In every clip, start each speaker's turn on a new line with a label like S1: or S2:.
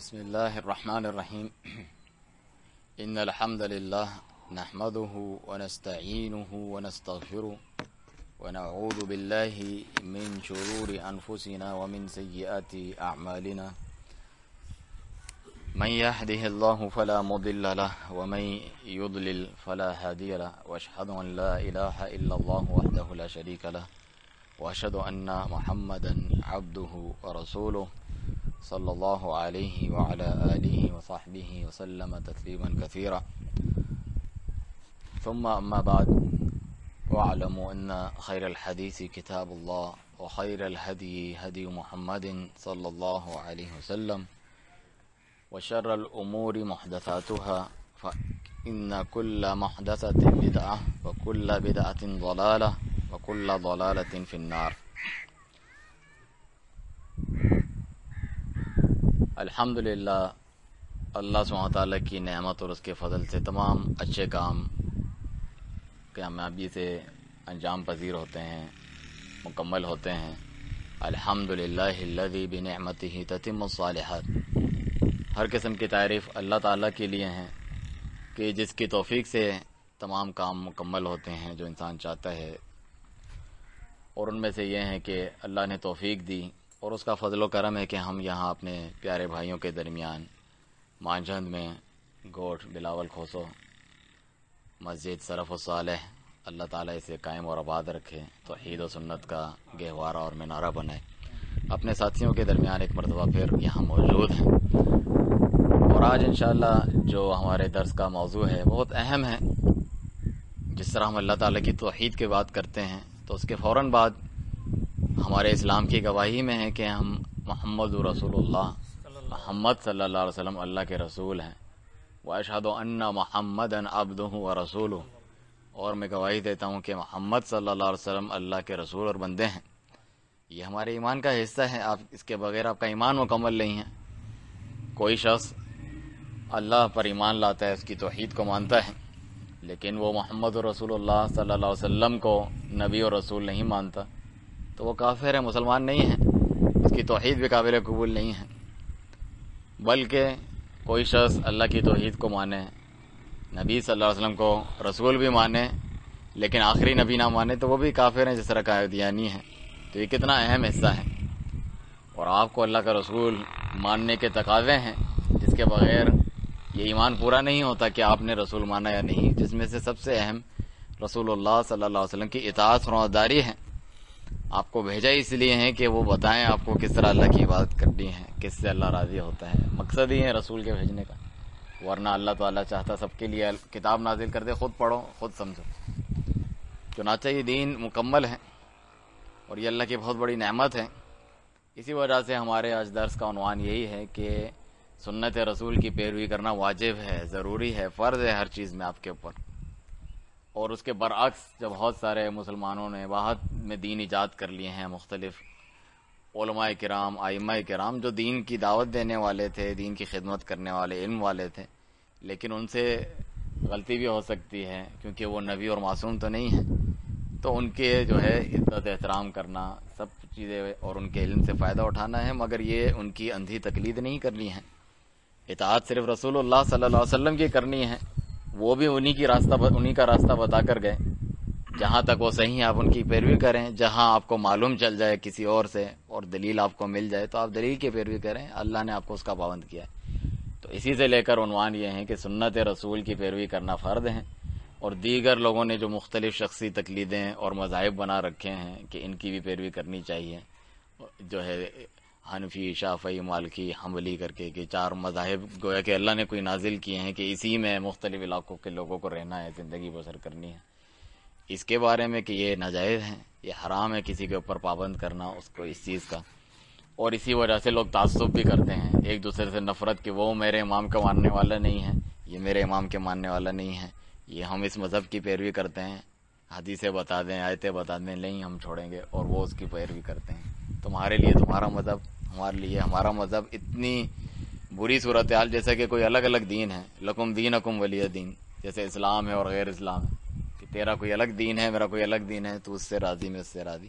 S1: بسم الله الرحمن الرحيم. إن الحمد لله نحمده ونستعينه ونستغفره ونعوذ بالله من شرور أنفسنا ومن سيئات أعمالنا. من يهده الله فلا مضل له ومن يضلل فلا هادي له، وأشهد أن لا إله إلا الله وحده لا شريك له، وأشهد أن محمدا عبده ورسوله صلی اللہ علیہ وعلى آلہ وصحبہ وسلم تسلیما کثیرا. ثم اما بعد، واعلموا ان خیر الحدیث کتاب اللہ وخیر الهدی هدی محمد صلی اللہ علیہ وسلم وشر الامور محدثاتها فإن كل محدثة بدعة وكل بدعة ضلالة وكل ضلالة في النار. الحمدللہ اللہ سبحانہ تعالیٰ کی نعمت اور اس کے فضل سے تمام اچھے کام کامیابی سے انجام پذیر ہوتے ہیں، مکمل ہوتے ہیں. الحمدللہ الذی بنعمتہ تتم الصالحات. ہر قسم کی تعریف اللہ تعالیٰ کے لیے ہیں کہ جس کی توفیق سے تمام کام مکمل ہوتے ہیں جو انسان چاہتا ہے، اور ان میں سے یہ ہیں کہ اللہ نے توفیق دی اور اس کا فضل و کرم ہے کہ ہم یہاں اپنے پیارے بھائیوں کے درمیان مانجھند میں گوٹھ بلاول کھوسو مسجد سرف الصالح، اللہ تعالیٰ اسے قائم اور آباد رکھے، توحید و سنت کا گہوارہ اور مینارہ بنائے. اپنے ساتھیوں کے درمیان ایک مرتبہ پھر یہاں موجود ہیں، اور آج انشاءاللہ جو ہمارے درس کا موضوع ہے بہت اہم ہے. جس طرح ہم اللہ تعالیٰ کی توحید کی بات کرتے ہیں تو اس کے فوراً بعد ہمارے اسلام کی گواہی میں ہے کہ ہم محمد رسول اللہ، محمد صلی اللہ علیہ وسلم اللہ کے رسول ہیں. واشہد ان محمدا عبدہ ورسولہ، اور میں گواہی دیتا ہوں کہ محمد صلی اللہ علیہ وسلم اللہ کے رسول اور بندے ہیں. یہ ہمارے ایمان کا حصہ ہے. آپ اس کے بغیر آپ کا ایمان مکمل نہیں ہے. کوئی شخص اللہ پر ایمان لاتا ہے، اس کی توحید کو مانتا ہے، لیکن وہ محمد رسول اللہ صلی اللہ علیہ وسلم کو نبی اور رسول نہیں مانتا تو وہ کافر ہے، مسلمان نہیں ہے، اس کی توحید بھی قابل قبول نہیں ہے. بلکہ کوئی شخص اللہ کی توحید کو مانے، نبی صلی اللہ علیہ وسلم کو رسول بھی مانے لیکن آخری نبی نہ مانے تو وہ بھی کافر ہیں، جس طرح قادیانی ہے. تو یہ کتنا اہم حصہ ہے. اور آپ کو اللہ کا رسول ماننے کے تقاضے ہیں جس کے بغیر یہ ایمان پورا نہیں ہوتا کہ آپ نے رسول مانا یا نہیں. جس میں سے سب سے اہم رسول اللہ صلی اللہ علیہ وسلم کی اطاعت فرمانبرداری ہے. آپ کو بھیجا اس لیے ہے کہ وہ بتائیں آپ کو کس طرح اللہ کی عبادت کرنی ہے، کس سے اللہ راضی ہوتا ہے. مقصد ہی ہے رسول کے بھیجنے کا. ورنہ اللہ تعالیٰ چاہتا سب کے لیے کتاب نازل کر دے، خود پڑھو خود سمجھو. چنانچہ یہ دین مکمل ہے اور یہ اللہ کی بہت بڑی نعمت ہے. اسی وجہ سے ہمارے آج درس کا عنوان یہی ہے کہ سنت رسول کی پیروی کرنا واجب ہے، ضروری ہے، فرض ہے ہر چیز میں آپ کے اوپر. اور اس کے برعکس جب بہت سارے مسلمانوں نے بعد میں دین ایجاد کر لیے ہیں، مختلف علماء کرام، ائمہ کرام جو دین کی دعوت دینے والے تھے، دین کی خدمت کرنے والے، علم والے تھے، لیکن ان سے غلطی بھی ہو سکتی ہے کیونکہ وہ نبی اور معصوم تو نہیں ہیں. تو ان کے جو ہے عزت احترام کرنا، سب چیزیں اور ان کے علم سے فائدہ اٹھانا ہے، مگر یہ ان کی اندھی تقلید نہیں کرنی ہے. اطاعت صرف رسول اللہ صلی اللہ علیہ وسلم کی کرنی ہے. وہ بھی انہی کا راستہ بتا کر گئے. جہاں تک وہ صحیح آپ ان کی پیروی کریں. جہاں آپ کو معلوم چل جائے کسی اور سے اور دلیل آپ کو مل جائے تو آپ دلیل کی پیروی کریں. اللہ نے آپ کو اس کا پابند کیا ہے. تو اسی سے لے کر عنوان یہ ہے کہ سنت رسول کی پیروی کرنا فرض ہے. اور دیگر لوگوں نے جو مختلف شخصی تقلیدیں اور مذاہب بنا رکھے ہیں کہ ان کی بھی پیروی کرنی چاہیے، جو ہے حنفی، شافعی، مالکی، حنبلی کر کے کہ چار مذاہب گویا کہ اللہ نے کوئی نازل کیے ہیں کہ اسی میں مختلف علاقوں کے لوگوں کو رہنا ہے، زندگی بسر کرنی ہے. اس کے بارے میں کہ یہ ناجائز ہے، یہ حرام ہے کسی کے اوپر پابند کرنا اس کو اس چیز کا. اور اسی وجہ سے لوگ تعصب بھی کرتے ہیں، ایک دوسرے سے نفرت کہ وہ میرے امام کا ماننے والا نہیں ہے، یہ میرے امام کے ماننے والا نہیں ہے، یہ ہم اس مذہب کی پیروی کرتے ہیں، حدیثیں بتا دیں، آیتیں بتا دیں، نہیں ہم چھوڑیں گے، اور وہ اس کی پیروی کرتے ہیں. تمہارے لیے تمہارا مذہب، ہمارے لیے ہمارا مذہب. اتنی بری صورتحال جیسے کہ کوئی الگ الگ دین ہے. لکم دینکم ولی دین، جیسے اسلام ہے اور غیر اسلام ہے کہ تیرا کوئی الگ دین ہے، میرا کوئی الگ دین ہے، تو اس سے راضی میں اس سے راضی.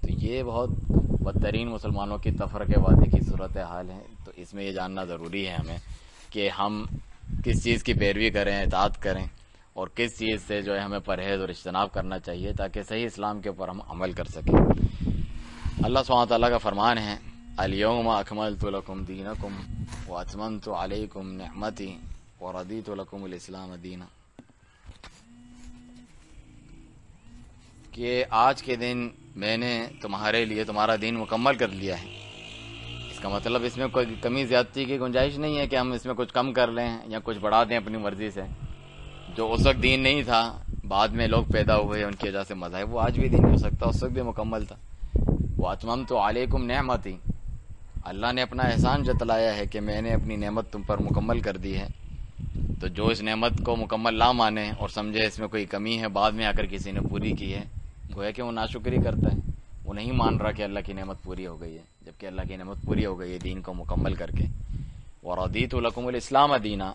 S1: تو یہ بہت بدترین مسلمانوں کی تفرقے بازی کی صورتحال ہے. تو اس میں یہ جاننا ضروری ہے ہمیں کہ ہم کس چیز کی پیروی کریں، اطاعت کریں، اور کس چیز سے جو ہے ہمیں پرہیز اور اجتناب کرنا چاہیے تاکہ صحیح اسلام کے اوپر ہم عمل کر سکیں۔ اللہ سبحانہ تعالیٰ کا فرمان ہے الیوم اکملت لکم دینکم واتممت علیکم نعمتی ورضیت لکم الاسلام دینا، کہ آج کے دن میں نے تمہارے لیے تمہارا دین مکمل کر لیا ہے۔ اس کا مطلب اس میں کوئی کمی زیادتی کی گنجائش نہیں ہے کہ ہم اس میں کچھ کم کر لیں یا کچھ بڑھا دیں اپنی مرضی سے۔ جو اس وقت دین نہیں تھا، بعد میں لوگ پیدا ہوئے ان کی وجہ سے مذاہب، وہ آج بھی دین ہو سکتا، اس وقت بھی مکمل تھا۔ وَأَتْمَمْتُ عَلَيْكُمْ نِعْمَتِي، اللہ نے اپنا احسان جتلایا ہے کہ میں نے اپنی نعمت تم پر مکمل کر دی ہے۔ تو جو اس نعمت کو مکمل نہ مانے اور سمجھے اس میں کوئی کمی ہے، بعد میں آ کر کسی نے پوری کی ہے، گویا کہ وہ ناشکری کرتا ہے، وہ نہیں مان رہا کہ اللہ کی نعمت پوری ہو گئی ہے، جبکہ اللہ کی نعمت پوری ہو گئی ہے دین کو مکمل کر کے۔ وَرَضِيتُ لَكُمُ الْإِسْلَامَ دِينًا،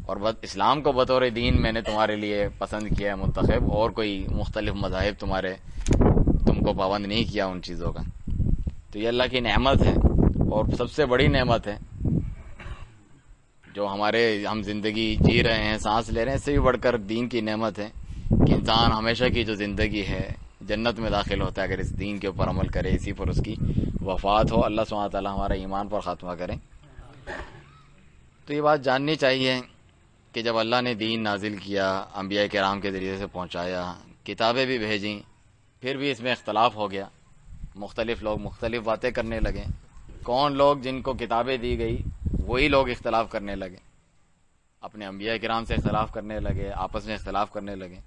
S1: اور اسلام کو بطور دین میں نے تمہارے لیے پسند کیا ہے منتخب، اور کوئی مختلف مذاہب تم کو پابند نہیں کیا ان چیزوں کا۔ تو یہ اللہ کی نعمت ہے، اور سب سے بڑی نعمت ہے جو ہم زندگی جی رہے ہیں، سانس لے رہے ہیں، اس سے بھی بڑھ کر دین کی نعمت ہے کہ انسان ہمیشہ کی جو زندگی ہے جنت میں داخل ہوتا ہے اگر اس دین کے اوپر عمل کرے، اسی پر اس کی وفات ہو۔ اللہ سبحانہ تعالیٰ ہمارا ایمان پر خاتمہ کرے۔ تو یہ بات جاننی چاہیے کہ جب اللہ نے دین نازل کیا، انبیاء کرام کے ذریعے سے پہنچایا، کتابیں بھی بھیجیں، پھر بھی اس میں اختلاف ہو گیا، مختلف لوگ مختلف باتیں کرنے لگے۔ کون لوگ جن کو کتابیں دی گئی وہی لوگ اختلاف کرنے لگے، اپنے انبیاء کرام سے اختلاف کرنے لگے، آپس میں اختلاف کرنے لگے۔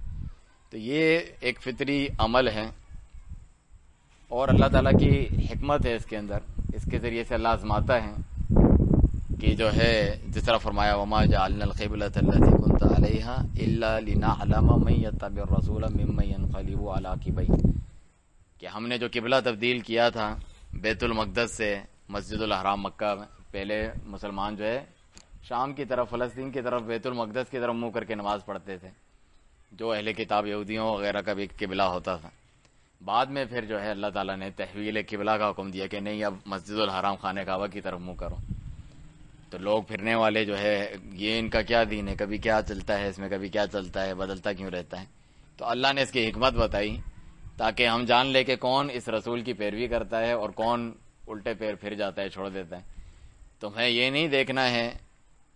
S1: تو یہ ایک فطری عمل ہے، اور اللہ تعالیٰ کی حکمت ہے اس کے اندر، اس کے ذریعے سے اللہ آزماتا ہے کہ جو ہے جس طرح فرمایا وَمَا جَعَلْنَا الْقِبْلَةَ الَّتِي كُنْتَ عَلَيْهَا إِلَّا لِنَعْلَمَ مَن يَتَّبِعُ الرَّسُولَ مِمَّن يَنقَلِبُ عَلَىٰ عَقِبَيْهِ، کہ ہم نے جو قبلہ تبدیل کیا تھا بیت المقدس سے مسجد الحرام مکہ میں، پہلے مسلمان جو ہے شام کی طرف، فلسطین کی طرف، بیت المقدس کی طرف منہ کر کے نماز پڑھتے تھے، جو اہل کتاب یہودیوں وغیرہ کا بھی قبلہ ہوتا تھا۔ بعد میں پھر جو ہے اللہ تعالیٰ نے تحویل قبلہ کا حکم دیا کہ نہیں، اب مسجد الحرام خانہ کعبہ کی طرف منہ کرو۔ تو لوگ پھرنے والے جو ہے یہ ان کا کیا دین ہے، کبھی کیا چلتا ہے اس میں، کبھی کیا چلتا ہے، بدلتا کیوں رہتا ہے۔ تو اللہ نے اس کی حکمت بتائی تاکہ ہم جان لے کہ کون اس رسول کی پیروی کرتا ہے اور کون الٹے پیر پھر جاتا ہے، چھوڑ دیتا ہے۔ تمہیں یہ نہیں دیکھنا ہے،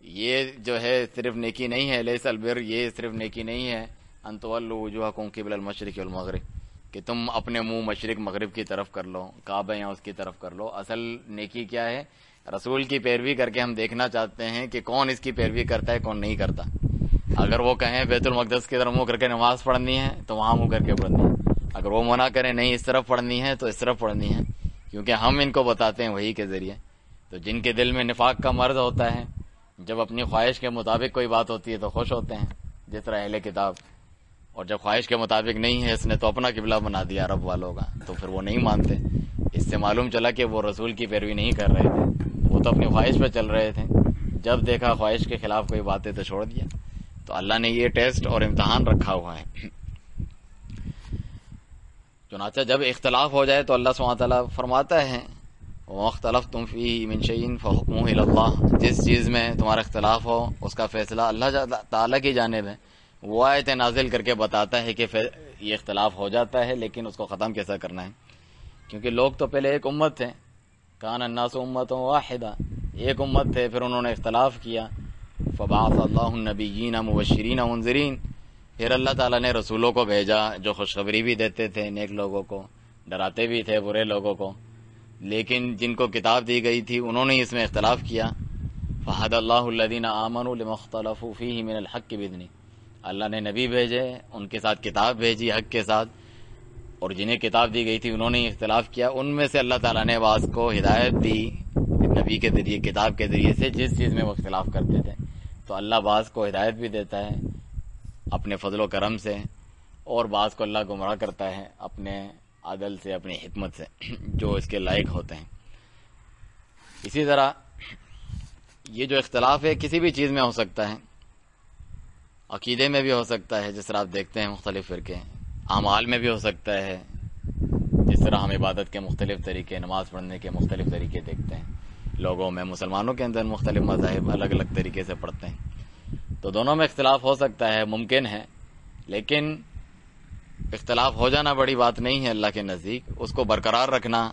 S1: یہ جو ہے صرف نیکی نہیں ہے، لیس البر، یہ صرف نیکی نہیں ہے ان تولوا وجوہکم قبل المشرق والمغرب، کہ تم اپنے منہ مشرق مغرب کی طرف کر لو، کعبہ یا اس کی طرف کر لو۔ اصل نیکی کیا ہے؟ رسول کی پیروی کر کے ہم دیکھنا چاہتے ہیں کہ کون اس کی پیروی کرتا ہے، کون نہیں کرتا۔ اگر وہ کہیں بیت المقدس کی طرف منہ کر کے نماز پڑھنی ہے تو وہاں منہ کر کے پڑھنی ہے، اگر وہ منع کریں نہیں اس طرف پڑھنی ہے تو اس طرف پڑھنی ہے، کیونکہ ہم ان کو بتاتے ہیں وہی کے ذریعے۔ تو جن کے دل میں نفاق کا مرض ہوتا ہے، جب اپنی خواہش کے مطابق کوئی بات ہوتی ہے تو خوش ہوتے ہیں، جس طرح اہل کتاب، اور جب خواہش کے مطابق نہیں ہے، اس نے تو اپنا قبلہ بنا دیا عرب والوں کا، تو پھر وہ نہیں مانتے۔ اس سے معلوم چلا کہ وہ رسول کی پیروی نہیں کر رہے تھے، وہ تو اپنی خواہش پہ چل رہے تھے، جب دیکھا خواہش کے خلاف کوئی باتیں تو چھوڑ دیا۔ تو اللہ نے یہ ٹیسٹ اور امتحان رکھا ہوا ہے۔ چنانچہ جب اختلاف ہو جائے تو اللہ سبحانہ تعالیٰ فرماتا ہے وَمَخْتَلَفْتُمْ فِيهِ مِنْ شَيْءٍ فَحُكْمُهُ إِلَى اللَّهِ، جس چیز میں تمہارا اختلاف ہو اس کا فیصلہ اللہ تعالیٰ کی جانب ہے۔ وہ آیت نازل کر کے بتاتا ہے کہ یہ اختلاف ہو جاتا ہے لیکن اس کو ختم کیسا کرنا ہے، کیونکہ لوگ تو پہلے ایک امت تھے، کان الناس امۃ واحدہ، ایک امت تھے، پھر انہوں نے اختلاف کیا، فبعث اللہ النبیین مبشرین ومنذرین، پھر اللہ تعالیٰ نے رسولوں کو بھیجا جو خوشخبری بھی دیتے تھے نیک لوگوں کو، ڈراتے بھی تھے برے لوگوں کو، لیکن جن کو کتاب دی گئی تھی انہوں نے اس میں اختلاف کیا۔ فہدی اللہ الذین آمنوا لما اختلفوا فیہ من الحق بإذنہ، اللہ نے نبی بھیجے، ان کے ساتھ کتاب بھیجی حق کے ساتھ، اور جنہیں کتاب دی گئی تھی انہوں نے اختلاف کیا، ان میں سے اللہ تعالیٰ نے بعض کو ہدایت دی نبی کے ذریعے، کتاب کے ذریعے سے، جس چیز میں وہ اختلاف کرتے تھے۔ تو اللہ بعض کو ہدایت بھی دیتا ہے اپنے فضل و کرم سے، اور بعض کو اللہ گمراہ کرتا ہے اپنے عدل سے، اپنی حکمت سے، جو اس کے لائق ہوتے ہیں۔ اسی طرح یہ جو اختلاف ہے کسی بھی چیز میں ہو سکتا ہے، عقیدے میں بھی ہو سکتا ہے، جس طرح آپ دیکھتے ہیں مختلف فرقے، اعمال میں بھی ہو سکتا ہے، جس طرح ہم عبادت کے مختلف طریقے، نماز پڑھنے کے مختلف طریقے دیکھتے ہیں، لوگوں میں، مسلمانوں کے اندر مختلف مذاہب الگ الگ طریقے سے پڑھتے ہیں، تو دونوں میں اختلاف ہو سکتا ہے، ممکن ہے، لیکن اختلاف ہو جانا بڑی بات نہیں ہے اللہ کے نزدیک. اس کو برقرار رکھنا،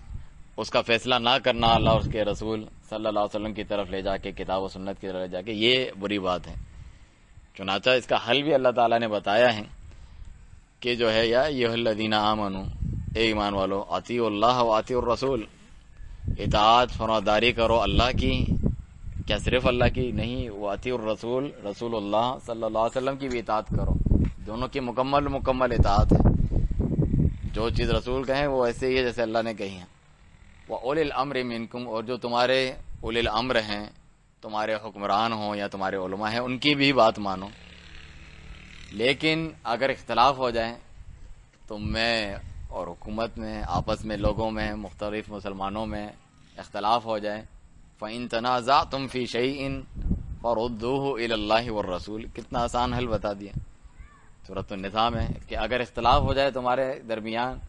S1: اس کا فیصلہ نہ کرنا اللہ اور اس کے رسول صلی اللہ علیہ وسلم کی طرف لے جا کے، کتاب و سنت کی طرف لے جا کے، یہ بری بات ہے. چنانچہ اس کا حل بھی اللہ تعالیٰ نے بتایا ہے کہ جو ہے، یا ایھا الذین آمنوا، اے ایمان والو، اطیعوا اللہ و اطیعوا الرسول، اطاعت فرمانبرداری کرو اللہ کی، کیا صرف اللہ کی نہیں، وہ اطیعوا الرسول، رسول اللہ صلی اللہ علیہ وسلم کی بھی اطاعت کرو. دونوں کی مکمل اطاعت ہے. جو چیز رسول کہیں وہ ایسے ہی ہے جیسے اللہ نے کہی ہے. وَأُولِي الْأَمْرِ مِنْكُمْ، اور جو تمہارے اولی الامر ہیں، تمہارے حکمران ہوں یا تمہارے علماء ہیں، ان کی بھی بات مانو. لیکن اگر اختلاف ہو جائے تم میں اور حکومت میں، آپس میں، لوگوں میں، مختلف مسلمانوں میں اختلاف ہو جائے، فَإِن تَنَازَعْتُمْ فِي شَيْءٍ فَرُدُّوهُ إِلَى اللَّهِ وَالرَّسُولِ. کتنا آسان حل بتا دیا سورۃ النساء میں، کہ اگر اختلاف ہو جائے تمہارے درمیان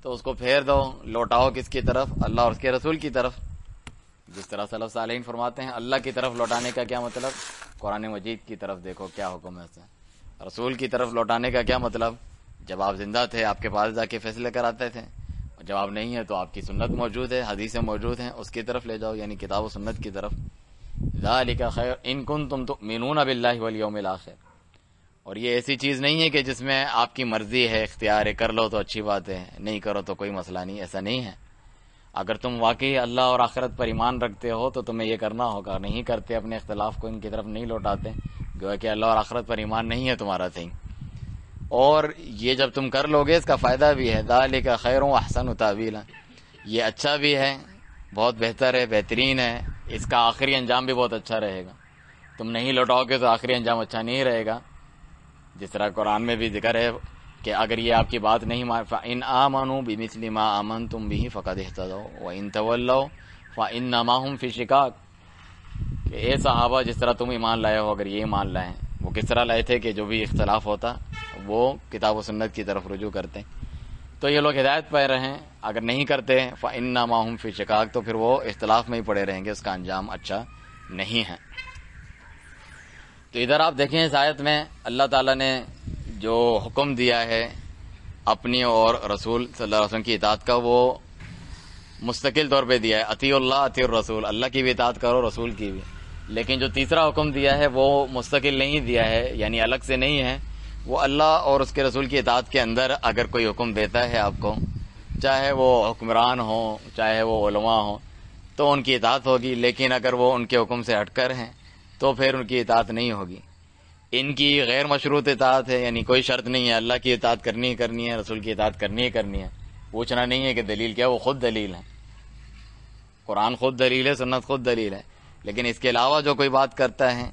S1: تو اس کو پھیر دو، لوٹاؤ کس کی طرف؟ اللہ اور اس کے رسول کی طرف. جس طرح سلف صالحین فرماتے ہیں، اللہ کی طرف لوٹانے کا کیا مطلب؟ قرآن مجید کی طرف دیکھو کیا حکم ہے اس سے. رسول کی طرف لوٹانے کا کیا مطلب؟ جب آپ زندہ تھے آپ کے پاس جا کے فیصلے کراتے تھے، اور جب آپ نہیں ہے تو آپ کی سنت موجود ہے، حدیثیں موجود ہیں، اس کی طرف لے جاؤ، یعنی کتاب و سنت کی طرف. ذالک خیر ان کنتم تؤمنون باللہ والیوم الآخر. اور یہ ایسی چیز نہیں ہے کہ جس میں آپ کی مرضی ہے، اختیار ہے، کر لو تو اچھی بات ہے، نہیں کرو تو کوئی مسئلہ نہیں. ایسا نہیں ہے. اگر تم واقعی اللہ اور آخرت پر ایمان رکھتے ہو تو تمہیں یہ کرنا ہوگا. نہیں کرتے، اپنے اختلاف کو ان کی طرف نہیں لوٹاتے، گویا کہ اللہ اور آخرت پر ایمان نہیں ہے تمہارا صحیح. اور یہ جب تم کر لو گے اس کا فائدہ بھی ہے. ذالک خیر و احسن تاویلا، یہ اچھا بھی ہے، بہت بہتر ہے، بہترین ہے. اس کا آخری انجام بھی بہت اچھا رہے گا. تم نہیں لوٹاؤ گے تو آخری انجام اچھا نہیں رہے گا. جس طرح قرآن میں بھی ذکر ہے کہ اگر یہ آپ کی بات نہیں مان، فَإِنْ آمَنُوا بِمِثْلِ مَا آمَنْتُمْ بِهِ فَقَدِ اهْتَدَوْا وَإِنْ تَوَلَّوْا فَإِنَّمَا هُمْ فِي شِقَاقٍ. کہ اے صحابہ، جس طرح تم ایمان لائے ہو، اگر یہ ایمان لائیں، وہ کس طرح لائے تھے کہ جو بھی اختلاف ہوتا وہ کتاب و سنت کی طرف رجوع کرتے، تو یہ لوگ ہدایت پہ رہیں. اگر نہیں کرتے فَإِنَّمَا هُمْ فِي شِقَاقٍ، تو پھر وہ اختلاف میں ہی پڑے رہیں گے، اس کا انجام اچھا نہیں ہے. تو ادھر آپ دیکھیں اس آیت میں اللہ تعالیٰ نے جو حکم دیا ہے اپنی اور رسول صلی اللہ علیہ وسلم کی اطاعت کا، وہ مستقل طور پہ دیا ہے. اطیعوا اللہ اطیعوا الرسول، اللہ کی بھی اطاعت کرو، رسول کی بھی. لیکن جو تیسرا حکم دیا ہے وہ مستقل نہیں دیا ہے، یعنی الگ سے نہیں ہے. وہ اللہ اور اس کے رسول کی اطاعت کے اندر اگر کوئی حکم دیتا ہے آپ کو، چاہے وہ حکمران ہوں، چاہے وہ علماء ہوں، تو ان کی اطاعت ہوگی. لیکن اگر وہ ان کے حکم سے ہٹ کر ہیں تو پھر ان کی اطاعت نہیں ہوگی. ان کی غیر مشروط اطاعت ہے، یعنی کوئی شرط نہیں ہے، اللہ کی اطاعت کرنی ہی کرنی ہے، رسول کی اطاعت کرنی ہی کرنی ہے. پوچھنا نہیں ہے کہ دلیل کیا، وہ خود دلیل ہے. قرآن خود دلیل ہے، سنت خود دلیل ہے. لیکن اس کے علاوہ جو کوئی بات کرتا ہے،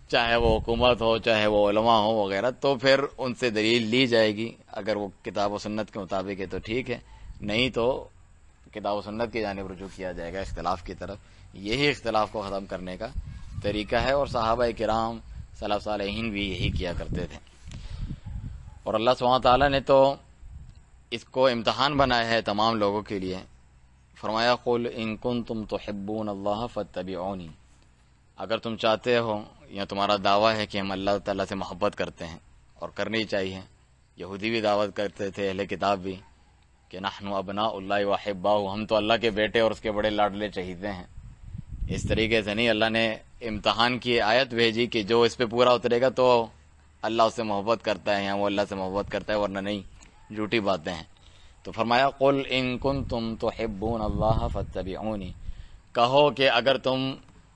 S1: چاہے وہ حکومت ہو، چاہے وہ علماء ہو وغیرہ، تو پھر ان سے دلیل لی جائے گی. اگر وہ کتاب و سنت کے مطابق ہے تو ٹھیک ہے، نہیں تو کتاب و سنت کی جانب رجوع کیا جائے گا، اختلاف کی طرف. یہی اختلاف کو ختم کرنے کا طریقہ ہے، اور صحابہ کرام سلف صالحین بھی یہی کیا کرتے تھے. اور اللہ سبحانہ تعالیٰ نے تو اس کو امتحان بنایا ہے تمام لوگوں کے لیے. فرمایا قل ان کنتم تحبون اللہ فاتبعونی، اگر تم چاہتے ہو یا تمہارا دعویٰ ہے کہ ہم اللہ تعالیٰ سے محبت کرتے ہیں، اور کرنی چاہیے. یہودی بھی دعوت کرتے تھے، اہل کتاب بھی، کہ نحن ابناء اللہ واحباؤہ، ہم تو اللہ کے بیٹے اور اس کے بڑے لاڈلے چہیتے ہیں. اس طریقے سے نہیں، اللہ نے امتحان کی آیت بھیجی کہ جو اس پہ پورا اترے گا تو اللہ اس سے محبت کرتا ہے، یا وہ اللہ سے محبت کرتا ہے، ورنہ نہیں، جھوٹی باتیں ہیں. تو فرمایا قل ان کنتم تحبون اللہ فاتبعونی، کہو کہ اگر تم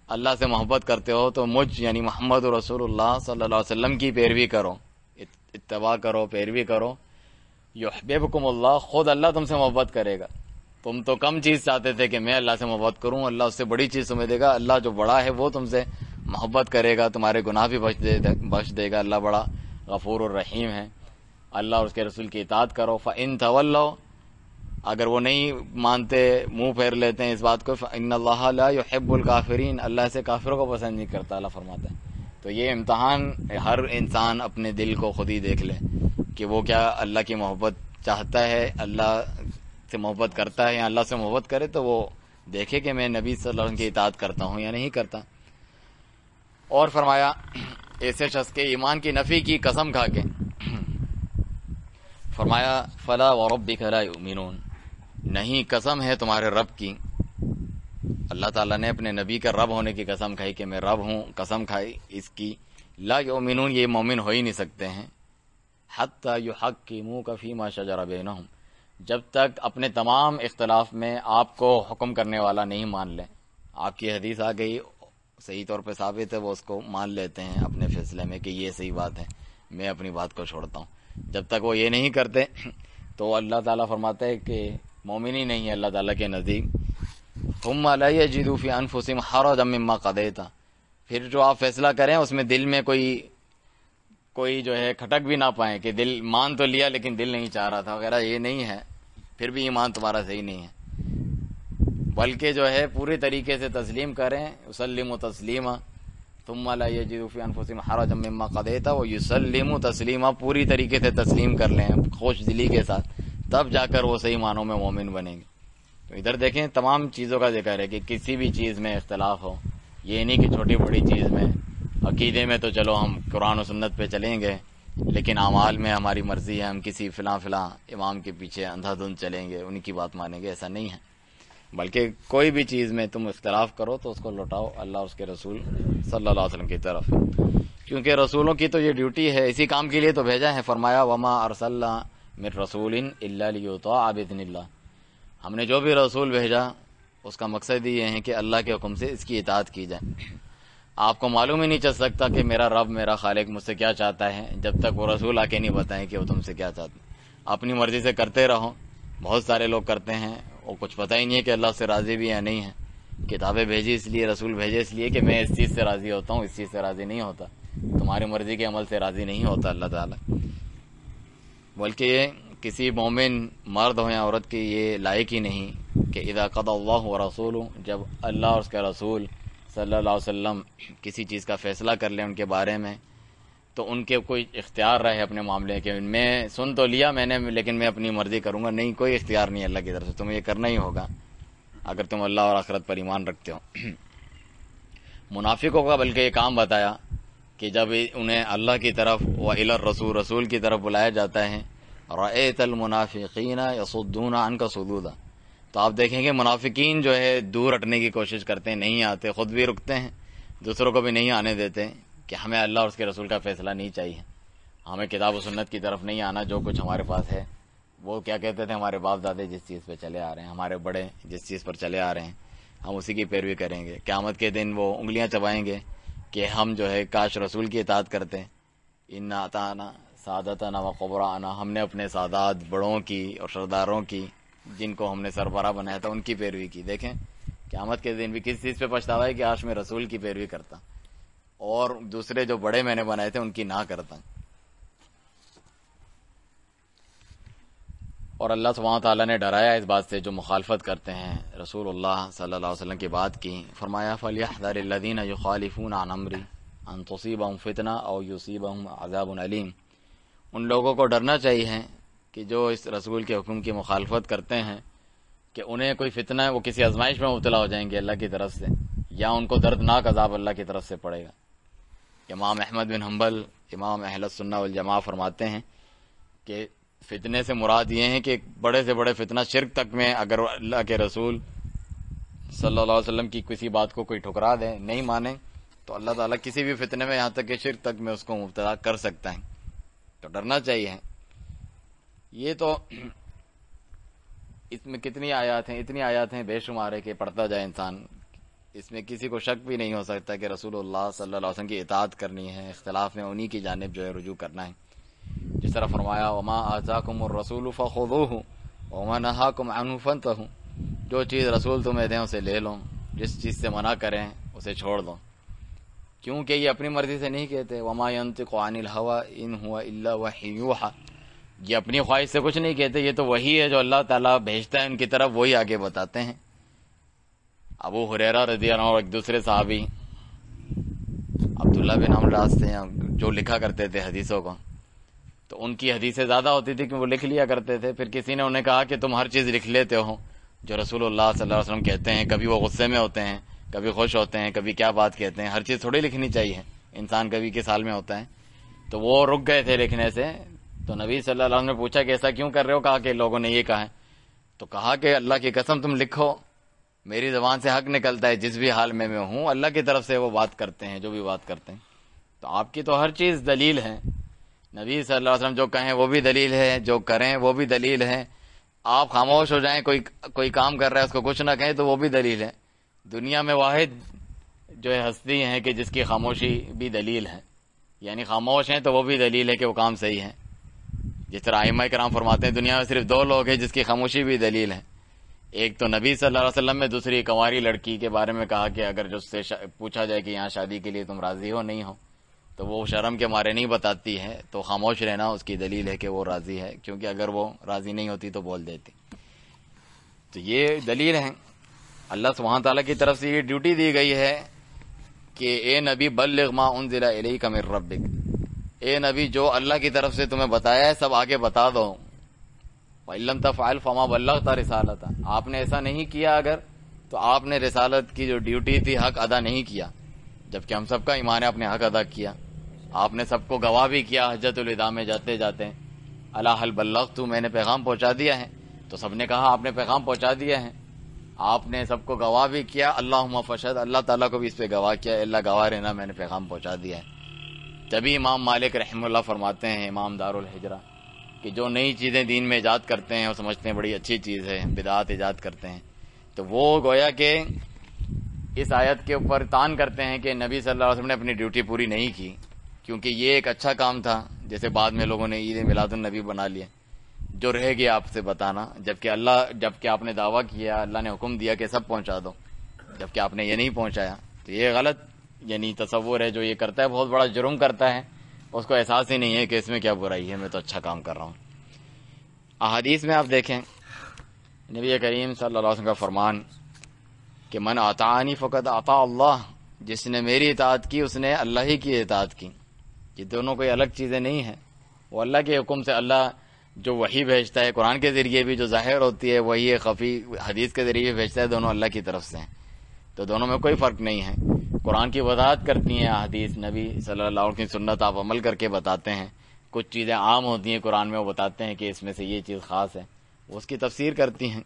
S1: اللہ سے محبت کرتے ہو تو مجھ یعنی محمد رسول اللہ صلی اللہ علیہ وسلم کی پیروی کرو، اتباع کرو، پیروی کرو. یحببکم اللہ، خود اللہ تم سے محبت کرے گا. تم تو کم چیز چاہتے تھے کہ میں اللہ سے محبت کروں، اللہ اس سے بڑی چیز تمہیں دے گا. اللہ جو بڑا ہے وہ تم سے محبت کرے گا، تمہارے گناہ بھی بخش دے گا. اللہ بڑا غفور الرحیم ہے. اللہ اور اس کے رسول کی اطاعت کرو. فَإِن تَوَلَّوْا، اگر وہ نہیں مانتے، منہ پھیر لیتے ہیں اس بات کو، فَإِنَّ اللَّهَ لَا يُحِبُّ الْكَافِرِينَ، اللہ سے کافروں کو پسند نہیں کرتا، اللہ فرماتا ہے. تو یہ امتحان ہر انسان اپنے دل کو خود ہی دیکھ لے کہ وہ کیا اللہ کی محبت چاہتا ہے، اللہ سے محبت کرتا ہے، یا اللہ سے محبت کرے تو وہ دیکھے کہ میں نبی صلی اللہ علیہ وسلم کی اطاعت کرتا ہوں یا نہیں کرتا۔ اور فرمایا ایسے شخص کے ایمان کی نفی کی قسم کھا کے، فرمایا فلا وربک لا یؤمنون، نہیں قسم ہے تمہارے رب کی، اللہ تعالیٰ نے اپنے نبی کا رب ہونے کی قسم کھائی کہ میں رب ہوں، قسم کھائی اس کی، لا یؤمنون یہ مومن ہو ہی نہیں سکتے ہیں، حتی یحکموک فیما شجر بینہم، جب تک اپنے تمام اختلاف میں آپ کو حکم کرنے والا نہیں مان لیں۔ آپ کی حدیث آ گئی صحیح طور پہ ثابت ہے، وہ اس کو مان لیتے ہیں اپنے فیصلے میں کہ یہ صحیح بات ہے، میں اپنی بات کو چھوڑتا ہوں۔ جب تک وہ یہ نہیں کرتے تو اللہ تعالیٰ فرماتا ہے کہ مومن ہی نہیں ہے اللہ تعالیٰ کے نزدیک۔ ثم لا یجدوا فی انفسہم حرجا مما قضیت، پھر جو آپ فیصلہ کریں اس میں دل میں کوئی جو ہے کھٹک بھی نہ پائیں کہ دل مان تو لیا لیکن دل نہیں چاہ رہا تھا وغیرہ، یہ نہیں ہے، پھر بھی ایمان تمہارا صحیح نہیں ہے، بلکہ جو ہے پوری طریقے سے تسلیم کریں، یسلموا تسلیما، ثم لا یجدوا فی انفسہم حرجا مما قضیت ویسلموا تسلیما، پوری طریقے سے تسلیم کر لیں خوش دلی کے ساتھ، تب جا کر وہ صحیح معنوں میں مومن بنیں گے۔ تو ادھر دیکھیں تمام چیزوں کا ذکر ہے کہ کسی بھی چیز میں اختلاف ہو، یہ نہیں کہ چھوٹی بڑی چیز میں، عقیدے میں تو چلو ہم قرآن و سنت پہ چلیں گے لیکن اعمال میں ہماری مرضی ہے، ہم کسی فلاں امام کے پیچھے اندھا دھند چلیں گے، ان کی بات مانیں گے، ایسا نہیں ہے، بلکہ کوئی بھی چیز میں تم اختلاف کرو تو اس کو لوٹاؤ اللہ اور اس کے رسول صلی اللہ علیہ وسلم کی طرف، کیونکہ رسولوں کی تو یہ ڈیوٹی ہے، اسی کام کے لیے تو بھیجا ہے۔ فرمایا وما ارسلنا من رسول الا لیطاع باذن اللہ، ہم نے جو بھی رسول بھیجا اس کا مقصد یہ ہے کہ اللہ کے حکم سے اس کی اطاعت کی جائے۔ آپ کو معلوم ہی نہیں چل سکتا کہ میرا رب میرا خالق مجھ سے کیا چاہتا ہے جب تک وہ رسول آ کے نہیں بتائیں کہ وہ تم سے کیا چاہتے ہیں۔ اپنی مرضی سے کرتے رہو، بہت سارے لوگ کرتے ہیں، وہ کچھ پتہ ہی نہیں ہے کہ اللہ سے راضی بھی یا نہیں ہے۔ کتابیں بھیجی اس لیے، رسول بھیجے اس لیے کہ میں اس چیز سے راضی ہوتا ہوں، اس چیز سے راضی نہیں ہوتا، تمہاری مرضی کے عمل سے راضی نہیں ہوتا اللہ تعالیٰ، بلکہ یہ کسی مومن مرد ہو یا عورت کی یہ لائق ہی نہیں کہ اذا قضى اللہ ورسولہ، جب اللہ اور اس کا رسول صلی اللہ علیہ وسلم کسی چیز کا فیصلہ کر لیں ان کے بارے میں، تو ان کے کوئی اختیار رہے اپنے معاملے کے، میں سن تو لیا میں نے لیکن میں اپنی مرضی کروں گا، نہیں، کوئی اختیار نہیں اللہ کی طرف سے، تمہیں یہ کرنا ہی ہوگا اگر تم اللہ اور آخرت پر ایمان رکھتے ہو۔ منافقوں کا بلکہ یہ کام بتایا کہ جب انہیں اللہ کی طرف وإلی الرسول، رسول کی طرف بلایا جاتا ہے، رأیت المنافقین یصدون عنک صدودا، تو آپ دیکھیں گے منافقین جو ہے دور ہٹنے کی کوشش کرتے ہیں، نہیں آتے، خود بھی رکتے ہیں، دوسروں کو بھی نہیں آنے دیتے کہ ہمیں اللہ اور اس کے رسول کا فیصلہ نہیں چاہیے، ہمیں کتاب و سنت کی طرف نہیں آنا، جو کچھ ہمارے پاس ہے وہ کیا کہتے تھے ہمارے باپ دادے جس چیز پہ چلے آ رہے ہیں، ہمارے بڑے جس چیز پر چلے آ رہے ہیں ہم اسی کی پیروی کریں گے۔ قیامت کے دن وہ انگلیاں چبائیں گے کہ ہم جو ہے کاش رسول کی اطاعت کرتے، انا اطعنا سادتنا و کبراءنا، ہم نے اپنے سادات بڑوں کی اور سرداروں کی جن کو ہم نے سربراہ بنایا تھا ان کی پیروی کی۔ دیکھیں قیامت کے دن بھی کس چیز پہ پچھتاوا ہے کہ آج میں رسول کی پیروی کرتا اور دوسرے جو بڑے میں نے بنائے تھے ان کی نہ کرتا۔ اور اللہ سبحانہ تعالیٰ نے ڈرایا اس بات سے جو مخالفت کرتے ہیں رسول اللہ صلی اللہ علیہ وسلم کی بات کی، فرمایا فَلْيَحْذَرِ الَّذِينَ يُخَالِفُونَ عَنْ أَمْرِهِ أَن تُصِيبَهُمْ فِتْنَةٌ أَوْ يُصِيبَهُمْ عَذَابٌ أَلِيمٌ، ان لوگوں کو ڈرنا چاہیے کہ جو اس رسول کے حکم کی مخالفت کرتے ہیں کہ انہیں کوئی فتنہ ہے، وہ کسی آزمائش میں مبتلا ہو جائیں گے اللہ کی طرف سے، یا ان کو دردناک عذاب اللہ کی طرف سے پڑے گا۔ امام احمد بن حنبل امام اہل السنہ والجماعہ فرماتے ہیں کہ فتنے سے مراد یہ ہے کہ بڑے سے بڑے فتنہ شرک تک میں اگر اللہ کے رسول صلی اللہ علیہ وسلم کی کسی بات کو کوئی ٹھکرا دے، نہیں مانے، تو اللہ تعالیٰ کسی بھی فتنے میں یہاں تک کہ شرک تک میں اس کو مبتلا کر سکتا ہے، تو ڈرنا چاہیے۔ یہ تو اس میں کتنی آیات ہیں، اتنی آیات ہیں بے شمار ہے کہ پڑھتا جائے انسان، اس میں کسی کو شک بھی نہیں ہو سکتا کہ رسول اللہ صلی اللہ علیہ وسلم کی اطاعت کرنی ہے، اختلاف میں انہی کی جانب جو ہے رجوع کرنا ہے۔ جس طرح فرمایا وما آتاکم الرسول فخذوہ وما نہاکم عنہ فانتہوا، جو چیز رسول تمہیں دیں اسے لے لو، جس چیز سے منع کریں اسے چھوڑ دو، کیونکہ یہ اپنی مرضی سے نہیں کہتے، وما ینطق عن الہوى ان هو الا وحی یوحی، یہ اپنی خواہش سے کچھ نہیں کہتے، یہ تو وہی ہے جو اللہ تعالیٰ بھیجتا ہے ان کی طرف، وہی آگے بتاتے ہیں۔ ابو ہریرہ رضی اللہ عنہ اور ایک دوسرے صحابی عبداللہ بن عمرو العاص تھے جو لکھا کرتے تھے حدیثوں کو، تو ان کی حدیثیں زیادہ ہوتی تھی کہ وہ لکھ لیا کرتے تھے، پھر کسی نے انہیں کہا کہ تم ہر چیز لکھ لیتے ہو جو رسول اللہ صلی اللہ علیہ وسلم کہتے ہیں، کبھی وہ غصے میں ہوتے ہیں، کبھی خوش ہوتے ہیں، کبھی کیا بات کہتے ہیں، ہر چیز تھوڑی لکھنی چاہیے، انسان کبھی کس حال میں ہوتا ہے. تو وہ رک گئے تھے لکھنے سے. تو نبی صلی اللہ علیہ وسلم نے پوچھا کہ ایسا کیوں کر رہے ہو؟ کہا کہ لوگوں نے یہ کہا ہے. تو کہا کہ اللہ کی قسم تم لکھو، میری زبان سے حق نکلتا ہے، جس بھی حال میں ہوں اللہ کی طرف سے وہ بات کرتے ہیں جو بھی بات کرتے ہیں. تو آپ کی تو ہر چیز دلیل ہے. نبی صلی اللہ علیہ وسلم جو کہیں وہ بھی دلیل ہے، جو کریں وہ بھی دلیل ہے. آپ خاموش ہو جائیں، کوئی کام کر رہا ہے اس کو کچھ نہ کہیں تو وہ بھی دلیل ہے. دنیا میں واحد جو ہے ہستی ہیں کہ جس کی خاموشی بھی دلیل ہے، یعنی خاموش ہیں تو وہ بھی دلیل ہے کہ وہ کام صحیح ہے. جس طرح ائمہ کرام فرماتے ہیں دنیا میں صرف دو لوگ ہیں جس کی خاموشی بھی دلیل ہے. ایک تو نبی صلی اللہ علیہ وسلم میں، دوسری کنواری لڑکی کے بارے میں کہا کہ اگر جو سے پوچھا جائے کہ یہاں شادی کے لیے تم راضی ہو نہیں ہو تو وہ شرم کے مارے نہیں بتاتی ہے، تو خاموش رہنا اس کی دلیل ہے کہ وہ راضی ہے، کیونکہ اگر وہ راضی نہیں ہوتی تو بول دیتی. تو یہ دلیل ہے. اللہ سبحانہ تعالیٰ کی طرف سے یہ ڈیوٹی دی گئی ہے کہ اے نبی بلغ ما انزل الیک من ربک، اے نبی جو اللہ کی طرف سے تمہیں بتایا ہے سب آگے بتا دو. وَإِن لَّمْ تَفْعَلْ فَمَا بَلَّغْتَ رِسَالَتَهُ، آپ نے ایسا نہیں کیا اگر تو آپ نے رسالت کی جو ڈیوٹی تھی حق ادا نہیں کیا. جبکہ ہم سب کا ایمان ہے، آپ نے حق ادا کیا. آپ نے سب کو گواہ بھی کیا حجۃ الوداع میں جاتے جاتے، الا هل بلغت، میں نے پیغام پہنچا دیا ہے. تو سب نے کہا آپ نے پیغام پہنچا دیا ہے. آپ نے سب کو گواہ بھی کیا، اللہم فشہد، اللہ تعالیٰ کو بھی اس پہ گواہ کیا، اللہ گواہ رہنا میں نے پیغام پہنچا دیا ہے. تبھی امام مالک رحمہ اللہ فرماتے ہیں، امام دار الحجرہ، کہ جو نئی چیزیں دین میں ایجاد کرتے ہیں اور سمجھتے ہیں بڑی اچھی چیز ہے، بدعات ایجاد کرتے ہیں، تو وہ گویا کہ اس آیت کے اوپر تان کرتے ہیں کہ نبی صلی اللہ علیہ وسلم نے اپنی ڈیوٹی پوری نہیں کی، کیونکہ یہ ایک اچھا کام تھا. جیسے بعد میں لوگوں نے عید میلاد النبی بنا لیا، جو رہ گیا آپ سے بتانا، جبکہ آپ نے دعویٰ کیا، اللہ نے حکم دیا کہ سب پہنچا دو، جبکہ آپ نے یہ نہیں پہنچایا. تو یہ غلط یعنی تصور ہے. جو یہ کرتا ہے بہت بڑا جرم کرتا ہے، اس کو احساس ہی نہیں ہے کہ اس میں کیا برائی ہے، میں تو اچھا کام کر رہا ہوں. احادیث میں آپ دیکھیں نبی کریم صلی اللہ علیہ وسلم کا فرمان کہ من اطاعنی فقد اطاع اللہ، جس نے میری اطاعت کی اس نے اللہ ہی کی اطاعت کی. یہ دونوں کوئی الگ چیزیں نہیں ہیں. وہ اللہ کے حکم سے، اللہ جو وحی بھیجتا ہے قرآن کے ذریعے بھی، جو ظاہر ہوتی ہے وہی خفی حدیث کے ذریعے بھیجتا ہے، دونوں اللہ کی طرف سے ہیں. تو دونوں میں کوئی فرق نہیں ہے. قرآن کی وضاحت کرتی ہیں حدیث، نبی صلی اللہ علیہ وسلم کی سنت آپ عمل کر کے بتاتے ہیں. کچھ چیزیں عام ہوتی ہیں قرآن میں، وہ بتاتے ہیں کہ اس میں سے یہ چیز خاص ہے، وہ اس کی تفسیر کرتی ہیں.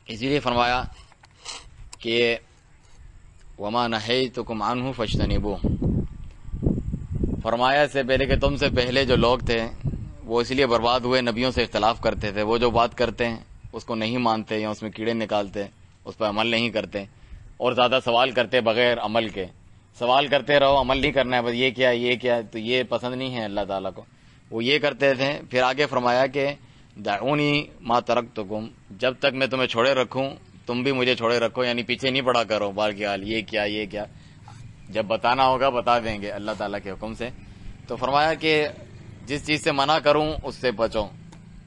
S1: اسی لیے فرمایا کہ وما نہیتکم عنہ فاجتنبوہ، فرمایا اس سے پہلے کہ تم سے پہلے جو لوگ تھے وہ اس لیے برباد ہوئے، نبیوں سے اختلاف کرتے تھے. وہ جو بات کرتے ہیں اس کو نہیں مانتے یا اس میں کیڑے نکالتے، اس پر عمل نہیں کرتے، اور زیادہ سوال کرتے بغیر عمل کے. سوال کرتے رہو، عمل نہیں کرنا ہے، بس یہ کیا یہ کیا، تو یہ پسند نہیں ہے اللہ تعالیٰ کو. وہ یہ کرتے تھے. پھر آگے فرمایا کہ دعونی ما ترکتکم، جب تک میں تمہیں چھوڑے رکھوں تم بھی مجھے چھوڑے رکھو، یعنی پیچھے نہیں پڑا کرو بار کی حال یہ کیا یہ کیا، جب بتانا ہوگا بتا دیں گے اللہ تعالیٰ کے حکم سے. تو فرمایا کہ جس چیز سے منع کروں اس سے بچو،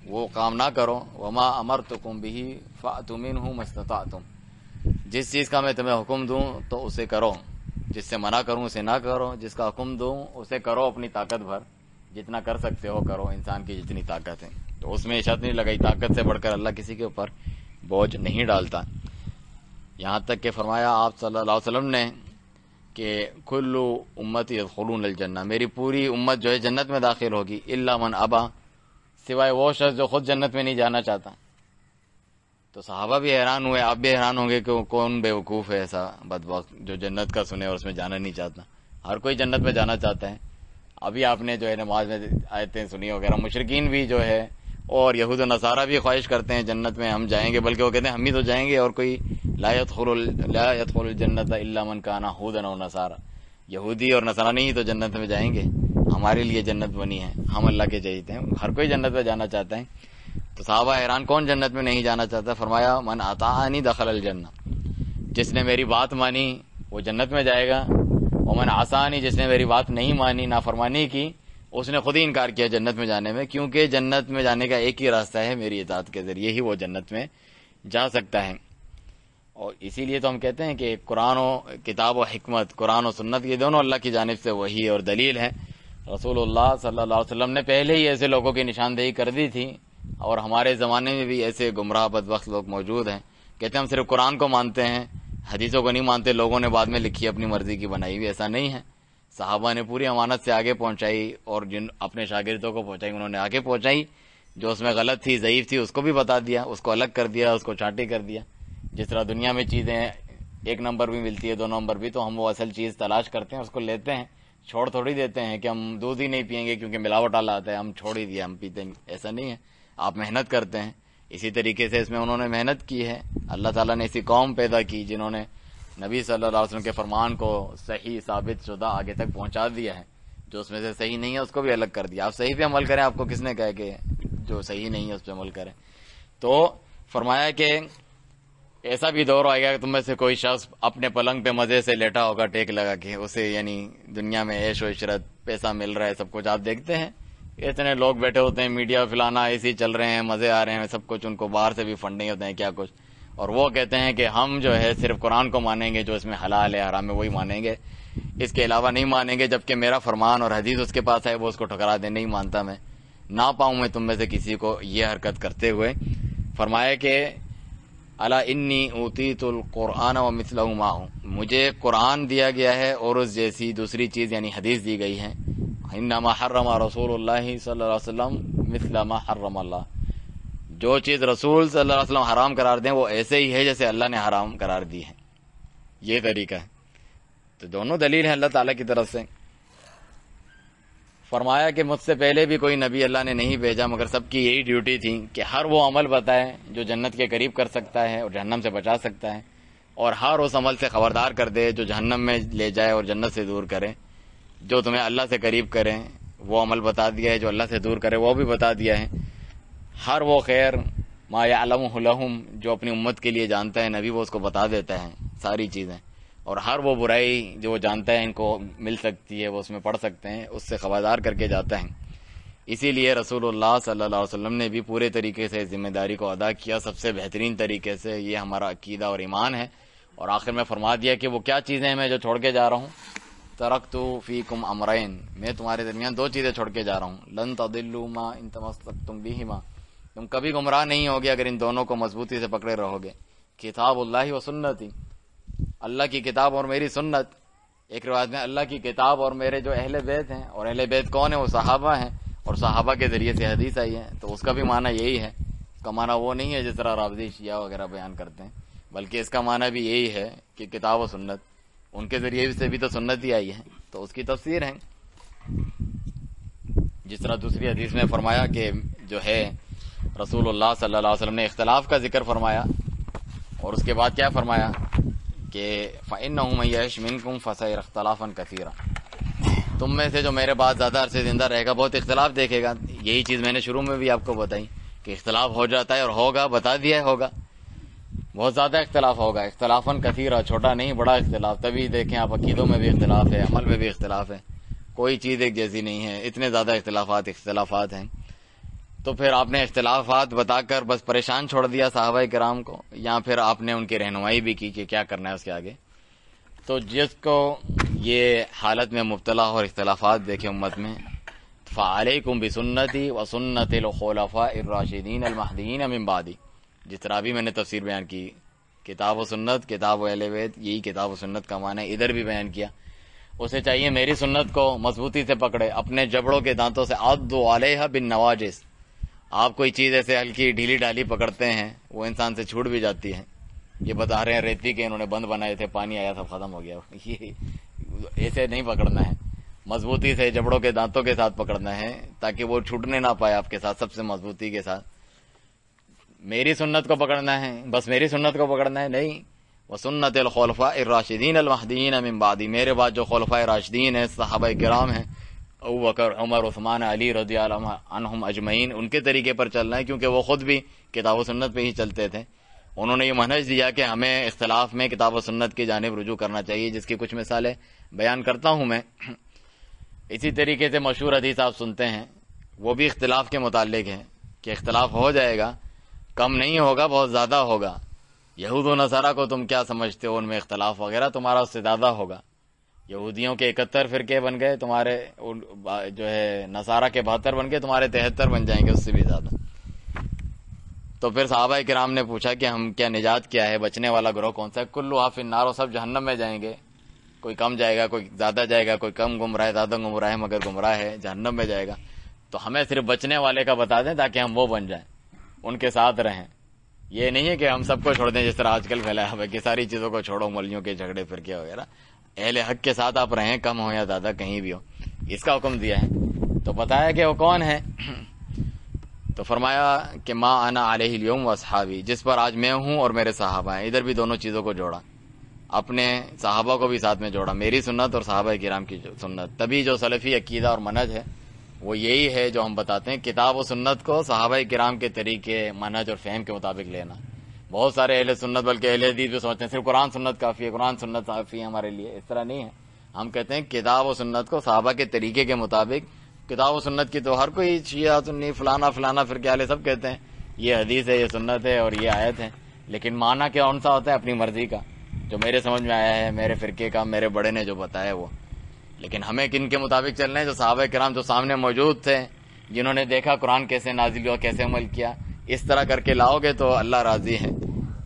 S1: وہ کام نہ کرو. وما امرتکم بہ فأتوا منہ ما استطعتم، جس چیز کا میں تمہیں حکم دوں تو اسے کرو، جس سے منع کروں اسے نہ کرو، جس کا حکم دوں اسے کرو اپنی طاقت بھر، جتنا کر سکتے ہو کرو، انسان کی جتنی طاقت ہے. تو اس میں شرط نہیں لگائی، طاقت سے بڑھ کر اللہ کسی کے اوپر بوجھ نہیں ڈالتا. یہاں تک کہ فرمایا آپ صلی اللہ علیہ وسلم نے کہ کل امتی یدخلون الجنہ، میری پوری امت جو ہے جنت میں داخل ہوگی، الا من ابا، سوائے وہ شخص جو خود جنت میں نہیں جانا چاہتا. تو صحابہ بھی حیران ہوئے، آپ بھی حیران ہوں گے کہ کون بے وقوف ہے ایسا بدبخت جو جنت کا سنے اور اس میں جانا نہیں چاہتا. ہر کوئی جنت میں جانا چاہتا ہے. ابھی آپ نے جو ہے نماز میں آیتیں سنی وغیرہ، مشرکین بھی جو ہے اور یہود و نصارہ بھی خواہش کرتے ہیں جنت میں ہم جائیں گے، بلکہ وہ کہتے ہیں ہم ہی تو جائیں گے، اور کوئی لا يدخل الجنت الا من کان هودا او نصارى، یہودی اور نصرانی ہی تو جنت میں جائیں گے، ہمارے لیے جنت بنی ہے، ہم اللہ کے چاہتے ہیں. ہر کوئی جنت میں جانا چاہتا ہے. تو صحابہ حیران کون جنت میں نہیں جانا چاہتا. فرمایا من اطاعنی دخل الجنہ، جس نے میری بات مانی وہ جنت میں جائے گا. ومن عصانی، جس نے میری بات نہیں مانی، نافرمانی کی، اس نے خود ہی انکار کیا جنت میں جانے میں، کیونکہ جنت میں جانے کا ایک ہی راستہ ہے، میری اطاعت کے ذریعے ہی وہ جنت میں جا سکتا ہے. اور اسی لیے تو ہم کہتے ہیں کہ قرآن و کتاب و حکمت، قرآن و سنت، یہ دونوں اللہ کی جانب سے وحی اور دلیل ہے. رسول اللہ صلی اللہ علیہ وسلم نے پہلے ہی ایسے لوگوں کی نشاندہی کر دی تھی اور ہمارے زمانے میں بھی ایسے گمراہ بدبخت لوگ موجود ہیں، کہتے ہیں ہم صرف قرآن کو مانتے ہیں، حدیثوں کو نہیں مانتے، لوگوں نے بعد میں لکھی اپنی مرضی کی بنائی ہوئی، ایسا نہیں ہے۔ صحابہ نے پوری امانت سے آگے پہنچائی، اور جن اپنے شاگردوں کو پہنچائی انہوں نے آگے پہنچائی، جو اس میں غلط تھی ضعیف تھی اس کو بھی بتا دیا، اس کو الگ کر دیا، اس کو چھانٹی کر دیا۔ جس طرح دنیا میں چیزیں 1 نمبر بھی ملتی ہے 2 نمبر بھی، تو ہم وہ اصل چیز تلاش کرتے ہیں، اس کو لیتے ہیں، چھوڑ تھوڑی دیتے ہیں کہ ہم دودھ ہی نہیں پیئیں گے کیونکہ ملاوٹ والا آتا ہے ہم چھوڑ ہی دیا ہم پیتے ہیں، ایسا نہیں ہے۔ آپ محنت کرتے ہیں، اسی طریقے سے اس میں انہوں نے محنت کی ہے۔ اللہ تعالیٰ نے ایسی قوم پیدا کی جنہوں نے نبی صلی اللہ علیہ وسلم کے فرمان کو صحیح ثابت شدہ آگے تک پہنچا دیا ہے، جو اس میں سے صحیح نہیں ہے اس کو بھی الگ کر دیا۔ آپ صحیح پہ عمل کریں، آپ کو کس نے کہا کہ جو صحیح نہیں ہے اس پہ عمل کریں؟ تو فرمایا کہ ایسا بھی دور آئے گا کہ تم میں سے کوئی شخص اپنے پلنگ پہ مزے سے لیٹا ہوگا ٹیک لگا کے، اسے یعنی دنیا میں عیش و عشرت پیسہ مل رہا ہے سب کچھ، آپ دیکھتے ہیں اتنے لوگ بیٹھے ہوتے ہیں، میڈیا فلانا ایسی چل رہے ہیں، مزے آ رہے ہیں سب کچھ، ان کو باہر سے بھی فنڈنگ ہوتے ہیں کیا کچھ، اور وہ کہتے ہیں کہ ہم جو ہے صرف قرآن کو مانیں گے، جو اس میں حلال ہے حرام ہے وہی مانیں گے، اس کے علاوہ نہیں مانیں گے، جبکہ میرا فرمان اور حدیث اس کے پاس ہے وہ اس کو ٹھکرا دے، نہیں مانتا میں، نہ پاؤں میں تم میں سے کسی کو یہ حرکت کرتے ہوئے۔ فرمایا کہ الا انی اوتیت القرآن ومثلہ معہ، مجھے قرآن دیا گیا ہے اور اس جیسی دوسری چیز یعنی حدیث دی گئی ہے۔ انما حرم رسول اللہ صلی اللہ علیہ وسلم مثل ما حرم اللہ، جو چیز رسول صلی اللہ علیہ وسلم حرام قرار دیں وہ ایسے ہی ہے جیسے اللہ نے حرام قرار دی ہے، یہ طریقہ ہے۔ تو دونوں دلیل ہیں اللہ تعالیٰ کی طرف سے۔ فرمایا کہ مجھ سے پہلے بھی کوئی نبی اللہ نے نہیں بھیجا مگر سب کی یہی ڈیوٹی تھی کہ ہر وہ عمل بتائے جو جنت کے قریب کر سکتا ہے اور جہنم سے بچا سکتا ہے، اور ہر اس عمل سے خبردار کر دے جو جہنم میں لے جائے اور جنت سے دور کرے۔ جو تمہیں اللہ سے قریب کرے وہ عمل بتا دیا ہے، جو اللہ سے دور کرے وہ بھی بتا دیا ہے۔ ہر وہ خیر ما یعلمہ لہم، جو اپنی امت کے لیے جانتا ہے نبی وہ اس کو بتا دیتا ہے ساری چیزیں، اور ہر وہ برائی جو وہ جانتا ہے ان کو مل سکتی ہے وہ اس میں پڑھ سکتے ہیں، اس سے خبردار کر کے جاتا ہے۔ اسی لیے رسول اللہ صلی اللہ علیہ وسلم نے بھی پورے طریقے سے ذمہ داری کو ادا کیا، سب سے بہترین طریقے سے، یہ ہمارا عقیدہ اور ایمان ہے۔ اور آخر میں فرما دیا کہ وہ کیا چیزیں ہیں میں جو چھوڑ کے جا رہا ہوں، ترکت فیکم امرین، میں تمہارے درمیان 2 چیزیں چھوڑ کے جا رہا ہوں، لن تضلوا ما ان تمسکتم بہما، تم کبھی گمراہ نہیں ہوگے اگر ان دونوں کو مضبوطی سے پکڑے رہو گے، کتاب اللہ و سنتی، اللہ کی کتاب اور میری سنت۔ ایک روایت میں اللہ کی کتاب اور میرے جو اہل بیت ہیں، اور اہل بیت کون ہیں؟ وہ صحابہ ہیں، اور صحابہ کے ذریعے سے حدیث آئی ہے، تو اس کا بھی معنی یہی ہے۔ اس کا معنی وہ نہیں ہے جس طرح رافضی شیعہ وغیرہ بیان کرتے ہیں، بلکہ اس کا معنی بھی یہی ہے کہ کتاب و سنت، ان کے ذریعے سے بھی تو سنت ہی آئی ہے، تو اس کی تفسیر ہے۔ جس طرح دوسری حدیث میں فرمایا کہ جو ہے رسول اللہ صلی اللہ علیہ وسلم نے اختلاف کا ذکر فرمایا، اور اس کے بعد کیا فرمایا کہ فَإِنَّهُ مَن يَعِشْ مِنكُمْ فَسَيَرَى اخْتِلَافًا كَثِيرًا، تم میں سے جو میرے بعد زیادہ عرصے زندہ رہے گا بہت اختلاف دیکھے گا۔ یہی چیز میں نے شروع میں بھی آپ کو بتائی کہ اختلاف ہو جاتا ہے اور ہوگا، بتا دیا ہے ہوگا، بہت زیادہ اختلاف ہوگا، اختلافاً کثیرا، چھوٹا نہیں بڑا اختلاف۔ تبھی دیکھیں آپ عقیدوں میں بھی اختلاف ہے، عمل میں بھی اختلاف ہے، کوئی چیز ایک جیسی نہیں ہے، اتنے زیادہ اختلافات ہیں۔ تو پھر آپ نے اختلافات بتا کر بس پریشان چھوڑ دیا صحابہ کرام کو، یا پھر آپ نے ان کی رہنمائی بھی کی کہ کیا کرنا ہے اس کے آگے؟ تو جس کو یہ حالت میں مبتلا اور اختلافات دیکھے امت میں، فعلیکم بسنتی وسنت الخلفاء الراشدین المہدیین من بعدی، جس طرح بھی میں نے تفسیر بیان کی، کتاب و سنت، کتاب و اہل بیت، یہی کتاب و سنت کا معنی ہے، ادھر بھی بیان کیا۔ اسے چاہیے میری سنت کو مضبوطی سے پکڑے، اپنے جبڑوں کے دانتوں سے، عضوا علیہا بالنواجذ، آپ کوئی چیز ایسے ہلکی ڈھیلی ڈالی پکڑتے ہیں وہ انسان سے چھوٹ بھی جاتی ہے۔ یہ بتا رہے ہیں ریتی کے انہوں نے بند بنائے تھے، پانی آیا سب ختم ہو گیا، یہ ایسے نہیں پکڑنا ہے، مضبوطی سے جبڑوں کے دانتوں کے ساتھ پکڑنا ہے تاکہ وہ چھوٹنے نہ پائے آپ کے ساتھ، سب سے مضبوطی کے ساتھ۔ میری سنت کو پکڑنا ہے، بس میری سنت کو پکڑنا ہے نہیں، وسنت الخلفاء الراشدین المہدیین من بعدی، میرے بعد جو خلفاء راشدین ہیں، صحابہ کرام ہیں، ابوبکر، عمر، عثمان، علی رضی اللہ عنہم اجمعین، ان کے طریقے پر چلنا ہے، کیونکہ وہ خود بھی کتاب و سنت پہ ہی چلتے تھے۔ انہوں نے یہ منہج دیا کہ ہمیں اختلاف میں کتاب و سنت کی جانب رجوع کرنا چاہیے، جس کی کچھ مثالیں بیان کرتا ہوں میں۔ اسی طریقے سے مشہور حدیث آپ سنتے ہیں، وہ بھی اختلاف کے متعلق ہے کہ اختلاف ہو جائے گا، کم نہیں ہوگا، بہت زیادہ ہوگا۔ یہود و نصارہ کو تم کیا سمجھتے ہو، ان میں اختلاف وغیرہ، تمہارا اس سے زیادہ ہوگا۔ یہودیوں کے 71 فرقے بن گئے، تمہارے جو ہے نصارہ کے 72 بن گئے، تمہارے 73 بن جائیں گے، اس سے بھی زیادہ۔ تو پھر صحابہ کرام نے پوچھا کہ ہم کیا نجات کیا ہے، بچنے والا گروہ کون سا ہے؟ کلھا فی النار، و سب جہنم میں جائیں گے، کوئی کم جائے گا، کوئی زیادہ جائے گا، کوئی کم گمراہ ہے، زیادہ گمراہ ہے، مگر گمراہ ہے جہنم میں جائے گا۔ تو ہمیں صرف بچنے والے کا بتا دیں تاکہ ہم وہ بن جائیں، ان کے ساتھ رہیں۔ یہ نہیں ہے کہ ہم سب کو چھوڑ دیں جس طرح آج کل پھیلایا ہوا ہے کہ ساری چیزوں کو چھوڑو، مولیوں کے جھگڑے فرقے وغیرہ۔ اہل حق کے ساتھ آپ رہیں، کم ہو یا زیادہ کہیں بھی ہو، اس کا حکم دیا ہے۔ تو بتایا کہ وہ کون ہے، تو فرمایا کہ ما انا علیہ اليوم واصحابی، جس پر آج میں ہوں اور میرے صحابہ ہیں۔ ادھر بھی دونوں چیزوں کو جوڑا، اپنے صحابہ کو بھی ساتھ میں جوڑا، میری سنت اور صحابہ کرام کی سنت۔ تبھی جو سلفی عقیدہ اور منہج ہے وہ یہی ہے جو ہم بتاتے ہیں، کتاب و سنت کو صحابہ کرام کے طریقے، منہج اور فہم کے مطابق لینا۔ بہت سارے اہل سنت بلکہ اہل حدیث بھی سوچتے ہیں صرف قرآن سنت کافی ہے، قرآن سنت کافی ہے ہمارے لیے، اس طرح نہیں ہے۔ ہم کہتے ہیں کتاب و سنت کو صحابہ کے طریقے کے مطابق، کتاب و سنت کی تو ہر کوئی شیعہ سنی فلانا فلانا فرقے والے سب کہتے ہیں یہ حدیث ہے، یہ سنت ہے اور یہ آیت ہے، لیکن معنی کون سا ہوتا ہے؟ اپنی مرضی کا، جو میرے سمجھ میں آیا ہے، میرے فرقے کا، میرے بڑے نے جو بتایا وہ۔ لیکن ہمیں کن کے مطابق چلنا ہے؟ جو صحابہ کرام جو سامنے موجود تھے، جنہوں نے دیکھا قرآن کیسے نازل ہوا، کیسے عمل کیا، اس طرح کر کے لاؤ گے تو اللہ راضی ہے۔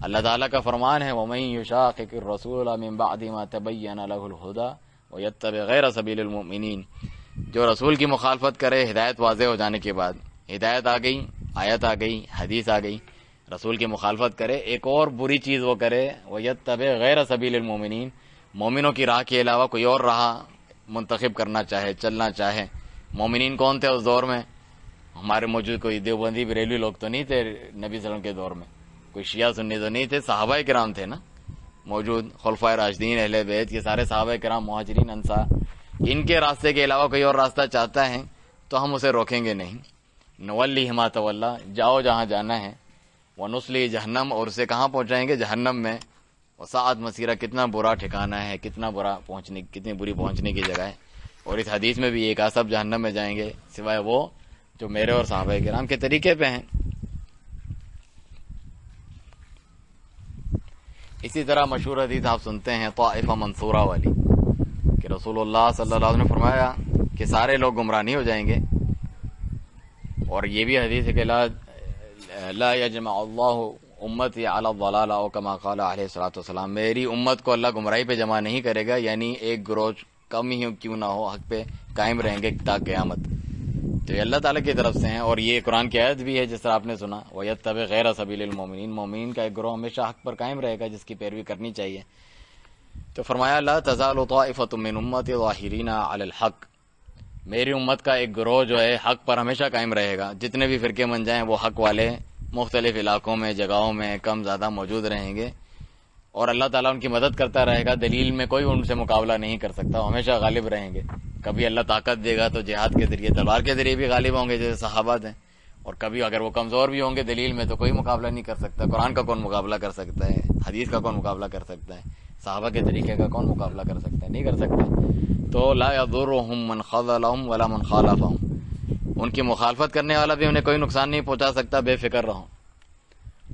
S1: اللہ تعالیٰ کا فرمان ہے وَمَن يُشَاقِقِ الرَّسُولَ مِن بَعْدِ مَا تَبَيَّنَ لَهُ الْهُدَى وَيَتَّبِعْ غَيْرَ سَبِيلِ الْمُؤْمِنِينَ، جو رسول کی مخالفت کرے ہدایت واضح ہو جانے کے بعد، ہدایت آ گئی، آیت آ گئی، حدیث آ گئی، رسول کی مخالفت کرے، ایک اور بری چیز وہ کرے، وَيَتَّبِعْ غَيْرَ سَبِيلِ الْمُؤْمِنِينَ، مومنوں کی راہ کے علاوہ کوئی اور راہ منتخب کرنا چاہے، چلنا چاہے۔ مومنین کون تھے اس دور میں؟ ہمارے موجود کوئی دیوبندی بریلوی لوگ تو نہیں تھے نبی صلی اللہ علیہ وسلم کے دور میں، کوئی شیعہ سنی تو نہیں تھے، صحابہ کرام تھے نا موجود، خلفائے راشدین، اہل بیت، یہ سارے صحابہ کرام، مہاجرین، انصار۔ ان کے راستے کے علاوہ کوئی اور راستہ چاہتا ہے تو ہم اسے روکیں گے نہیں۔ نولی ما تولا، جاؤ جہاں جانا ہے، ونصلی جہنم، اور اسے کہاں پہنچائیں گے؟ جہنم میں۔ وساعت مسیرہ، کتنا برا ٹھکانہ ہے، کتنا برا پہنچنے، کتنی بری پہنچنے کی جگہ ہے۔ اور اس حدیث میں بھی یہ کہا سب جہنم میں جائیں گے سوائے وہ جو میرے اور صحابہ کرام کے طریقے پہ ہیں۔ اسی طرح مشہور حدیث آپ سنتے ہیں طائفہ منصورہ والی، کہ رسول اللہ صلی اللہ علیہ وسلم نے فرمایا کہ سارے لوگ گمراہ نہیں ہو جائیں گے، اور یہ بھی حدیث ہے کہ لا یجمع اللہ امتی علی الضلالہ، او کما قال علیہ الصلوۃ والسلام، میری امت کو اللہ گمراہی پہ جمع نہیں کرے گا، یعنی ایک گروہ کم ہی کیوں نہ ہو حق پہ قائم رہیں گے تا قیامت۔ تو یہ اللہ تعالیٰ کی طرف سے ہیں، اور یہ قرآن کی آیت بھی ہے جس طرح آپ نے سنا وَيَتَّبِعْ غَيْرَ سَبِيلِ الْمُؤْمِنِينَ، مومنین کا ایک گروہ ہمیشہ حق پر قائم رہے گا جس کی پیروی کرنی چاہیے۔ تو فرمایا لا تزال طائفة من امتی ظاہرین علی الحق، میری امت کا ایک گروہ جو ہے حق پر ہمیشہ قائم رہے گا، جتنے بھی فرقے بن جائیں وہ حق والے مختلف علاقوں میں، جگہوں میں کم زیادہ موجود رہیں گے، اور اللہ تعالیٰ ان کی مدد کرتا رہے گا، دلیل میں کوئی ان سے مقابلہ نہیں کر سکتا، وہ ہمیشہ غالب رہیں گے۔ کبھی اللہ طاقت دے گا تو جہاد کے ذریعے، تلوار کے ذریعے بھی غالب ہوں گے جیسے صحابہ تھے، اور کبھی اگر وہ کمزور بھی ہوں گے دلیل میں تو کوئی مقابلہ نہیں کر سکتا۔ قرآن کا کون مقابلہ کر سکتا ہے؟ حدیث کا کون مقابلہ کر سکتا ہے؟ صحابہ کے طریقے کا کون مقابلہ کر سکتا ہے؟ نہیں کر سکتا۔ تو لا یضرهم من خذلهم ولا من خالفهم، ان کی مخالفت کرنے والا بھی انہیں کوئی نقصان نہیں پہنچا سکتا، بے فکر رہو۔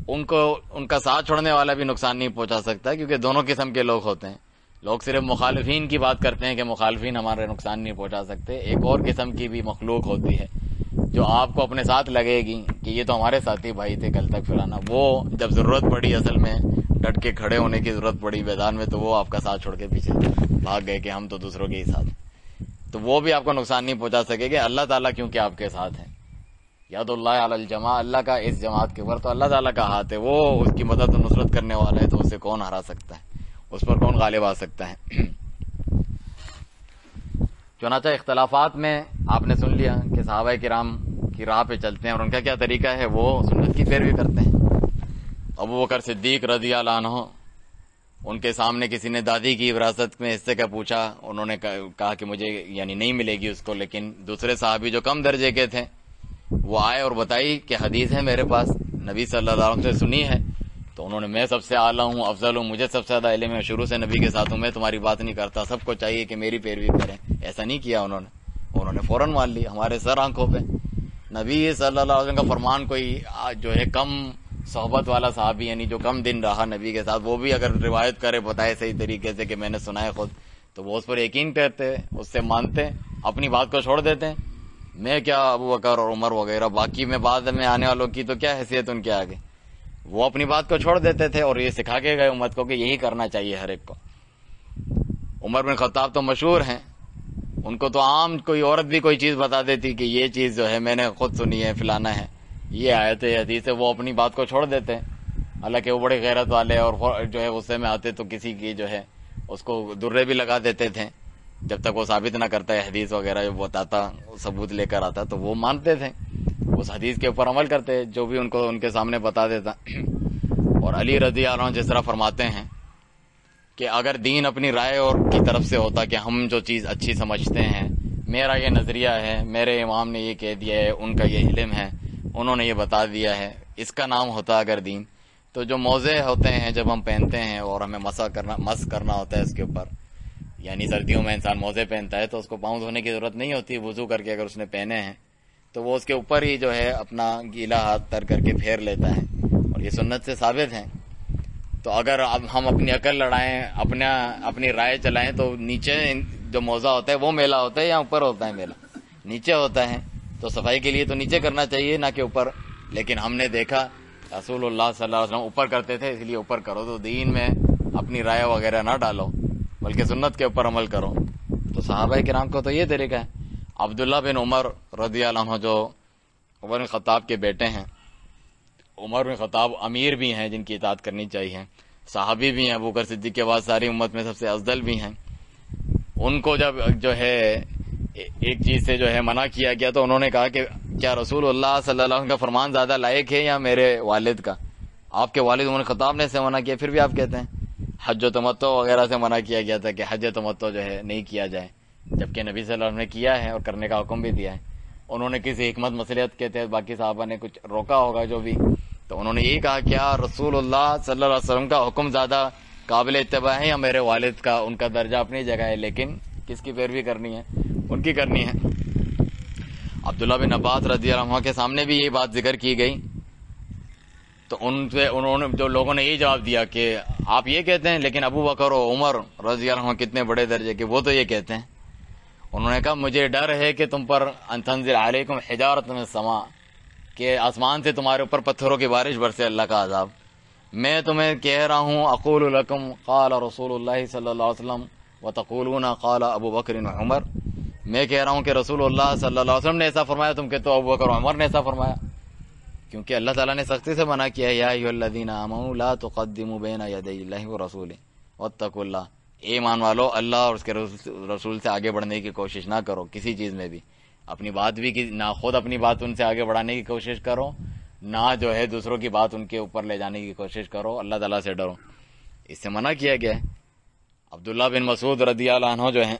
S1: ان کو ان کا ساتھ چھوڑنے والا بھی نقصان نہیں پہنچا سکتا، کیونکہ دونوں قسم کے لوگ ہوتے ہیں۔ لوگ صرف مخالفین کی بات کرتے ہیں کہ مخالفین ہمارے نقصان نہیں پہنچا سکتے، ایک اور قسم کی بھی مخلوق ہوتی ہے جو آپ کو اپنے ساتھ لگے گی کہ یہ تو ہمارے ساتھی بھائی تھے کل تک فلانا، وہ جب ضرورت پڑی، اصل میں ڈٹ کے کھڑے ہونے کی ضرورت پڑی میدان میں، تو وہ آپ کا ساتھ چھوڑ کے پیچھے بھاگ گئے کہ ہم تو دوسروں کے ہی ساتھ، تو وہ بھی آپ کو نقصان نہیں پہنچا سکے گے، اللہ تعالیٰ کیونکہ آپ کے ساتھ ہیں۔ یاد اللہ علی الجماع، اللہ کا اس جماعت کے اوپر تو اللہ تعالیٰ کا ہاتھ ہے، وہ اس کی مدد و نصرت کرنے والا ہے، تو اسے کون ہرا سکتا ہے، اس پر کون غالب آ سکتا ہے۔ چنانچہ اختلافات میں آپ نے سن لیا کہ صحابہ کرام کی راہ پہ چلتے ہیں، اور ان کا کیا طریقہ ہے، وہ سنت کی پیروی کرتے ہیں۔ ابوبکر صدیق رضی اللہ عنہ، ان کے سامنے کسی نے دادی کی وراثت میں حصے کا پوچھا، انہوں نے کہا کہ مجھے یعنی نہیں ملے گی اس کو، لیکن دوسرے صحابی جو کم درجے کے تھے وہ آئے اور بتائی کہ حدیث ہے میرے پاس، نبی صلی اللہ علیہ وسلم سے سنی ہے، تو انہوں نے میں سب سے اعلیٰ ہوں، افضل ہوں، مجھے سب سے زیادہ علم ہے، شروع سے نبی کے ساتھ ہوں، میں تمہاری بات نہیں کرتا، سب کو چاہیے کہ میری پیروی کریں۔ ایسا نہیں کیا انہوں نے فوراً مان لی ہمارے سر آنکھوں پہ۔ نبی صلی اللہ علیہ وسلم کا فرمان کوئی جو ہے کم صحبت والا صحابی، یعنی جو کم دن رہا نبی کے ساتھ، وہ بھی اگر روایت کرے، بتائے صحیح طریقے سے کہ میں نے سنا ہے خود، تو وہ اس پر یقین کرتے، اس سے مانتے، اپنی بات کو چھوڑ دیتے۔ میں کیا ابو بکر اور عمر وغیرہ، باقی میں بعد میں آنے والوں کی تو کیا حیثیت ان کے آگے، وہ اپنی بات کو چھوڑ دیتے تھے اور یہ سکھا کے گئے امت کو کہ یہی کرنا چاہیے ہر ایک کو۔ عمر بن خطاب تو مشہور ہیں، ان کو تو عام کوئی عورت بھی کوئی چیز بتا دیتی کہ یہ چیز جو ہے میں نے خود سنی ہے، فلانا ہے، یہ آیت حدیث ہے، وہ اپنی بات کو چھوڑ دیتے ہیں۔ حالانکہ وہ بڑے غیرت والے اور جو ہے غصے میں آتے تو کسی کی جو ہے اس کو درے بھی لگا دیتے تھے، جب تک وہ ثابت نہ کرتا ہے حدیث وغیرہ جو بتاتا ثبوت لے کر آتا تو وہ مانتے تھے، اس حدیث کے اوپر عمل کرتے جو بھی ان کو ان کے سامنے بتا دیتا۔ اور علی رضی اللہ عنہ جس طرح فرماتے ہیں کہ اگر دین اپنی رائے اور کی طرف سے ہوتا کہ ہم جو چیز اچھی سمجھتے ہیں، میرا یہ نظریہ ہے، میرے امام نے یہ کہہ دیا ہے، ان کا یہ علم ہے، انہوں نے یہ بتا دیا ہے، اس کا نام ہوتا اگر دین، تو جو موزے ہوتے ہیں جب ہم پہنتے ہیں اور ہمیں مس کرنا ہوتا ہے اس کے اوپر، یعنی سردیوں میں انسان موزے پہنتا ہے تو اس کو پاؤں دھونے کی ضرورت نہیں ہوتی، وضو کر کے اگر اس نے پہنے ہیں تو وہ اس کے اوپر ہی جو ہے اپنا گیلا ہاتھ تر کر کے پھیر لیتا ہے، اور یہ سنت سے ثابت ہے۔ تو اگر اب ہم اپنی عقل لڑائیں، اپنی رائے چلائیں تو نیچے جو موزہ ہوتا ہے وہ میلا ہوتا ہے یا اوپر ہوتا ہے میلا؟ نیچے ہوتا ہے، تو صفائی کے لیے تو نیچے کرنا چاہیے نہ کہ اوپر، لیکن ہم نے دیکھا رسول اللہ صلی اللہ علیہ وسلم اوپر کرتے تھے، اس لیے اوپر کرو، تو دین میں اپنی رائے وغیرہ نہ ڈالو بلکہ سنت کے اوپر عمل کرو۔ تو صحابہ کرام کو تو یہ طریقہ ہے۔ عبداللہ بن عمر رضی اللہ عنہ جو عمر بن خطاب کے بیٹے ہیں، عمر بن خطاب امیر بھی ہیں جن کی اطاعت کرنی چاہیے، صحابی بھی ہیں، ابوبکر صدیق کے بعد ساری امت میں سب سے افضل بھی ہیں۔ ان کو جب جو ہے ایک چیز سے جو ہے منع کیا گیا تو انہوں نے کہا کہ کیا رسول اللہ صلی اللہ علیہ وسلم کا فرمان زیادہ لائق ہے یا میرے والد کا؟ آپ کے والد عمر بن خطاب نے اسے منع کیا، پھر بھی آپ کہتے ہیں۔ حج و تمتع وغیرہ سے منع کیا گیا تھا کہ حج تمتع جو ہے نہیں کیا جائے، جبکہ نبی صلی اللہ علیہ وسلم نے کیا ہے اور کرنے کا حکم بھی دیا ہے۔ انہوں نے کسی حکمت مصلحت کے تحت باقی صحابہ نے کچھ روکا ہوگا جو بھی، تو انہوں نے یہی کہا کیا رسول اللہ صلی اللہ علیہ وسلم کا حکم زیادہ قابل اتباع ہے یا میرے والد کا؟ ان کا درجہ اپنی جگہ ہے، لیکن کس کی پیروی کرنی ہے؟ ان کی کرنی ہے۔ عبداللہ بن عباس رضی اللہ عنہ کے سامنے بھی یہی بات ذکر کی گئی تو انہوں نے جو لوگوں نے یہی جواب دیا کہ آپ یہ کہتے ہیں لیکن ابو بکر و عمر رضی اللہ عنہ کتنے بڑے درجے کے، وہ تو یہ کہتے ہیں۔ انہوں نے کہا مجھے ڈر ہے کہ تم پر ان تنزل علیکم حجارۃ من السماء، کہ آسمان سے تمہارے اوپر پتھروں کی بارش برسے اللہ کا عذاب۔ میں تمہیں کہہ رہا ہوں اقول لکم قال رسول اللہ صلی اللہ علیہ وسلم وتقولون قال ابو بکر و عمر، میں کہہ رہا ہوں کہ رسول اللہ صلی اللہ علیہ وسلم نے ایسا فرمایا، تم کہتے ہو ابو بکر و عمر نے ایسا فرمایا، کیونکہ اللہ تعالیٰ نے سختی سے منع کیا ہے یا ایھا الذین آمنوا لا تقدموا بین یدی اللہ ورسولہ واتقوا اللہ، اے ایمان والو اللہ اور اس کے رسول سے آگے بڑھنے کی کوشش نہ کرو کسی چیز میں بھی، اپنی بات بھی نہ خود اپنی بات ان سے آگے بڑھانے کی کوشش کرو، نہ جو ہے دوسروں کی بات ان کے اوپر لے جانے کی کوشش کرو، اللہ تعالیٰ سے ڈرو، اس سے منع کیا گیا ہے۔ عبداللہ بن مسعود رضی اللہ عنہ جو ہیں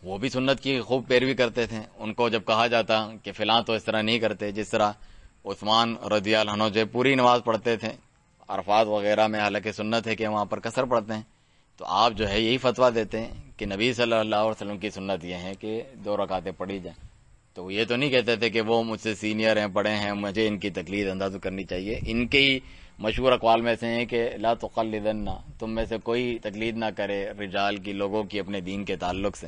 S1: وہ بھی سنت کی خوب پیروی کرتے تھے، ان کو جب کہا جاتا کہ فلاں تو اس طرح نہیں کرتے، جس طرح عثمان رضی اللہ عنہ جو پوری نماز پڑھتے تھے عرفات وغیرہ میں، حالانکہ سنت ہے کہ وہاں پر قصر پڑھتے ہیں، تو آپ جو ہے یہی فتویٰ دیتے ہیں کہ نبی صلی اللہ علیہ وسلم کی سنت یہ ہے کہ 2 رکعتیں پڑھی جائیں، تو وہ یہ تو نہیں کہتے تھے کہ وہ مجھ سے سینئر ہیں، بڑے ہیں، مجھے ان کی تقلید انداز کرنی چاہیے۔ ان کے ہی مشہور اقوال میں سے ہیں کہ لا تقلدن، تم میں سے کوئی تقلید نہ کرے رجال کی، لوگوں کی اپنے دین کے تعلق سے۔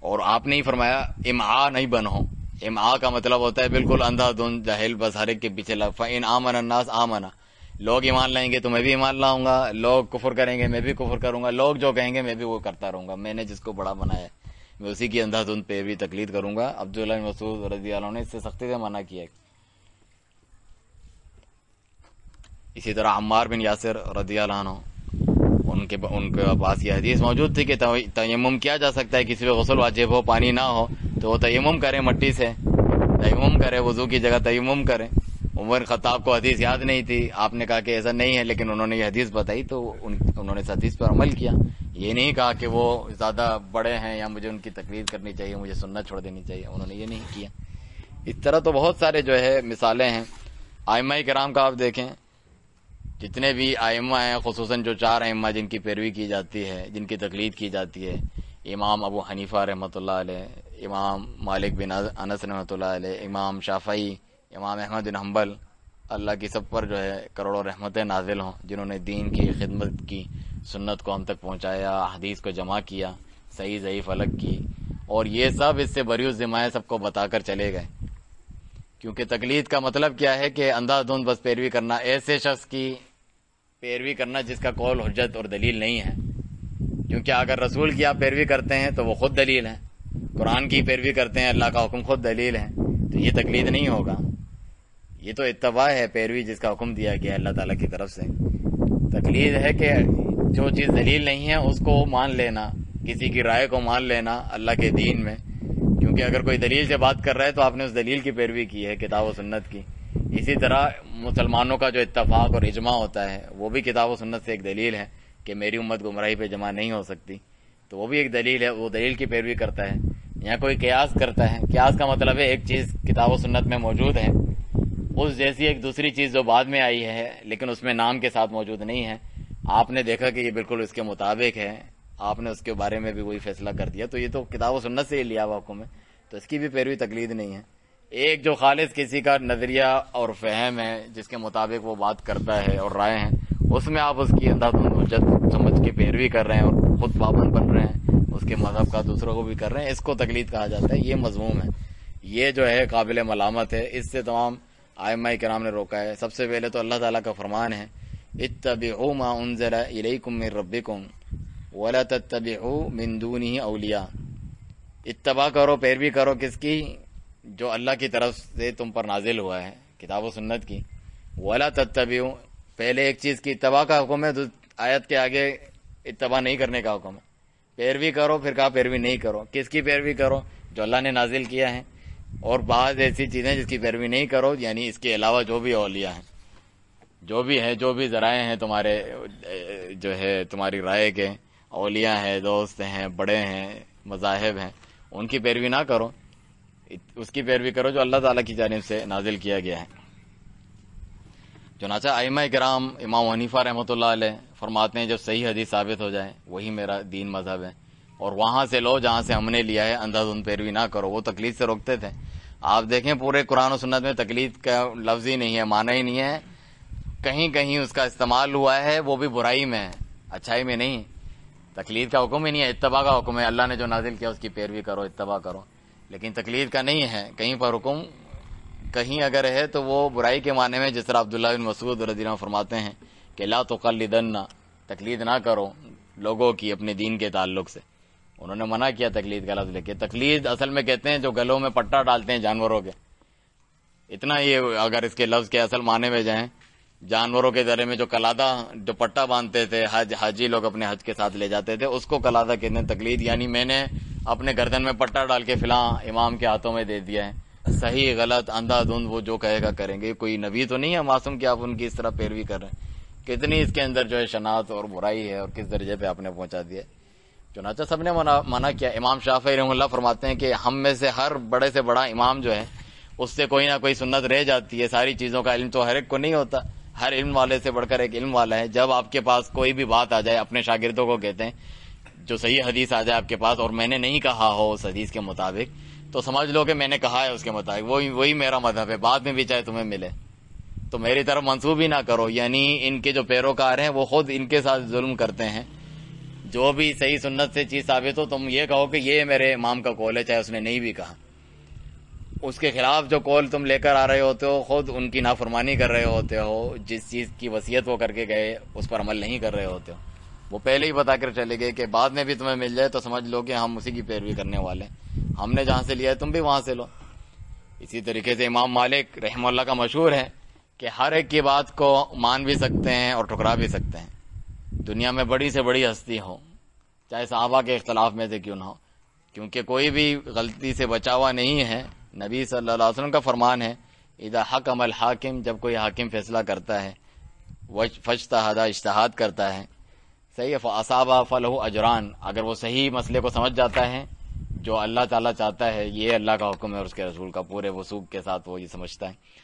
S1: اور آپ نے ہی فرمایا امعاء نہیں بنو، امعاء کا مطلب ہوتا ہے بالکل اندھا دھند جاہل، بس ہر ایک کے پیچھے لگ، فإن آمن الناس آمنا، لوگ ایمان لائیں گے تو میں بھی ایمان لاؤں گا، لوگ کفر کریں گے میں بھی کفر کروں گا، لوگ جو کہیں گے میں بھی وہ کرتا رہوں گا، میں نے جس کو بڑا بنایا ہے میں اسی کی اندھا دھند پہ بھی تقلید کروں گا۔ عبداللہ بن مسعود رضی اللہ عنہ نے اس سے سختی سے منع کیا۔ اسی طرح عمار بن یاسر رضی اللہ عنہ ان کے پاس یہ حدیث موجود تھی کہ تیمم کیا جا سکتا ہے، کسی پہ غسل واجب ہو، پانی نہ ہو تو وہ تیمم کرے، مٹی سے تیمم کرے، وضو کی جگہ تیمم کرے۔ عمر خطاب کو حدیث یاد نہیں تھی، آپ نے کہا کہ ایسا نہیں ہے، لیکن انہوں نے یہ حدیث بتائی تو انہوں نے اس حدیث پر عمل کیا، یہ نہیں کہا کہ وہ زیادہ بڑے ہیں یا مجھے ان کی تقلید کرنی چاہیے، مجھے سنت چھوڑ دینی چاہیے، انہوں نے یہ نہیں کیا۔ اس طرح تو بہت سارے جو ہے مثالیں ہیں۔ ائمہ کرام کا آپ دیکھیں، جتنے بھی ائمہ ہیں، خصوصاً جو 4 ائمہ جن کی پیروی کی جاتی ہے، جن کی تقلید کی جاتی ہے، امام ابو حنیفہ رحمۃ اللہ علیہ، امام مالک بن انس رحمۃ اللہ علیہ، امام شافعی، امام احمد بن حنبل، اللہ کی سب پر جو ہے کروڑوں رحمتیں نازل ہوں، جنہوں نے دین کی خدمت کی، سنت کو ہم تک پہنچایا، حدیث کو جمع کیا، صحیح ضعیف الگ کی، اور یہ سب اس سے بری الذمہ ہے، سب کو بتا کر چلے گئے، کیونکہ تقلید کا مطلب کیا ہے کہ اندھا دھند بس پیروی کرنا، ایسے شخص کی پیروی کرنا جس کا قول حجت اور دلیل نہیں ہے. کیونکہ اگر رسول کی آپ پیروی کرتے ہیں تو وہ خود دلیل ہے، قرآن کی پیروی کرتے ہیں اللہ کا حکم خود دلیل ہے، تو یہ تقلید نہیں ہوگا، یہ تو اتباع ہے، پیروی جس کا حکم دیا گیا اللہ تعالیٰ کی طرف سے. تقلید ہے کہ جو چیز دلیل نہیں ہے اس کو مان لینا، کسی کی رائے کو مان لینا اللہ کے دین میں. کیونکہ اگر کوئی دلیل سے بات کر رہا ہے تو آپ نے اس دلیل کی پیروی کی ہے، کتاب و سنت کی. اسی طرح مسلمانوں کا جو اتفاق اور اجماع ہوتا ہے وہ بھی کتاب و سنت سے ایک دلیل ہے کہ میری امت گمراہی پہ جمع نہیں ہو سکتی، تو وہ بھی ایک دلیل ہے، وہ دلیل کی پیروی کرتا ہے. یہاں کوئی قیاس کرتا ہے، قیاس کا مطلب ہے ایک چیز کتاب و سنت میں موجود ہے، اس جیسی ایک دوسری چیز جو بعد میں آئی ہے لیکن اس میں نام کے ساتھ موجود نہیں ہے، آپ نے دیکھا کہ یہ بالکل اس کے مطابق ہے، آپ نے اس کے بارے میں بھی وہی فیصلہ کر دیا، تو یہ تو کتاب و سنت سے ہی لیا ہوا حکم ہے، تو اس کی بھی پیروی تقلید نہیں ہے. ایک جو خالص کسی کا نظریہ اور فہم ہے جس کے مطابق وہ بات کرتا ہے اور رائے ہیں، اس میں آپ اس کی اندھا دھند حجت سمجھ کے پیروی کر رہے ہیں اور خود پابند بن رہے ہیں، اس کے مذہب کا دوسروں کو بھی کر رہے ہیں، اس کو تقلید کہا جاتا ہے. یہ مذموم ہے، یہ جو ہے قابل ملامت ہے، اس سے تمام ائمہ کرام نے روکا ہے. سب سے پہلے تو اللہ تعالیٰ کا فرمان ہے اتبعوا ما انزل الیکم من ربکم ولا تتبعوا من دونہ اولیاء. اتباع کرو، پیروی کرو کس کی؟ جو اللہ کی طرف سے تم پر نازل ہوا ہے کتاب و سنت کی. ولا تتبعوا، پہلے ایک چیز کی اتباع کا حکم ہے، آیت کے آگے اتباع نہیں کرنے کا حکم ہے. پیروی کرو، پھر کہا پیروی نہیں کرو. کس کی پیروی کرو؟ جو اللہ نے نازل کیا ہے. اور بعض ایسی چیزیں جس کی پیروی نہیں کرو، یعنی اس کے علاوہ جو بھی اولیاء ہیں، جو بھی ہے، جو بھی ذرائع ہیں تمہارے جو ہے تمہاری رائے کے، اولیاء ہیں، دوست ہیں، بڑے ہیں، مذاہب ہیں، ان کی پیروی نہ کرو، اس کی پیروی کرو جو اللہ تعالیٰ کی جانب سے نازل کیا گیا ہے. چنانچہ ائمہ کرام امام حنیفہ رحمۃ اللہ علیہ فرماتے ہیں جب صحیح حدیث ثابت ہو جائے وہی میرا دین مذہب ہے، اور وہاں سے لو جہاں سے ہم نے لیا ہے، اندھا دھند پیروی نہ کرو. وہ تقلید سے روکتے تھے. آپ دیکھیں پورے قرآن و سنت میں تقلید کا لفظ ہی نہیں ہے، معنی ہی نہیں ہے. کہیں کہیں اس کا استعمال ہوا ہے، وہ بھی برائی میں ہے، اچھائی میں نہیں. تقلید کا حکم ہی نہیں ہے، اتباع کا حکم ہے. اللہ نے جو نازل کیا اس کی پیروی کرو، اتباع کرو، لیکن تقلید کا نہیں ہے. کہیں پر حکم کہیں اگر ہے تو وہ برائی کے معنی میں، جس طرح عبداللہ بن مسعود رضی اللہ عنہ فرماتے ہیں کہ لا تقلدن، تقلید نہ کرو لوگوں کی اپنے دین کے تعلق سے. انہوں نے منع کیا تقلید کا لفظ لے کے. تقلید اصل میں کہتے ہیں جو گلوں میں پٹا ڈالتے ہیں جانوروں کے. اتنا یہ اگر اس کے لفظ کے اصل معنی میں جائیں، جانوروں کے ذرے میں جو کلادہ، جو پٹا باندھتے تھے حاجی لوگ اپنے حج کے ساتھ لے جاتے تھے، اس کو کلادہ کہتے ہیں. تقلید یعنی میں نے اپنے گردن میں پٹا ڈال کے فلاں امام کے ہاتھوں میں دے دیا ہے. صحیح غلط اندھا دھند وہ جو کہے گا کریں گے. کوئی نبی تو نہیں ہے معصوم کہ آپ ان کی اس طرح پیروی کر رہے ہیں. کتنی اس کے اندر جو ہے شناعت اور برائی ہے اور کس درجے پہ آپ نے پہنچا دیا. چنانچہ سب نے منع کیا. امام شافعی رحمہ اللہ فرماتے ہیں کہ ہم میں سے ہر بڑے سے بڑا امام جو ہے اس سے کوئی نہ کوئی سنت رہ جاتی ہے. ساری چیزوں کا علم تو ہر ایک کو نہیں ہوتا، ہر علم والے سے بڑھ کر ایک علم والا ہے. جب آپ کے پاس کوئی بھی بات آ جائے، اپنے شاگردوں کو کہتے ہیں جو صحیح حدیث آ جائے آپ کے پاس اور میں نے نہیں کہا ہو اس حدیث کے مطابق، تو سمجھ لو کہ میں نے کہا ہے اس کے مطابق، وہی میرا مذہب ہے، بعد میں بھی چاہے تمہیں ملے تو میری طرف منسوب ہی نہ کرو. یعنی ان کے جو پیروکار ہیں وہ خود ان کے ساتھ ظلم کرتے ہیں. جو بھی صحیح سنت سے چیز ثابت ہو تم یہ کہو کہ یہ میرے امام کا قول ہے، چاہے اس نے نہیں بھی کہا. اس کے خلاف جو قول تم لے کر آ رہے ہوتے ہو، خود ان کی نافرمانی کر رہے ہوتے ہو. جس چیز کی وصیت وہ کر کے گئے اس پر عمل نہیں کر رہے ہوتے ہو. وہ پہلے ہی بتا کر چلے گئے کہ بعد میں بھی تمہیں مل جائے تو سمجھ لو کہ ہم اسی کی پیروی کرنے والے ہیں، ہم نے جہاں سے لیا ہے تم بھی وہاں سے لو. اسی طریقے سے امام مالک رحمہ اللہ کا مشہور ہے کہ ہر ایک کی بات کو مان بھی سکتے ہیں اور ٹھکرا بھی سکتے ہیں. دنیا میں بڑی سے بڑی ہستی ہو، چاہے صحابہ کے اختلاف میں سے کیوں نہ ہو، کیونکہ کوئی بھی غلطی سے بچا ہوا نہیں ہے. نبی صلی اللہ علیہ وسلم کا فرمان ہے اذا حکم الحاکم، جب کوئی حاکم فیصلہ کرتا ہے، فاجتہد، اجتہاد کرتا ہے، صحیح، فاصاب فلہ اجران، اگر وہ صحیح مسئلے کو سمجھ جاتا ہے جو اللہ تعالیٰ چاہتا ہے، یہ اللہ کا حکم ہے اور اس کے رسول کا، پورے وثوق کے ساتھ وہ یہ سمجھتا ہے،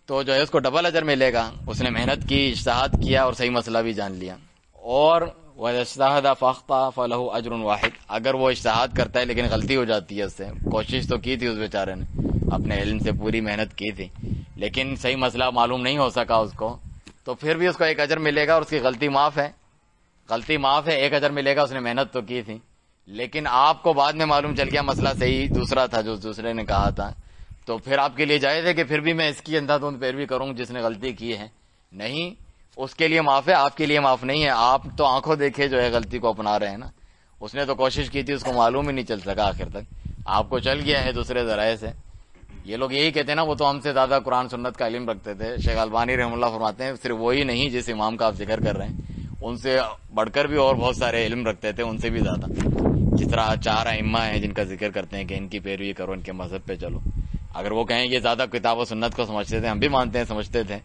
S1: تو جو ہے اس کو ڈبل اجر ملے گا. اس نے محنت کی، اجتہاد کیا اور صحیح مسئلہ بھی جان لیا. اور وَاجْتَهَدَ فَأَخْطَأَ فَلَهُ أَجْرٌ وَاحِدٌ، اگر وہ اجتہاد کرتا ہے لیکن غلطی ہو جاتی ہے اس سے، کوشش تو کی تھی اس بیچارے نے، اپنے علم سے پوری محنت کی تھی لیکن صحیح مسئلہ معلوم نہیں ہو سکا اس کو، تو پھر بھی اس کو ایک اجر ملے گا اور اس کی غلطی معاف ہے. غلطی معاف ہے، ایک اجر ملے گا، اس نے محنت تو کی تھی. لیکن آپ کو بعد میں معلوم چل گیا مسئلہ صحیح دوسرا تھا جو دوسرے نے کہا تھا، تو پھر آپ کے لیے جائز ہے کہ پھر بھی میں اس کی اندھادھند پیروی کروں جس نے غلطی کی ہے؟ نہیں، اس کے لیے معاف ہے، آپ کے لیے معاف نہیں ہے. آپ تو آنکھوں دیکھے جو ہے غلطی کو اپنا رہے ہیں نا. اس نے تو کوشش کی تھی، اس کو معلوم ہی نہیں چل سکا آخر تک، آپ کو چل گیا ہے دوسرے ذرائع سے. یہ لوگ یہی کہتے ہیں نا وہ تو ہم سے زیادہ قرآن سنت کا علم رکھتے تھے. شیخ البانی رحمہ اللہ فرماتے ہیں صرف وہی نہیں جس امام کا آپ ذکر کر رہے ہیں، ان سے بڑھ کر بھی اور بہت سارے علم رکھتے تھے، ان سے بھی زیادہ. جس طرح 4 ائمہ ہیں جن کا ذکر کرتے ہیں کہ ان کی پیروی کرو، ان کے مذہب پہ چلو. اگر وہ کہیں یہ زیادہ کتاب و سنت کو سمجھتے تھے، ہم بھی مانتے ہیں سمجھتے تھے،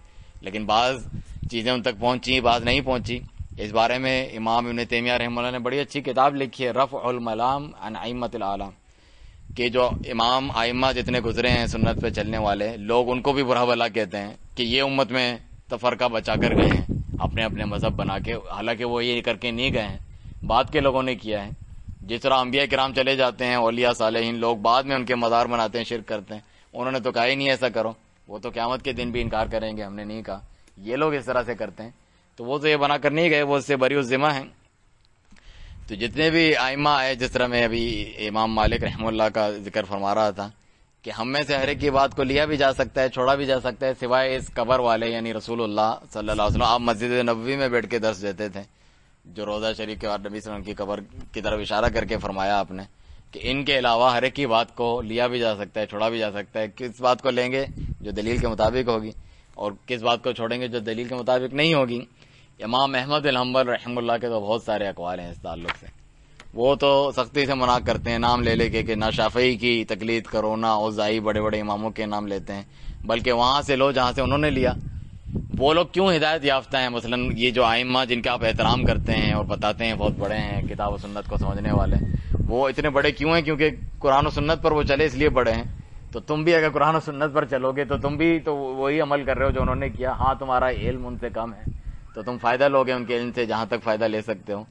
S1: لیکن بعض چیزیں ان تک پہنچی، بعض نہیں پہنچی. اس بارے میں امام ابن تیمیہ رحمہ اللہ نے بڑی اچھی کتاب لکھی ہے، رفع الملام عن ائمۃ العالم، کہ جو امام ائمہ جتنے گزرے ہیں سنت پہ چلنے والے لوگ، ان کو بھی برا بھلا کہتے ہیں کہ یہ امت میں تفرقہ بچا کر گئے ہیں اپنے اپنے مذہب بنا کے، حالانکہ وہ یہ کر کے نہیں گئے ہیں، بعد کے لوگوں نے کیا ہے. جس طرح انبیاء کرام چلے جاتے ہیں، اولیاء صالحین، لوگ بعد میں ان کے مزار بناتے ہیں، شرک کرتے ہیں. انہوں نے تو کہا ہی نہیں ایسا کرو، وہ تو قیامت کے دن بھی انکار کریں گے ہم نے نہیں کہا. یہ لوگ اس طرح سے کرتے ہیں، تو وہ تو یہ بنا کر نہیں گئے، وہ اس سے بری الذمہ ہیں. تو جتنے بھی ائمہ آئے، جس طرح میں ابھی امام مالک رحمہ اللہ کا ذکر فرما رہا تھا کہ ہم میں سے ہر ایک کی بات کو لیا بھی جا سکتا ہے، چھوڑا بھی جا سکتا ہے، سوائے اس قبر والے یعنی رسول اللہ صلی اللہ علیہ وسلم. آپ مسجد نبوی میں بیٹھ کے درس دیتے تھے، جو روضہ شریف کے بعد نبی صلی اللہ علیہ وسلم کی قبر کی طرف اشارہ کر کے فرمایا آپ نے کہ ان کے علاوہ ہر ایک کی بات کو لیا بھی جا سکتا ہے، چھوڑا بھی جا سکتا ہے. کس بات کو لیں گے؟ جو دلیل کے مطابق ہوگی، اور کس بات کو چھوڑیں گے؟ جو دلیل کے مطابق نہیں ہوگی. امام احمد بن حنبل رحمہ اللہ کے تو بہت سارے اقوال ہیں اس تعلق سے. وہ تو سختی سے منع کرتے ہیں، نام لے لے کے کہ نہ شافعی کی تقلید کرو، نہ اوزاعی، بڑے بڑے اماموں کے نام لیتے ہیں، بلکہ وہاں سے لو جہاں سے انہوں نے لیا. وہ لوگ کیوں ہدایت یافتہ ہیں؟ مثلا یہ جو ائمہ جن کا آپ احترام کرتے ہیں اور بتاتے ہیں بہت بڑے ہیں، کتاب و سنت کو سمجھنے والے، وہ اتنے بڑے کیوں ہیں؟ کیونکہ قرآن و سنت پر وہ چلے، اس لیے بڑے ہیں. تو تم بھی اگر قرآن و سنت پر چلو گے تو تم بھی تو وہی عمل کر رہے ہو جو انہوں نے کیا. ہاں تمہارا علم ان سے کم ہے تو تم فائدہ لوگے ان کے علم سے جہاں تک فائدہ لے سکتے ہو،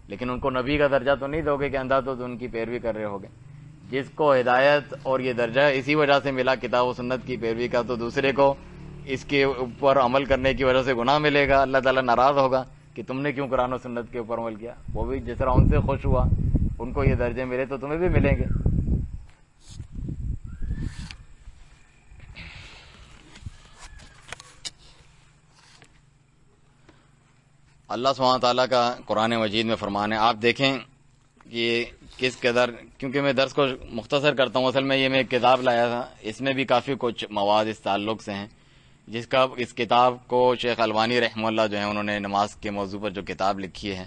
S1: لیکن ان کو نبی کا درجہ تو نہیں دو گے کہ اندھا تو ان کی پیروی کر رہے ہوگے. جس کو ہدایت اور یہ درجہ اسی وجہ سے ملا کتاب و سنت کی پیروی کا، تو دوسرے کو اس کے اوپر عمل کرنے کی وجہ سے گناہ ملے گا، اللہ تعالیٰ ناراض ہوگا کہ تم نے کیوں قرآن و سنت کے اوپر عمل کیا. وہ بھی جس طرح ان سے خوش ہوا، ان کو یہ درجے ملے تو تمہیں بھی ملیں گے. اللہ سبحانہ تعالیٰ کا قرآن مجید میں فرمان ہے، آپ دیکھیں کہ کس قدر، کیونکہ میں درس کو مختصر کرتا ہوں، اصل میں یہ میں ایک کتاب لایا تھا، اس میں بھی کافی کچھ مواد اس تعلق سے ہیں، اس کتاب کو شیخ البانی رحمہ اللہ جو ہیں انہوں نے نماز کے موضوع پر جو کتاب لکھی ہے،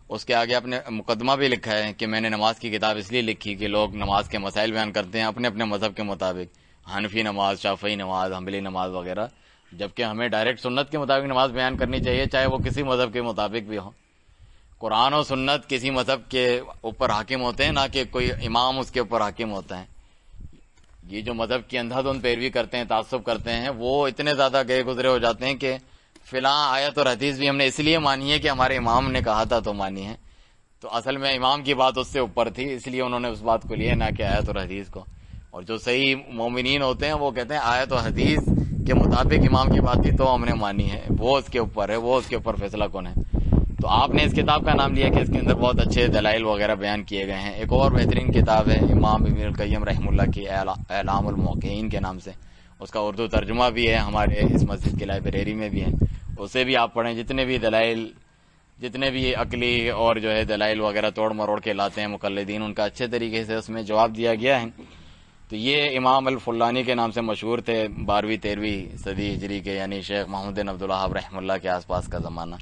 S1: اس کے آگے اپنے مقدمہ بھی لکھا ہے کہ میں نے نماز کی کتاب اس لیے لکھی کہ لوگ نماز کے مسائل بیان کرتے ہیں اپنے اپنے مذہب کے مطابق، حنفی نماز، شافعی نماز، حنبلی نماز وغیرہ، جبکہ ہمیں ڈائریکٹ سنت کے مطابق نماز بیان کرنی چاہیے، چاہے وہ کسی مذہب کے مطابق بھی ہو. قرآن و سنت کسی مذہب کے اوپر حاکم ہوتے ہیں، نہ کہ کوئی امام اس کے اوپر حاکم ہوتا ہے. یہ جو مذہب کی اندھادھند پیروی کرتے ہیں، تعصب کرتے ہیں، وہ اتنے زیادہ گئے گزرے ہو جاتے ہیں کہ فلاں آیت اور حدیث بھی ہم نے اس لیے مانی ہے کہ ہمارے امام نے کہا تھا تو مانی ہے. تو اصل میں امام کی بات اس سے اوپر تھی، اس لیے انہوں نے اس بات کو لیا، نہ کہ آیت اور حدیث کو. اور جو صحیح مومنین ہوتے ہیں وہ کہتے ہیں آیت اور حدیث کے مطابق امام کی بات تھی تو ہم نے مانی ہے، وہ اس کے اوپر ہے، وہ اس کے اوپر فیصلہ کون ہے. تو آپ نے اس کتاب کا نام لیا کہ اس کے اندر بہت اچھے دلائل وغیرہ بیان کیے گئے ہیں. ایک اور بہترین کتاب ہے امام ابن القیم رحمہ اللہ کی، اعلام الموقعین کے نام سے، اس کا اردو ترجمہ بھی ہے، ہمارے اس مسجد کی لائبریری میں بھی ہے، اسے بھی آپ پڑھیں. جتنے بھی دلائل، جتنے بھی عقلی اور جو ہے دلائل وغیرہ توڑ مروڑ کے لاتے ہیں مقلدین، ان کا اچھے طریقے سے اس میں جواب دیا گیا ہے. تو یہ امام الفلانی کے نام سے مشہور تھے، 12ویں 13ویں صدی ہجری کے، یعنی شیخ محمد بن عبدالوہاب رحمہ اللہ کے آس پاس کا زمانہ.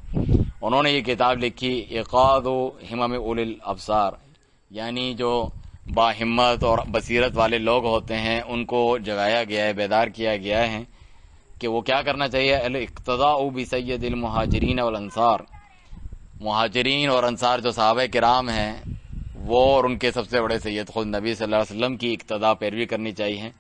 S1: انہوں نے یہ کتاب لکھی، ایقاظ ہمم اولی الابصار، یعنی جو باہمت اور بصیرت والے لوگ ہوتے ہیں ان کو جگایا گیا ہے، بیدار کیا گیا ہے کہ وہ کیا کرنا چاہیے. الاقتداء بسید المہاجرین والانصار، مہاجرین اور انصار جو صحابہ کرام ہیں وہ اور ان کے سب سے بڑے سید خود نبی صلی اللہ علیہ وسلم کی اقتداء پیروی کرنی چاہیے.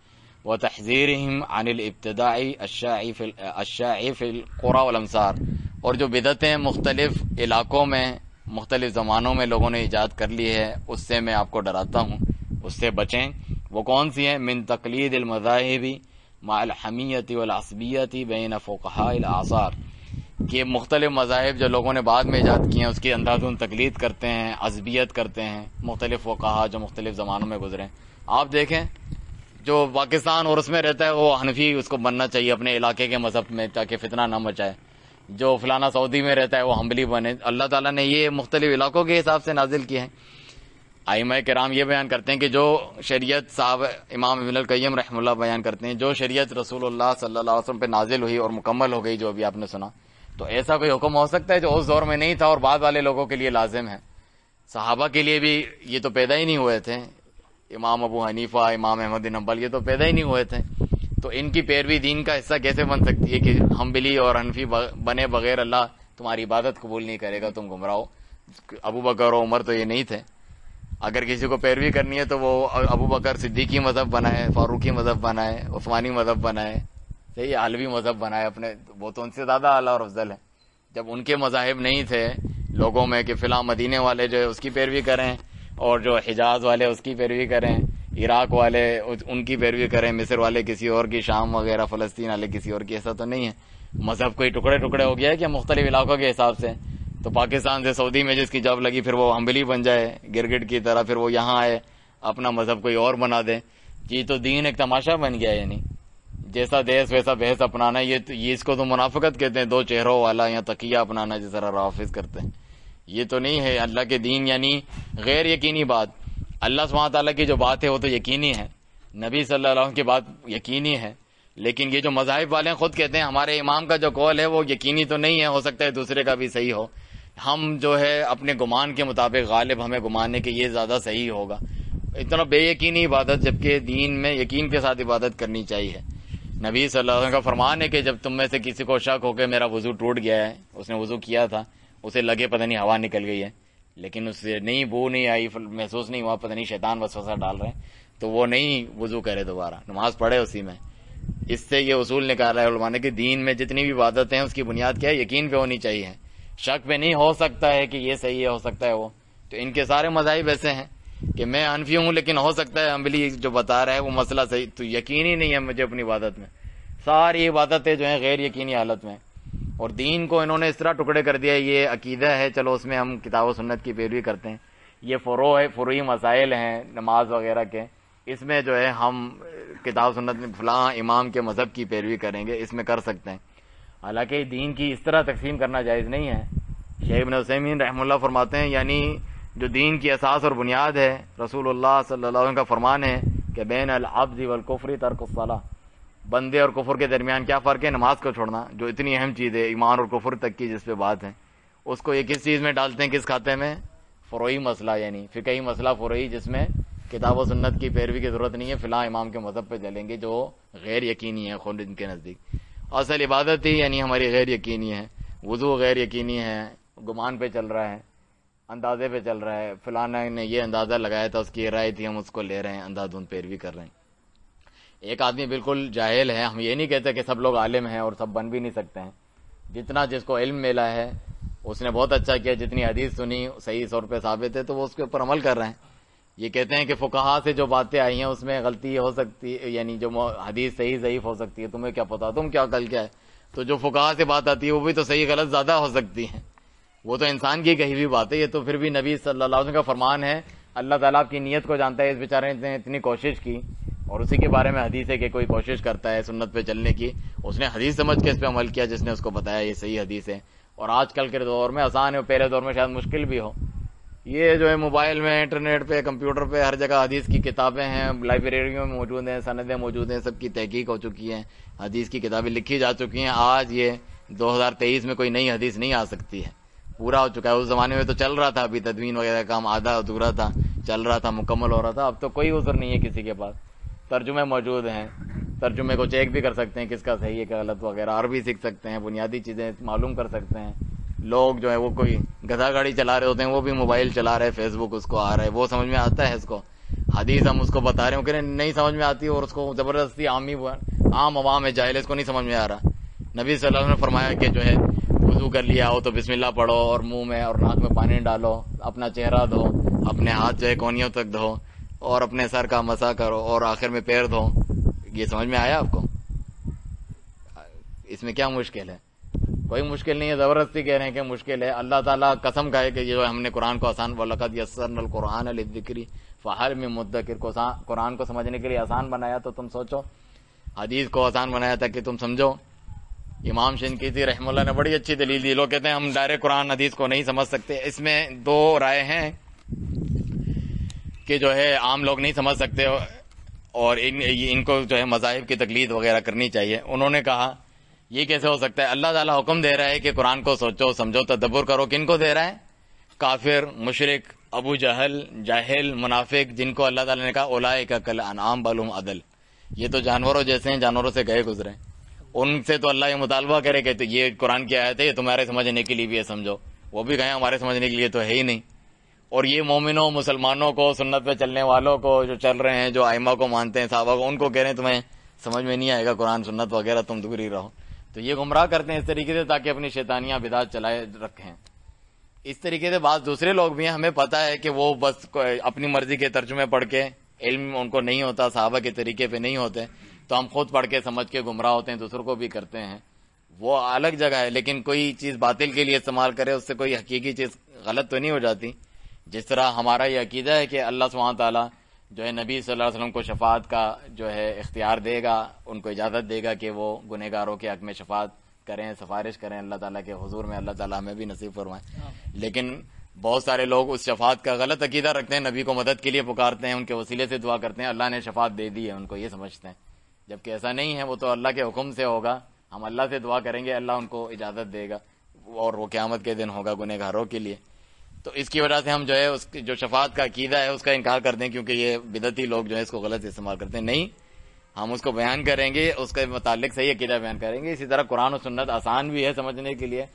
S1: وتحذیرہم عن الابتداع الشائع فی القری والامصار، اور جو بدعتیں مختلف علاقوں میں مختلف زمانوں میں لوگوں نے ایجاد کر لی ہے اس سے میں آپ کو ڈراتا ہوں، اس سے بچیں. وہ کون سی ہیں؟ من تقلید المذاہب مع الحمیۃ والعصبیۃ بین فقہاء الاعصار، کہ مختلف مذاہب جو لوگوں نے بعد میں ایجاد کیے ہیں اس کی اندھادھند تقلید کرتے ہیں، عصبیت کرتے ہیں، مختلف فقہا جو مختلف زمانوں میں گزرے. آپ دیکھیں جو پاکستان اور اس میں رہتا ہے وہ حنفی اس کو بننا چاہیے اپنے علاقے کے مذہب میں تاکہ فتنہ نہ مچائے. جو فلانا سعودی میں رہتا ہے وہ حنبلی بنے. اللہ تعالیٰ نے یہ مختلف علاقوں کے حساب سے نازل کیے ہیں. ائمہ کرام یہ بیان کرتے ہیں کہ جو شریعت صاحب امام ابن القیم رحمہ اللہ بیان کرتے ہیں جو شریعت رسول اللہ صلی اللہ علیہ وسلم پہ نازل ہوئی اور مکمل ہو گئی جو ابھی آپ نے سنا، تو ایسا کوئی حکم ہو سکتا ہے جو اس دور میں نہیں تھا اور بعد والے لوگوں کے لیے لازم ہے. صحابہ کے لیے بھی یہ تو پیدا ہی نہیں ہوئے تھے. امام ابو حنیفہ، امام احمد بن حنبل یہ تو پیدا ہی نہیں ہوئے تھے. تو ان کی پیروی دین کا حصہ کیسے بن سکتی ہے کہ حنبلی اور حنفی بنے بغیر اللہ تمہاری عبادت قبول نہیں کرے گا، تم گمراہ ہو. ابو بکر و عمر تو یہ نہیں تھے. اگر کسی کو پیروی کرنی ہے تو وہ ابو بکر صدیقی مذہب بنائے، فاروقی مذہب بنائے، عثمانی مذہب بنائے، صحیح علوی مذہب بنائے اپنے. وہ تو ان سے زیادہ اعلیٰ اور افضل ہے. جب ان کے مذاہب نہیں تھے لوگوں میں کہ فلاں مدینے والے جو ہے اس کی پیروی کریں اور جو حجاز والے اس کی پیروی کریں، عراق والے ان کی پیروی کریں، مصر والے کسی اور کی، شام وغیرہ فلسطین والے کسی اور کی، ایسا تو نہیں ہے. مذہب کوئی ٹکڑے ٹکڑے ہو گیا ہے کہ مختلف علاقوں کے حساب سے. تو پاکستان سے سعودی میں جس کی جاب لگی پھر وہ حنبلی بن جائے گرگٹ کی طرح، پھر وہ یہاں آئے اپنا مذہب کوئی اور بنا دے. یہ تو دین ایک تماشا بن گیا ہے. یعنی جیسا دیس ویسا بحث اپنانا، یہ اس کو تو منافقت کہتے ہیں، دو چہروں والا یا تقیہ اپنانا جس طرح رافض کرتے ہیں. یہ تو نہیں ہے اللہ کے دین. یعنی غیر یقینی بات، اللہ سبحانہ تعالیٰ کی جو بات ہے وہ تو یقینی ہے، نبی صلی اللہ علیہ وسلم کی بات یقینی ہے. لیکن یہ جو مذاہب والے ہیں خود کہتے ہیں ہمارے امام کا جو قول ہے وہ یقینی تو نہیں ہے، ہو سکتا ہے دوسرے کا بھی صحیح ہو. ہم جو ہے اپنے گمان کے مطابق غالب ہمیں گمان ہے کہ یہ زیادہ صحیح ہوگا. اتنا بے یقینی عبادت، جبکہ دین میں یقین کے ساتھ عبادت کرنی چاہیے. نبی صلی اللہ علیہ وسلم کا فرمان ہے کہ جب تم میں سے کسی کو شک ہو کہ میرا وضو ٹوٹ گیا ہے، اس نے وضو کیا تھا، اسے لگے پتہ نہیں ہوا نکل گئی ہے لیکن اس سے نہیں بو نہیں آئی، محسوس نہیں ہوا پتہ نہیں شیطان وسوسہ ڈال رہے ہیں، تو وہ نہیں وضو کرے، دوبارہ نماز پڑھے اسی میں. اس سے یہ اصول نکالا ہے علماء نے کہ دین میں جتنی بھی عبادتیں ہیں اس کی بنیاد کیا ہے؟ یقین پہ ہونی چاہیے. شک پہ نہیں ہو سکتا ہے کہ یہ صحیح ہے، ہو سکتا ہے وہ. تو ان کے سارے مذاہب ایسے ہیں کہ میں حنفی ہوں لیکن ہو سکتا ہے حنبلی جو بتا رہا ہے وہ مسئلہ صحیح، تو یقینی نہیں ہے مجھے اپنی عبادت میں. ساری عبادتیں جو ہیں غیر یقینی حالت میں. اور دین کو انہوں نے اس طرح ٹکڑے کر دیا. یہ عقیدہ ہے، چلو اس میں ہم کتاب و سنت کی پیروی کرتے ہیں. یہ فروعی مسائل ہیں نماز وغیرہ کے، اس میں جو ہے ہم کتاب و سنت میں فلاں امام کے مذہب کی پیروی کریں گے، اس میں کر سکتے ہیں. حالانکہ دین کی اس طرح تقسیم کرنا جائز نہیں ہے. شیخ ابن عثیمین رحمہ اللہ فرماتے ہیں یعنی جو دین کی اساس اور بنیاد ہے، رسول اللہ صلی اللہ علیہ وسلم کا فرمان ہے کہ بین العبد والکفر ترک الصلاۃ، بندے اور کفر کے درمیان کیا فرق ہے؟ نماز کو چھوڑنا. جو اتنی اہم چیز ہے ایمان اور کفر تک کی جس پہ بات ہے، اس کو یہ کس چیز میں ڈالتے ہیں، کس کھاتے میں؟ فروعی مسئلہ، یعنی فقہی مسئلہ فروعی جس میں کتاب و سنت کی پیروی کی ضرورت نہیں ہے، فلاں امام کے مذہب پہ چلیں گے جو غیر یقینی ہے خود ان کے نزدیک. اصل عبادت ہی یعنی ہماری غیر یقینی ہے. وضو غیر یقینی ہے، گمان پہ چل رہا ہے، اندازے پہ چل رہا ہے، فلانا نے یہ اندازہ لگایا تھا، اس کی رائے تھی، ہم اس کو لے رہے ہیں، اندھادھند پیروی کر رہے ہیں. ایک آدمی بالکل جاہل ہے، ہم یہ نہیں کہتے کہ سب لوگ عالم ہیں اور سب بن بھی نہیں سکتے ہیں. جتنا جس کو علم ملا ہے اس نے بہت اچھا کیا، جتنی حدیث سنی صحیح طور پہ ثابت ہے تو وہ اس کے اوپر عمل کر رہے ہیں. یہ کہتے ہیں کہ فقہا سے جو باتیں آئی ہیں اس میں غلطی ہو سکتی ہے، یعنی جو حدیث صحیح ضعیف ہو سکتی ہے، تمہیں کیا پتا، تم کیا عقل کیا ہے. تو جو فقہا سے بات آتی ہے وہ بھی تو صحیح غلط زیادہ ہو سکتی ہے، وہ تو انسان کی کہی ہوئی بات ہے. یہ تو پھر بھی نبی صلی اللہ علیہ وسلم کا فرمان ہے. اللہ تعالیٰ آپ کی نیت کو جانتا ہے. اس بیچارے نے اتنی کوشش کی اور اسی کے بارے میں حدیث ہے کہ کوئی کوشش کرتا ہے سنت پہ چلنے کی، اس نے حدیث سمجھ کے اس پہ عمل کیا جس نے اس کو بتایا یہ صحیح حدیث ہے. اور آج کل کے دور میں آسان ہے، پہلے دور میں شاید مشکل بھی ہو. یہ جو ہے موبائل میں، انٹرنیٹ پہ، کمپیوٹر پہ ہر جگہ حدیث کی کتابیں ہیں، لائبریریوں میں موجود ہیں، سندیں موجود ہیں، سب کی تحقیق ہو چکی ہے، حدیث کی کتابیں لکھی جا چکی ہیں. آج یہ 2023 میں کوئی نئی حدیث نہیں آ سکتی ہے، پورا ہو چکا ہے. اس زمانے میں تو چل رہا تھا، ابھی تدوین وغیرہ کا کام آدھا ادھورا تھا، چل رہا تھا، مکمل ہو رہا تھا. اب تو کوئی عذر نہیں ہے کسی کے پاس. ترجمے موجود ہیں، ترجمے کو چیک بھی کر سکتے ہیں کس کا صحیح ہے کیا غلط وغیرہ، عربی سیکھ سکتے ہیں، بنیادی چیزیں معلوم کر سکتے ہیں. لوگ جو ہے وہ کوئی گدھا گاڑی چلا رہے ہوتے ہیں، وہ بھی موبائل چلا رہے، فیس بک اس کو آ رہا ہے، وہ سمجھ میں آتا ہے اس کو. حدیث ہم اس کو بتا رہے ہیں، کہ نہیں سمجھ میں آتی اور اس کو زبردستی عام عوام ہے، جاہل، اس کو نہیں سمجھ میں آ رہا. نبی صلی اللہ علیہ وسلم نے فرمایا کہ جو ہے وضو کر لیا ہو تو بسم اللہ پڑھو اور منہ میں اور ناک میں پانی ڈالو، اپنا چہرہ دھو، اپنے ہاتھ جو ہے کونیوں تک دھو اور اپنے سر کا مسح کرو اور آخر میں پیر دھو. یہ سمجھ میں آیا آپ کو؟ اس میں کیا مشکل ہے؟ کوئی مشکل نہیں ہے، زبردستی کہہ رہے ہیں کہ مشکل ہے. اللہ تعالیٰ قسم کھائے کہ یہ ہم نے قرآن کو آسان، وَلَقَدْ يَسَّرْنَا الْقُرْآنَ لِلذِّكْرِ فَهَلْ مِن مُدَّكِرٍ، قرآن کو سمجھنے کے لیے آسان بنایا تو تم سوچو، حدیث کو آسان بنایا تھا کہ تم سمجھو. امام شنقیطی رحمہ اللہ نے بڑی اچھی دلیل دی. لوگ کہتے ہیں ہم ڈائریکٹ قرآن حدیث کو نہیں سمجھ سکتے. اس میں دو رائے ہیں کہ جو ہے عام لوگ نہیں سمجھ سکتے اور ان کو جو ہے مذاہب کی تقلید وغیرہ کرنی چاہیے. انہوں نے کہا یہ کیسے ہو سکتا ہے؟ اللہ تعالیٰ حکم دے رہا ہے کہ قرآن کو سوچو سمجھو تدبر کرو. کن کو دے رہا ہے؟ کافر، مشرک، ابو جہل، جاہل، منافق، جن کو اللہ تعالیٰ نے کہا اولئک کالانعام بل هم اضل، یہ تو جانوروں جیسے ہیں، جانوروں سے گئے گزرے. ان سے تو اللہ یہ مطالبہ کرے کہ یہ قرآن کی آیت ہے، یہ تمہارے سمجھنے کے لیے بھی ہے سمجھو. وہ بھی کہیں ہمارے سمجھنے کے لیے تو ہے ہی نہیں. اور یہ مومنوں، مسلمانوں کو، سنت پہ چلنے والوں کو، جو چل رہے ہیں، جو ائمہ کو مانتے ہیں، صحابہ کو، ان کو کہہ رہے ہیں تمہیں سمجھ میں نہیں آئے گا قرآن سنت وغیرہ، تم دور ہی رہو. تو یہ گمراہ کرتے ہیں اس طریقے سے تاکہ اپنی شیطانیاں بدعت چلائے رکھیں. اس طریقے سے بعض دوسرے لوگ بھی ہیں، ہمیں پتہ ہے کہ وہ بس اپنی مرضی کے ترجمے پڑھ کے، علم ان کو نہیں ہوتا، صحابہ کے طریقے پہ نہیں ہوتے، تو ہم خود پڑھ کے سمجھ کے گمراہ ہوتے ہیں، دوسروں کو بھی کرتے ہیں. وہ الگ جگہ ہے، لیکن کوئی چیز باطل کے لیے استعمال کرے اس سے کوئی حقیقی چیز غلط تو نہیں ہو جاتی. جس طرح ہمارا یہ عقیدہ ہے کہ اللہ سبحانہ تعالیٰ جو ہے نبی صلی اللہ علیہ وسلم کو شفاعت کا جو ہے اختیار دے گا، ان کو اجازت دے گا کہ وہ گنہگاروں کے حق میں شفاعت کریں، سفارش کریں اللہ تعالیٰ کے حضور میں، اللہ تعالیٰ ہمیں بھی نصیب فرمائے. لیکن بہت سارے لوگ اس شفاعت کا غلط عقیدہ رکھتے ہیں، نبی کو مدد کے لیے پکارتے ہیں، ان کے وسیلے سے دعا کرتے ہیں، اللہ نے شفاعت دے دی ہے ان کو، یہ سمجھتے ہیں. جبکہ ایسا نہیں ہے، وہ تو اللہ کے حکم سے ہوگا. ہم اللہ سے دعا کریں گے، اللہ ان کو اجازت دے گا، اور وہ قیامت کے دن ہوگا گنہگاروں کے لیے. تو اس کی وجہ سے ہم جو ہے اس کی جو شفاعت کا عقیدہ ہے اس کا انکار کرتے ہیں، کیونکہ یہ بدعتی لوگ جو ہے اس کو غلط استعمال کرتے ہیں. نہیں، ہم اس کو بیان کریں گے، اس کے متعلق صحیح عقیدہ بیان کریں گے. اسی طرح قرآن و سنت آسان بھی ہے سمجھنے کے لیے،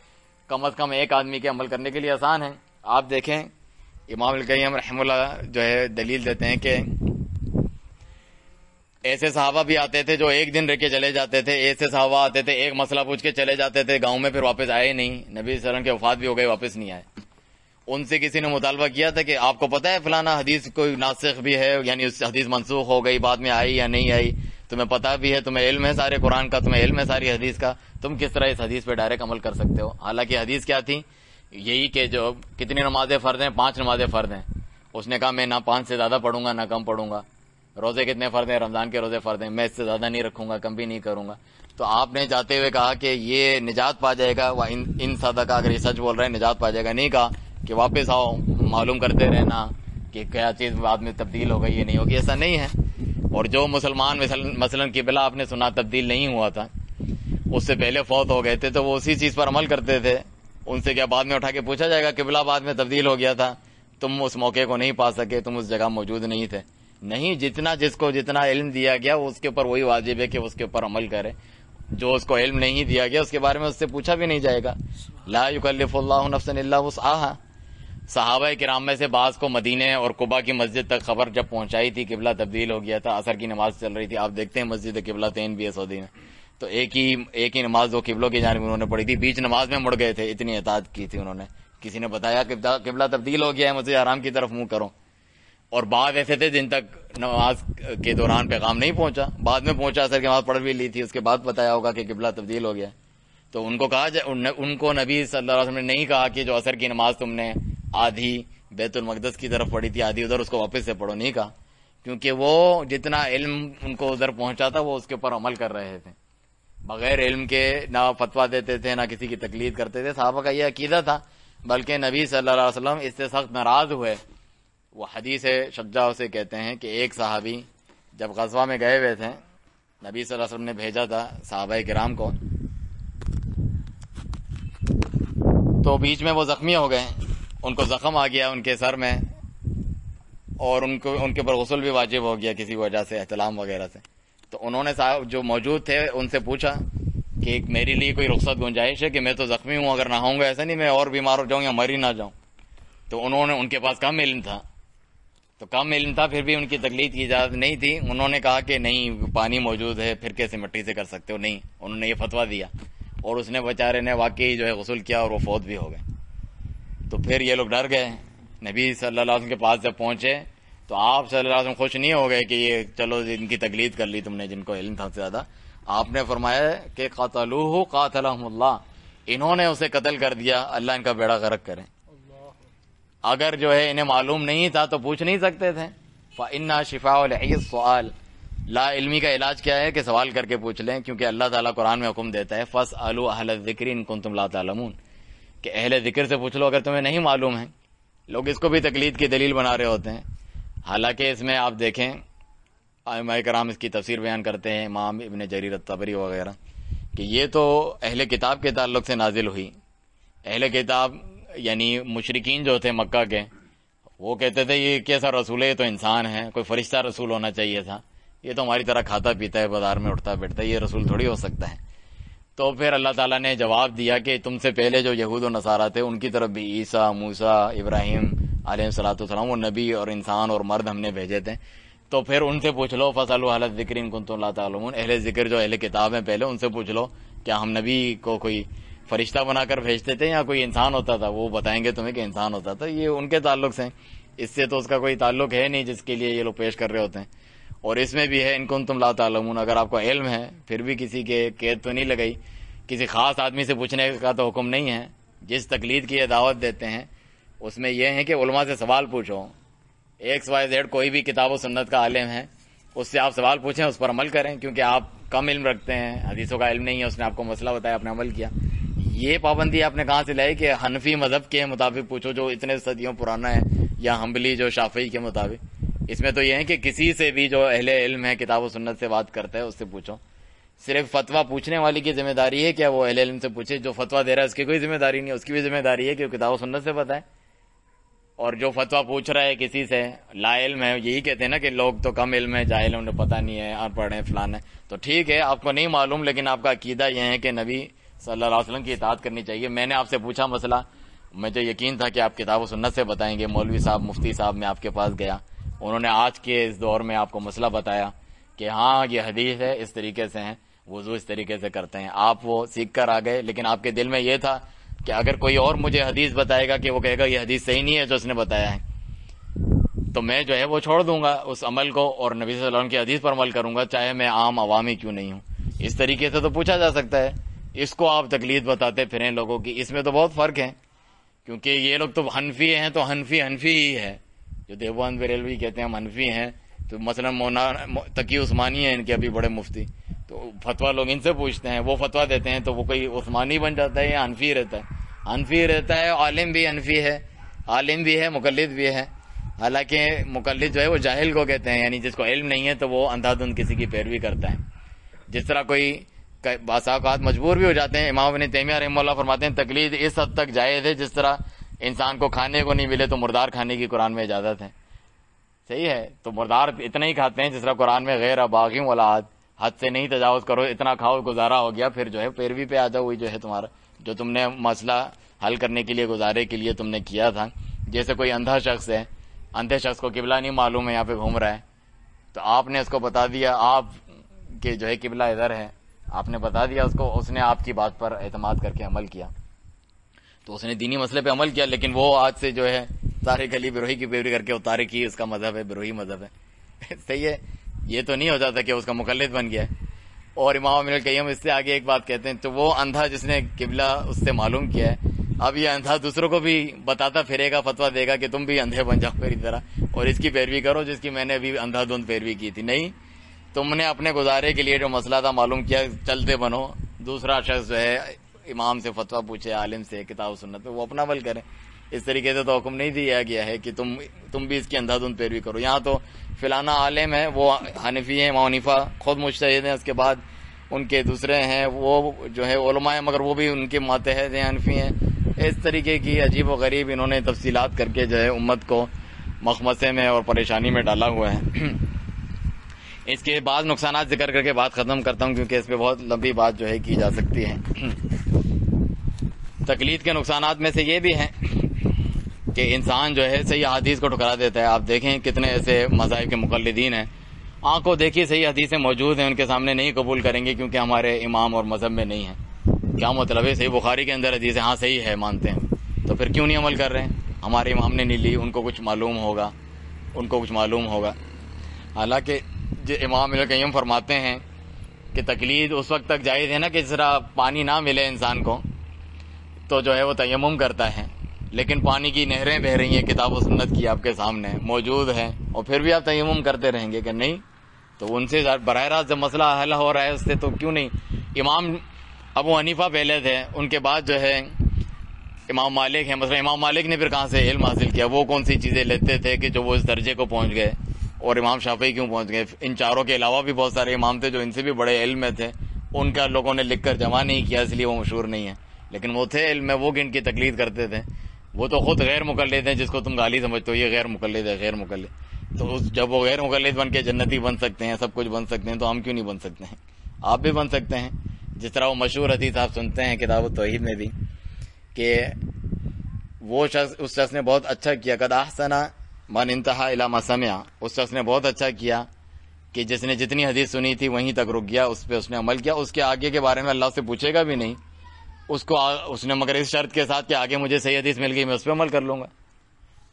S1: کم از کم ایک آدمی کے عمل کرنے کے لیے آسان ہے. آپ دیکھیں امام القیم رحمہ اللہ جو ہے دلیل دیتے ہیں کہ ایسے صحابہ بھی آتے تھے جو ایک دن رہ کے چلے جاتے تھے، ایسے صحابہ آتے تھے ایک مسئلہ پوچھ کے چلے جاتے تھے گاؤں میں، پھر واپس آئے نہیں، نبی صلی اللہ علیہ وسلم کے وفات بھی ہو گئے، واپس نہیں آئے. ان سے کسی نے مطالبہ کیا تھا کہ آپ کو پتہ ہے فلانا حدیث کوئی ناسخ بھی ہے، یعنی اس حدیث منسوخ ہو گئی، بعد میں آئی یا نہیں آئی، تمہیں پتہ بھی ہے، تمہیں علم ہے سارے قرآن کا، تمہیں علم ہے ساری حدیث کا، تم کس طرح اس حدیث پہ ڈائریکٹ عمل کر سکتے ہو؟ حالانکہ حدیث کیا تھی؟ یہی کہ جو کتنی نمازیں فرض ہیں، 5 نمازیں فرض ہیں. اس نے کہا میں نہ 5 سے زیادہ پڑھوں گا نہ کم پڑھوں گا. روزے کتنے فرض ہیں؟ رمضان کے روزے فرض ہیں، میں اس سے زیادہ نہیں رکھوں گا، کم بھی نہیں کروں گا. تو آپ نے جاتے ہوئے کہا کہ یہ نجات پا جائے گا، ان صدقہ، اگر یہ سچ بول رہے ہیں نجات پا جائے گا. نہیں کہا کہ واپس آؤ معلوم کرتے رہنا کہ کیا چیز بعد میں تبدیل ہو گئی، یہ نہیں ہوگی، ایسا نہیں ہے. اور جو مسلمان مثلا قبلہ آپ نے سنا تبدیل نہیں ہوا تھا، اس سے پہلے فوت ہو گئے تھے، تو وہ اسی چیز پر عمل کرتے تھے. ان سے کیا بعد میں اٹھا کے پوچھا جائے گا قبلہ بعد میں تبدیل ہو گیا تھا، تم اس موقع کو نہیں پا سکے، تم اس جگہ موجود نہیں تھے؟ نہیں، جس کو جتنا علم دیا گیا اس کے اوپر وہی واجب ہے کہ اس کے اوپر عمل کرے. جو اس کو علم نہیں دیا گیا اس کے بارے میں اس سے پوچھا بھی نہیں جائے گا. لا یکلف اللہ نفسا الا وسعها. صحابہ کرام میں سے بعض کو مدینے اور قباء کی مسجد تک خبر جب پہنچائی تھی قبلہ تبدیل ہو گیا تھا، عصر کی نماز چل رہی تھی، آپ دیکھتے ہیں مسجد قبلتین بھی ہے سعودی میں، تو ایک ہی نماز 2 قبلوں کی جانب انہوں نے پڑھی تھی، بیچ نماز میں مڑ گئے تھے، اتنی اطاعت کی تھی انہوں نے. کسی نے بتایا کہ قبلہ تبدیل ہو گیا ہے، مسجد حرام کی طرف منہ کرو. اور بعض ایسے تھے جن تک نماز کے دوران پیغام نہیں پہنچا، بعد میں پہنچا، عصر کی نماز پڑھ بھی لی تھی، اس کے بعد بتایا ہوگا کہ قبلہ تبدیل ہو گیا. تو ان کو کہا ان کو نبی صلی اللہ علیہ وسلم نے نہیں کہا کہ جو عصر کی نماز تم نے آدھی بیت المقدس کی طرف پڑھی تھی آدھی ادھر، اس کو واپس سے پڑھو، نہیں کہا. کیونکہ وہ جتنا علم ان کو ادھر پہنچا تھا وہ اس کے اوپر عمل کر رہے تھے، بغیر علم کے نہ فتویٰ دیتے تھے نہ کسی کی تقلید کرتے تھے. صحابہ کا یہ عقیدہ تھا، بلکہ نبی صلی اللہ علیہ وسلم اس سے سخت ناراض ہوئے. وہ حدیث شجاع اسے کہتے ہیں کہ ایک صحابی جب غزوہ میں گئے ہوئے تھے، نبی صلی اللہ علیہ وسلم نے بھیجا تھا صحابہ کرام کو، تو بیچ میں وہ زخمی ہو گئے، ان کو زخم آ گیا ان کے سر میں، اور ان کے اوپر غسل بھی واجب ہو گیا کسی وجہ سے، احتلام وغیرہ سے. تو انہوں نے صاحب جو موجود تھے ان سے پوچھا کہ میرے لیے کوئی رخصت گنجائش ہے کہ میں تو زخمی ہوں، اگر نہاؤں گا ایسا نہیں میں اور بیمار ہو جاؤں یا مر ہی نہ جاؤں. تو ان کے پاس کم علم تھا، پھر بھی ان کی تقلید کی اجازت نہیں تھی. انہوں نے کہا کہ نہیں پانی موجود ہے، پھر کیسے مٹی سے کر سکتے ہو؟ نہیں، انہوں نے یہ فتویٰ دیا، اور اس نے بیچارے نے واقعی جو ہے غسل کیا اور وہ فوت بھی ہو گئے. تو پھر یہ لوگ ڈر گئے. نبی صلی اللہ علیہ وسلم کے پاس جب پہنچے تو آپ صلی اللہ علیہ وسلم خوش نہیں ہو گئے کہ یہ چلو ان کی تقلید کر لی تم نے، جن کو علم تھا زیادہ. آپ نے فرمایا کہ قاتلوہ قاتلہم اللہ، انہوں نے اسے قتل کر دیا، اللہ ان کا بیڑا غرق کرے۔ اگر جو ہے انہیں معلوم نہیں تھا تو پوچھ نہیں سکتے تھے۔ فَإِنَّا شِفَاءُ الْعِيِّ السُّؤَالِ، لا علمی کا علاج کیا ہے کہ سوال کر کے پوچھ لیں، کیونکہ اللہ تعالیٰ قرآن میں حکم دیتا ہے فَاسْأَلُوا أَهْلَ الذِّكْرِ إِن كُنتُمْ لَا تَعْلَمُونَ، کہ اہل ذکر سے پوچھ لو اگر تمہیں نہیں معلوم ہے۔ لوگ اس کو بھی تقلید کی دلیل بنا رہے ہوتے ہیں، حالانکہ اس میں آپ دیکھیں ائمہ کرام اس کی تفسیر بیان کرتے ہیں، امام ابن جریر الطبری وغیرہ، کہ یہ تو اہل کتاب کے تعلق سے نازل ہوئی۔ اہل کتاب یعنی مشرکین جو تھے مکہ کے، وہ کہتے تھے یہ کیسا رسول ہے، یہ تو انسان ہے، کوئی فرشتہ رسول ہونا چاہیے تھا، یہ تو ہماری طرح کھاتا پیتا ہے، بازار میں اٹھتا بیٹھتا ہے، یہ رسول تھوڑی ہو سکتا ہے۔ تو پھر اللہ تعالیٰ نے جواب دیا کہ تم سے پہلے جو یہود و نصارہ تھے ان کی طرف بھی عیسیٰ، موسیٰ، ابراہیم علیہ الصلوۃ والسلام، وہ نبی اور انسان اور مرد ہم نے بھیجے تھے، تو پھر ان سے پوچھ لو فَاسْأَلُوا أَهْلَ الذِّكْرِ إِن كُنتُمْ لَا تَعْلَمُونَ، اہل ذکر جو اہل کتاب ہیں پہلے ان سے پوچھ لو کیا ہم نبی کو کوئی فرشتہ بنا کر بھیجتے تھے یا کوئی انسان ہوتا تھا؟ وہ بتائیں گے تمہیں کہ انسان ہوتا تھا۔ یہ ان کے تعلق سے، اس سے تو اس کا کوئی تعلق ہے نہیں جس کے لیے یہ لوگ پیش کر رہے ہوتے ہیں۔ اور اس میں بھی ہے ان کنتم لا تعلمون، اگر آپ کو علم ہے پھر بھی کسی کے قید تو نہیں لگائی، کسی خاص آدمی سے پوچھنے کا تو حکم نہیں ہے۔ جس تقلید کی یہ دعوت دیتے ہیں اس میں یہ ہے کہ علماء سے سوال پوچھو، XYZ کوئی بھی کتاب و سنت کا عالم ہے اس سے آپ سوال پوچھیں، اس پر عمل کریں، کیونکہ آپ کم علم رکھتے ہیں، حدیثوں کا علم نہیں ہے، اس نے آپ کو مسئلہ بتایا، آپ نے عمل کیا۔ یہ پابندی آپ نے کہاں سے لائی کہ حنفی مذہب کے مطابق پوچھو جو اتنے صدیوں پرانا ہے، یا حنبلی جو شافعی کے مطابق؟ اس میں تو یہ ہے کہ کسی سے بھی جو اہل علم ہے کتاب و سنت سے بات کرتا ہے اس سے پوچھو۔ صرف فتویٰ پوچھنے والی کی ذمہ داری ہے کیا وہ اہل علم سے پوچھے؟ جو فتویٰ دے رہا ہے اس کی کوئی ذمہ داری نہیں، اس کی بھی ذمہ داری ہے کہ وہ کتاب و سنت سے بتائے۔ اور جو فتویٰ پوچھ رہا ہے کسی سے لا علم ہے، یہی کہتے ہیں نا کہ لوگ تو کم علم ہے، جاہل ہیں، انہیں پتہ نہیں ہے، ان پڑھ ہیں، فلان ہے، تو ٹھیک ہے آپ کو نہیں معلوم، لیکن آپ کا عقیدہ یہ ہے کہ نبی صلی اللہ علیہ وسلم کی اطاعت کرنی چاہیے۔ میں نے آپ سے پوچھا مسئلہ، مجھے یقین تھا کہ آپ کتاب و سنت سے بتائیں گے، مولوی صاحب، مفتی صاحب، میں آپ کے پاس گیا، انہوں نے آج کے اس دور میں آپ کو مسئلہ بتایا کہ ہاں یہ حدیث ہے، اس طریقے سے ہیں، وضو اس طریقے سے کرتے ہیں، آپ وہ سیکھ کر آ گئے، لیکن آپ کے دل میں یہ تھا کہ اگر کوئی اور مجھے حدیث بتائے گا کہ وہ کہے گا یہ حدیث صحیح نہیں ہے جو اس نے بتایا ہے، تو میں جو ہے وہ چھوڑ دوں گا اس عمل کو اور نبی صلی اللہ علیہ وسلم کی حدیث پر عمل کروں گا، چاہے میں عام عوامی کیوں نہیں ہوں۔ اس طریقے سے تو پوچھا جا سکتا ہے، اس کو آپ تقلید بتاتے پھریں لوگوں کی، اس میں تو بہت فرق ہے، کیونکہ یہ لوگ تو حنفی ہیں تو حنفی ہی ہے، جو دیوبند بریلوی کہتے ہیں ہم حنفی ہیں، تو مثلا تقی عثمانی ہیں ان کے ابھی بڑے مفتی، تو فتویٰ لوگ ان سے پوچھتے ہیں، وہ فتویٰ دیتے ہیں، تو وہ کوئی عثمانی بن جاتا ہے یا حنفی رہتا ہے؟ حنفی رہتا ہے، عالم بھی حنفی ہے، عالم بھی ہے، مقلد بھی ہے۔ حالانکہ مقلد جو ہے وہ جاہل کو کہتے ہیں، یعنی جس کو علم نہیں ہے تو وہ اندھا دھند کسی کی پیروی کرتا ہے۔ جس طرح کوئی بعض اوقات مجبور بھی ہو جاتے ہیں، امام ابن تیمیہ رحمہ اللہ فرماتے ہیں تقلید اس حد تک جائز ہے جس طرح انسان کو کھانے کو نہیں ملے تو مردار کھانے کی قرآن میں اجازت ہے، صحیح ہے، تو مردار اتنا ہی کھاتے ہیں جس طرح قرآن میں غیر باغی ولا عاد، حد سے نہیں تجاوز کرو، اتنا کھاؤ گزارا ہو گیا، پھر جو ہے پیروی پہ آ جاؤ، وہی جو ہے تمہارا جو تم نے مسئلہ حل کرنے کے لیے گزارے کے لیے تم نے کیا تھا۔ جیسے کوئی اندھا شخص ہے، اندھے شخص کو قبلہ نہیں معلوم ہے، یہاں پہ گھوم رہا ہے، تو آپ نے اس کو بتا دیا آپ کہ جو ہے قبلہ ادھر ہے، آپ نے بتا دیا اس کو، اس نے آپ کی بات پر اعتماد کر کے عمل کیا، تو اس نے دینی مسئلے پہ عمل کیا، لیکن وہ آج سے جو ہے سارے گلی بروہی کی پیروی کر کے اتارے کی اس کا مذہب ہے، بروہی مذہب ہے، صحیح ہے، یہ تو نہیں ہو جاتا کہ اس کا مقلد بن گیا ہے۔ اور امام ابن القیم اس سے آگے ایک بات کہتے ہیں، تو وہ اندھا جس نے قبلہ اس سے معلوم کیا ہے، اب یہ اندھا دوسروں کو بھی بتاتا پھرے گا، فتویٰ دے گا کہ تم بھی اندھے بن جاؤ میری طرح اور اس کی پیروی کرو جس کی میں نے ابھی اندھا دھند پیروی کی تھی۔ نہیں، تم نے اپنے گزارے کے لیے جو مسئلہ تھا معلوم کیا، چلتے بنو، دوسرا شخص جو ہے امام سے فتویٰ پوچھے، عالم سے، کتاب و سنت پہ، وہ اپنا عمل کرے۔ اس طریقے سے تو حکم نہیں دیا گیا ہے کہ تم بھی اس کی اندھا دھند پیروی کرو۔ یہاں تو فلانا عالم ہے وہ حنفی ہیں، امام حنیفہ خود مجتہد ہیں، اس کے بعد ان کے دوسرے ہیں وہ جو ہے علماء ہیں مگر وہ بھی ان کے ماتحت ہیں، حنفی ہیں۔ اس طریقے کی عجیب و غریب انہوں نے تفصیلات کر کے جو ہے امت کو مخمصے میں اور پریشانی میں ڈالا ہوا ہے۔ اس کے بعض نقصانات ذکر کر کے بات ختم کرتا ہوں کیونکہ اس پہ بہت لمبی بات جو ہے کی جا سکتی ہے۔ تقلید کے نقصانات میں سے یہ بھی ہے کہ انسان جو ہے صحیح حدیث کو ٹھکرا دیتا ہے۔ آپ دیکھیں کتنے ایسے مذاہب کے مقلدین ہیں، آنکھوں دیکھی صحیح حدیثیں موجود ہیں، ان کے سامنے نہیں قبول کریں گے کیونکہ ہمارے امام اور مذہب میں نہیں ہے۔ کیا مطلب ہے؟ صحیح بخاری کے اندر حدیث ہے، ہاں صحیح ہے مانتے ہیں، تو پھر کیوں نہیں عمل کر رہے ہیں؟ ہمارے امام نے نہیں لی، ان کو کچھ معلوم ہوگا، حالانکہ امام ابن القیم فرماتے ہیں کہ تقلید اس وقت تک جائز ہے نا کہ جس طرح پانی نہ ملے انسان کو تو جو ہے وہ تیمم کرتا ہے، لیکن پانی کی نہریں بہ رہی ہیں، کتاب و سنت کی آپ کے سامنے موجود ہیں، اور پھر بھی آپ تیمم کرتے رہیں گے کہ نہیں؟ تو ان سے براہ راست جب مسئلہ حل ہو رہا ہے اس سے، تو کیوں نہیں؟ امام ابو حنیفہ پہلے تھے، ان کے بعد جو ہے امام مالک ہیں. مثلا امام مالک نے پھر کہاں سے علم حاصل کیا؟ وہ کون سی چیزیں لیتے تھے کہ جو وہ اس درجے کو پہنچ گئے؟ اور امام شافعی کیوں پہنچ گئے؟ ان چاروں کے علاوہ بھی بہت سارے امام تھے جو ان سے بھی بڑے علم میں تھے، ان کا لوگوں نے لکھ کر جمع نہیں کیا، اس لیے وہ مشہور نہیں ہے، لیکن وہ تھے علم میں، وہ ان کی تقلید کرتے تھے. وہ تو خود غیر مقلد ہیں، جس کو تم گالی سمجھتے ہو یہ غیر مقلد ہے، غیر مقلد. تو جب وہ غیر مقلد بن کے جنتی بن سکتے ہیں، سب کچھ بن سکتے ہیں، تو ہم کیوں نہیں بن سکتے ہیں؟ آپ بھی بن سکتے ہیں. جس طرح وہ مشہور حدیث آپ سنتے ہیں کتاب التوحید میں بھی کہ وہ شخص، اس شخص نے بہت اچھا کیا، قد احسن من انتہا الی ما سمع، اس شخص نے بہت اچھا کیا کہ جس نے جتنی حدیث سنی تھی وہیں تک رک گیا، اس پہ اس نے عمل کیا، اس کے آگے کے بارے میں اللہ سے پوچھے گا بھی نہیں اس نے، مگر اس شرط کے ساتھ کہ آگے مجھے صحیح حدیث مل گئی میں اس پہ عمل کر لوں گا.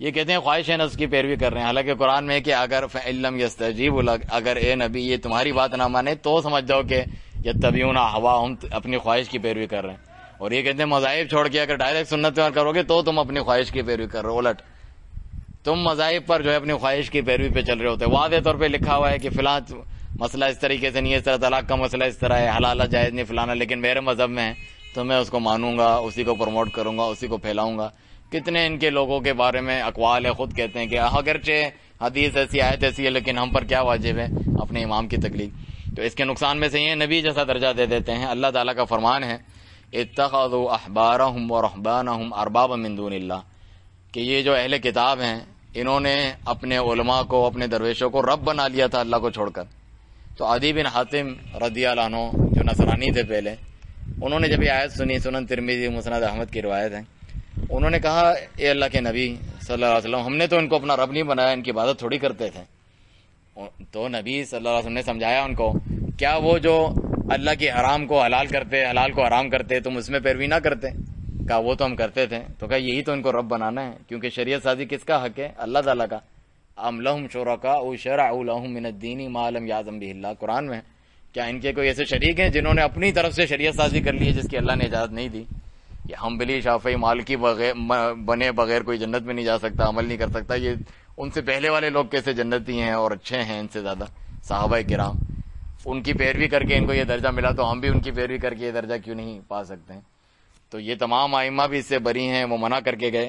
S1: یہ کہتے ہیں خواہش نفس کی پیروی کر رہے ہیں، حالانکہ قرآن میں ہے کہ اگر فَإِن لَّمْ يَسْتَجِيبُوا لَكَ، اگر اے نبی یہ تمہاری بات نہ مانے تو سمجھ جاؤ کہ يَتَّبِعُونَ أَهْوَاءَهُمْ، اپنی خواہش کی پیروی کر رہے ہیں. اور یہ کہتے ہیں مذاہب چھوڑ کے اگر ڈائریکٹ سنت پر کرو گے تو تم اپنی خواہش کی پیروی کر رہے ہو. الٹ تم مذاہب پر جو ہے اپنی خواہش کی پیروی پہ چل رہے ہوتے. واضح طور پہ لکھا ہوا ہے کہ فلاں مسئلہ اس طریقے سے نہیں ہے، اس طرح طلاق کا مسئلہ اس طرح ہے، حلال جائز نہیں فلانا، لیکن میرے مذہب میں ہے تو میں اس کو مانوں گا، اسی کو پروموٹ کروں گا، اسی کو پھیلاؤں گا. کتنے ان کے لوگوں کے بارے میں اقوال ہے، خود کہتے ہیں کہ اگرچہ حدیث ایسی آیت ایسی ہے لیکن ہم پر کیا واجب ہے؟ اپنے امام کی تقلید. تو اس کے نقصان میں سے یہ نبی جیسا درجہ دے دیتے ہیں. اللہ تعالیٰ کا فرمان ہے اتخذوا احبارهم ورهبانهم اربابا من دون اللہ، کہ یہ جو اہل کتاب ہیں انہوں نے اپنے علماء کو، اپنے درویشوں کو رب بنا لیا تھا اللہ کو چھوڑ کر. تو عدی بن حاتم رضی اللہ عنہ جو نصرانی تھے پہلے، انہوں نے جب یہ آیت سنی، سنن ترمذی مسند احمد کی روایت ہے، انہوں نے کہا اے اللہ کے نبی صلی اللہ علیہ وسلم، ہم نے تو ان کو اپنا رب نہیں بنایا، ان کی عبادت تھوڑی کرتے تھے. تو نبی صلی اللہ علیہ وسلم نے سمجھایا ان کو، کیا وہ جو اللہ کے حرام کو حلال کرتے، حلال کو حرام کرتے، تم اس میں پیروی نہ کرتے؟ کہا وہ تو ہم کرتے تھے. تو کہا یہی تو ان کو رب بنانا ہے، کیونکہ شریعت سازی کس کا حق ہے؟ اللہ تعالیٰ کا. ام لہم شرکاء شرعوا لہم من الدین ما لم یأذن بہ اللہ، قرآن میں. کیا ان کے کوئی ایسے شریک ہیں جنہوں نے اپنی طرف سے شریعت سازی کر لی ہے جس کی اللہ نے اجازت نہیں دی؟ یہ حنبلی شافعی مالکی بنے بغیر کوئی جنت میں نہیں جا سکتا، عمل نہیں کر سکتا. یہ ان سے پہلے والے لوگ کیسے جنتی ہیں اور اچھے ہیں ان سے زیادہ، صحابہ کرام. ان کی پیروی کر کے ان کو یہ درجہ ملا، تو ہم بھی ان کی پیروی کر کے یہ درجہ کیوں نہیں پا سکتے ہیں؟ تو یہ تمام ائمہ بھی اس سے بری ہیں، وہ منع کر کے گئے.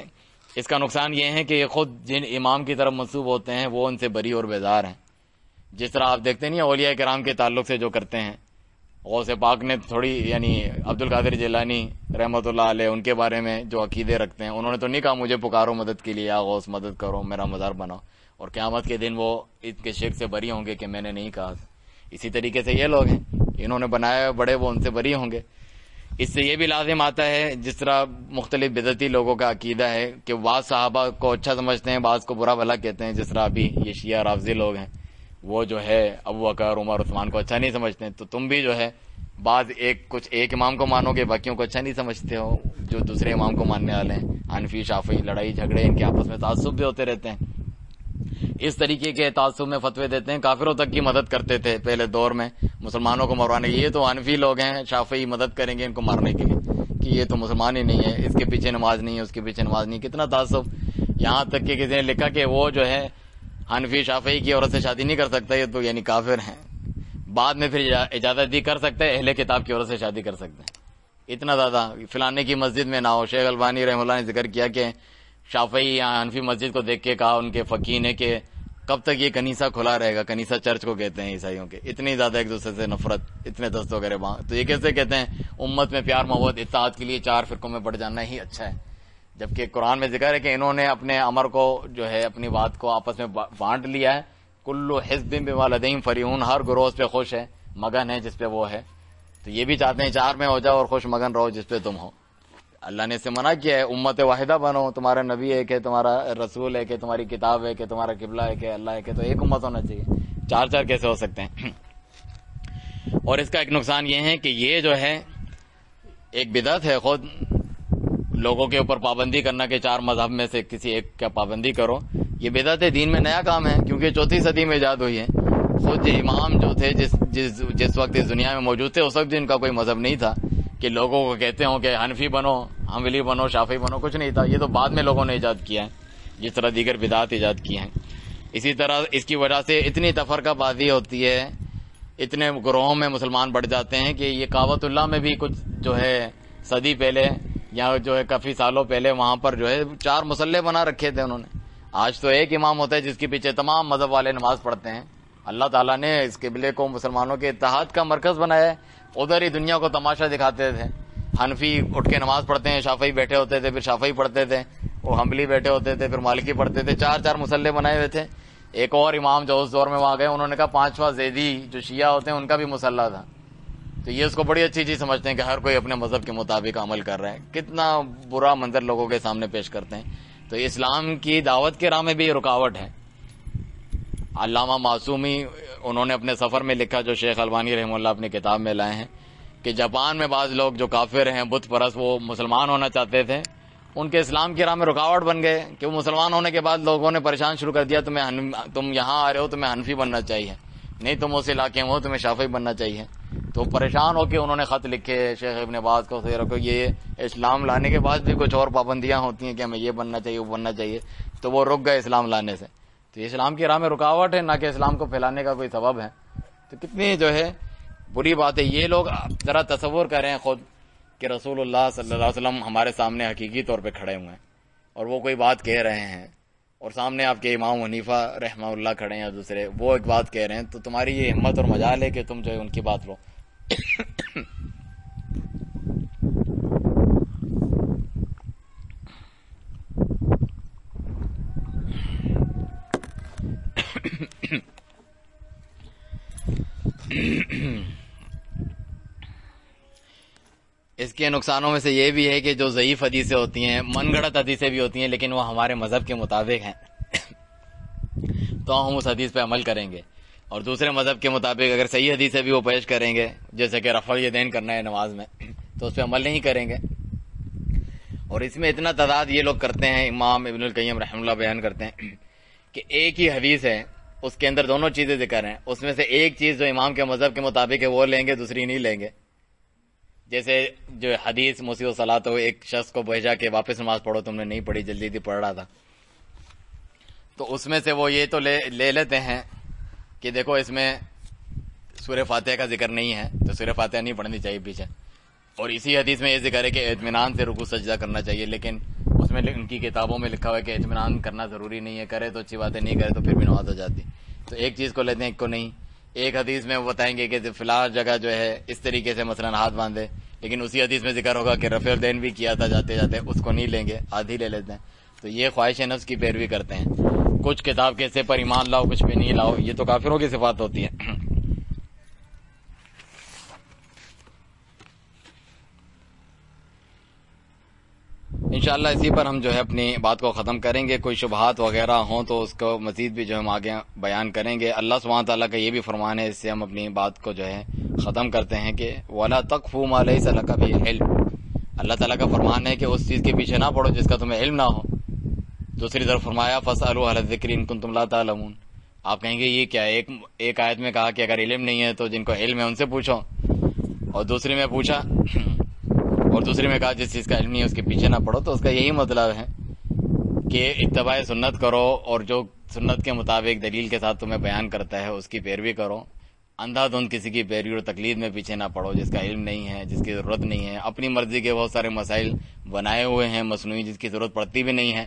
S1: اس کا نقصان یہ ہے کہ یہ خود جن امام کی طرف منسوب ہوتے ہیں وہ ان سے بری اور بیزار ہیں. جس طرح آپ دیکھتے نہیں اولیاء کرام کے تعلق سے جو کرتے ہیں، غوث پاک نے تھوڑی، یعنی عبد القادر جیلانی رحمۃ اللہ علیہ، ان کے بارے میں جو عقیدے رکھتے ہیں، انہوں نے تو نہیں کہا مجھے پکارو مدد کے لیے، یا غوث مدد کرو، میرا مزار بناؤ، اور قیامت کے دن وہ ان کے شرک سے بری ہوں گے کہ میں نے نہیں کہا. اسی طریقے سے یہ لوگ ہیں، انہوں نے بنایا بڑے، وہ ان سے بری ہوں گے. اس سے یہ بھی لازم آتا ہے، جس طرح مختلف بدعتی لوگوں کا عقیدہ ہے کہ بعض صحابہ کو اچھا سمجھتے ہیں، بعض کو برا بھلا کہتے ہیں. جس طرح ابھی یہ شیعہ رافضی لوگ ہیں، وہ جو ہے ابو بکر عمر عثمان کو اچھا نہیں سمجھتے ہیں. تو تم بھی جو ہے بعض کچھ ایک امام کو مانو گے، باقیوں کو اچھا نہیں سمجھتے ہو جو دوسرے امام کو ماننے والے ہیں. حنفی شافعی لڑائی جھگڑے، ان کے آپس میں تعصب بھی ہوتے رہتے ہیں. اس طریقے کے تعصب میں فتوے دیتے ہیں. کافروں تک کی مدد کرتے تھے پہلے دور میں مسلمانوں کو مروانے. یہ تو حنفی لوگ ہیں، شافعی مدد کریں گے ان کو مارنے کے لیے کہ یہ تو مسلمان ہی نہیں ہے، اس کے پیچھے نماز نہیں ہے، اس کے پیچھے نماز نہیں. کتنا تعصب! یہاں تک کہ کسی نے لکھا کہ وہ جو ہے حنفی شافعی کی عورت سے شادی نہیں کر سکتا، یہ تو یعنی کافر ہیں. بعد میں پھر اجازت دی کر سکتے ہیں، اہل کتاب کی عورت سے شادی کر سکتے ہیں. اتنا زیادہ فلانے کی مسجد میں نہ ہو. شیخ البانی رحمہ اللہ نے ذکر کیا کہ شافعی یا حنفی مسجد کو دیکھ کے کہا ان کے فقیہ نے کہ کب تک یہ کنیسہ کھلا رہے گا؟ کنیسہ چرچ کو کہتے ہیں عیسائیوں کے. اتنی زیادہ ایک دوسرے سے نفرت، اتنے دست وغیرہ وہاں. تو یہ کیسے کہتے ہیں امت میں پیار محبت اتحاد کے لیے 4 فرقوں میں بٹ جانا ہی اچھا ہے؟ جبکہ قرآن میں ذکر ہے کہ انہوں نے اپنے امر کو جو ہے اپنی بات کو آپس میں بانٹ لیا ہے. کلو حزب بما لدیہم فرحون، ہر گروہ پہ خوش ہے، مگن ہے جس پہ وہ ہے. تو یہ بھی چاہتے ہیں 4 میں ہو جاؤ اور خوش مگن رہو جس پہ تم ہو. اللہ نے اس سے منع کیا ہے، امت واحدہ بنو، تمہارا نبی ہے کہ تمہارا رسول ہے کہ تمہاری کتاب ہے کہ تمہارا قبلہ ہے کہ اللہ ہے کہ، تو ایک امت ہونا چاہیے. 4 کیسے ہو سکتے ہیں؟ اور اس کا ایک نقصان یہ ہے کہ یہ جو ہے ایک بدعت ہے خود لوگوں کے اوپر پابندی کرنا کہ 4 مذہب میں سے کسی ایک کا پابندی کرو. یہ بدعت ہے، دین میں نیا کام ہے، کیونکہ 4 صدی میں ایجاد ہوئی ہے. خود امام جو تھے جس وقت اس دنیا میں موجود تھے اس وقت ان کا کوئی مذہب نہیں تھا. کہ لوگوں کو کہتے ہوں کہ حنفی بنو، حنبلی بنو، شافعی بنو، کچھ نہیں تھا. یہ تو بعد میں لوگوں نے ایجاد کیا ہے، جس طرح دیگر بدعات ایجاد کی ہیں. اسی طرح اس کی وجہ سے اتنی تفرقہ بازی ہوتی ہے، اتنے گروہوں میں مسلمان بڑھ جاتے ہیں کہ یہ کعبۃ اللہ میں بھی کچھ جو ہے صدی پہلے یا جو ہے کافی سالوں پہلے وہاں پر جو ہے 4 مصلے بنا رکھے تھے انہوں نے. آج تو ایک امام ہوتا ہے جس کے پیچھے تمام مذہب والے نماز پڑھتے ہیں. اللہ تعالیٰ نے اس قبلے کو مسلمانوں کے اتحاد کا مرکز بنایا ہے. ادھر ہی دنیا کو تماشا دکھاتے تھے. حنفی اٹھ کے نماز پڑھتے ہیں، شافعی بیٹھے ہوتے تھے، پھر شافعی پڑھتے تھے، وہ حنبلی بیٹھے ہوتے تھے، پھر مالکی پڑھتے تھے. 4 مصلے بنائے ہوئے تھے. ایک اور امام جو اس دور میں وہاں گئے، انہوں نے کہا 5واں زیدی جو شیعہ ہوتے ہیں ان کا بھی مصلی تھا. تو یہ اس کو بڑی اچھی چیز سمجھتے ہیں کہ ہر کوئی اپنے مذہب کے مطابق عمل کر رہا ہے. کتنا برا منظر لوگوں کے سامنے پیش کرتے ہیں. تو اسلام کی دعوت کے راہ میں بھی یہ رکاوٹ ہے. علامہ معصومی انہوں نے اپنے سفر میں لکھا، جو شیخ البانی رحمہ اللہ اپنی کتاب میں لائے ہیں، کہ جاپان میں بعض لوگ جو کافر ہیں، بت پرست، وہ مسلمان ہونا چاہتے تھے، ان کے اسلام کی راہ میں رکاوٹ بن گئے کہ وہ مسلمان ہونے کے بعد لوگوں نے پریشان شروع کر دیا، تم یہاں آ رہے ہو، تمہیں حنفی بننا چاہیے، نہیں تم اس علاقے میں ہو، تمہیں شافعی بننا چاہیے. تو پریشان ہو کے انہوں نے خط لکھے شیخ ابن باز کو، رکھو یہ اسلام لانے کے بعد بھی کچھ اور پابندیاں ہوتی ہیں کہ ہمیں یہ بننا چاہیے، وہ بننا چاہیے. تو وہ رک گئے اسلام لانے سے. تو اسلام کی راہ میں رکاوٹ ہے، نہ کہ اسلام کو پھیلانے کا کوئی سبب ہے. تو کتنی جو ہے بری بات ہے. یہ لوگ ذرا تصور کریں خود کہ رسول اللہ صلی اللہ علیہ وسلم ہمارے سامنے حقیقی طور پہ کھڑے ہوئے ہیں اور وہ کوئی بات کہہ رہے ہیں، اور سامنے آپ کے امام حنیفہ رحمہ اللہ کھڑے ہیں یا دوسرے، وہ ایک بات کہہ رہے ہیں. تو تمہاری یہ ہمت اور مجال ہے کہ تم جو ہے ان کی بات لو. اس کے نقصانوں میں سے یہ بھی ہے کہ جو ضعیف حدیثیں ہوتی ہیں، من گھڑت حدیثیں بھی ہوتی ہیں، لیکن وہ ہمارے مذہب کے مطابق ہیں تو ہم اس حدیث پہ عمل کریں گے. اور دوسرے مذہب کے مطابق اگر صحیح حدیثیں بھی وہ پیش کریں گے، جیسے کہ رفع الیدین کرنا ہے نماز میں، تو اس پہ عمل نہیں کریں گے. اور اس میں اتنا تعداد یہ لوگ کرتے ہیں، امام ابن القیم رحمہ اللہ بیان کرتے ہیں کہ ایک ہی حدیث ہے، اس کے اندر دونوں چیزیں ذکر ہیں، اس میں سے ایک چیز جو امام کے مذہب کے مطابق ہے وہ لیں گے، دوسری نہیں لیں گے. جیسے جو حدیث مسیح صلاۃ، ایک شخص کو بھیجا کہ واپس نماز پڑھو، تم نے نہیں پڑھی، جلدی جلدی پڑھ رہا تھا. تو اس میں سے وہ یہ تو لے لیتے ہیں کہ دیکھو اس میں سورہ فاتحہ کا ذکر نہیں ہے، تو سورہ فاتحہ نہیں پڑھنی چاہیے پیچھے. اور اسی حدیث میں یہ ذکر ہے کہ اطمینان سے رکوع سجدہ کرنا چاہیے، لیکن اس میں ان کی کتابوں میں لکھا ہوا ہے کہ اطمینان کرنا ضروری نہیں ہے، کرے تو اچھی بات ہے، نہیں کرے تو پھر بھی نماز ہو جاتی. تو ایک چیز کو لیتے ہیں، ایک کو نہیں. ایک حدیث میں وہ بتائیں گے کہ فلاں جگہ جو ہے اس طریقے سے مثلا ہاتھ باندھے، لیکن اسی حدیث میں ذکر ہوگا کہ رفع الیدین بھی کیا تھا جاتے جاتے، اس کو نہیں لیں گے، آدھی لے لیتے ہیں. تو یہ خواہش نفس کی پیروی کرتے ہیں. کچھ کتاب کے حصے پر ایمان لاؤ، کچھ پہ نہیں لاؤ، یہ تو کافروں کی صفات ہوتی ہے. انشاءاللہ اسی پر ہم جو ہے اپنی بات کو ختم کریں گے. کوئی شبہات وغیرہ ہوں تو اس کو مزید بھی جو ہم آگے بیان کریں گے. اللہ سبحانہ تعالیٰ کا یہ بھی فرمان ہے، اس سے ہم اپنی بات کو جو ہے ختم کرتے ہیں کہ وَلَا تَقْفُ مَا لَيْسَ لَكَ بِهِ عِلْمٌ. اللہ تعالیٰ کا فرمان ہے کہ اس چیز کے پیچھے نہ پڑو جس کا تمہیں علم نہ ہو. دوسری طرف فرمایا فَاسْأَلُوا أَهْلَ الذِّكْرِ إِن كُنتُمْ لَا تَعْلَمُونَ. آپ کہیں گے یہ کیا ہے؟ ایک آیت میں کہا کہ اگر علم نہیں ہے تو جن کو علم ہے ان سے پوچھو، اور دوسری میں پوچھا اور دوسری میں کہا جس چیز کا علم نہیں ہے اس کے پیچھے نہ پڑو. تو اس کا یہی مطلب ہے کہ اتباع سنت کرو، اور جو سنت کے مطابق دلیل کے ساتھ تمہیں بیان کرتا ہے اس کی پیروی کرو. اندھا دھند کسی کی پیروی اور تقلید میں پیچھے نہ پڑو جس کا علم نہیں ہے، جس کی ضرورت نہیں ہے. اپنی مرضی کے بہت سارے مسائل بنائے ہوئے ہیں مصنوعی، جس کی ضرورت پڑتی بھی نہیں ہے.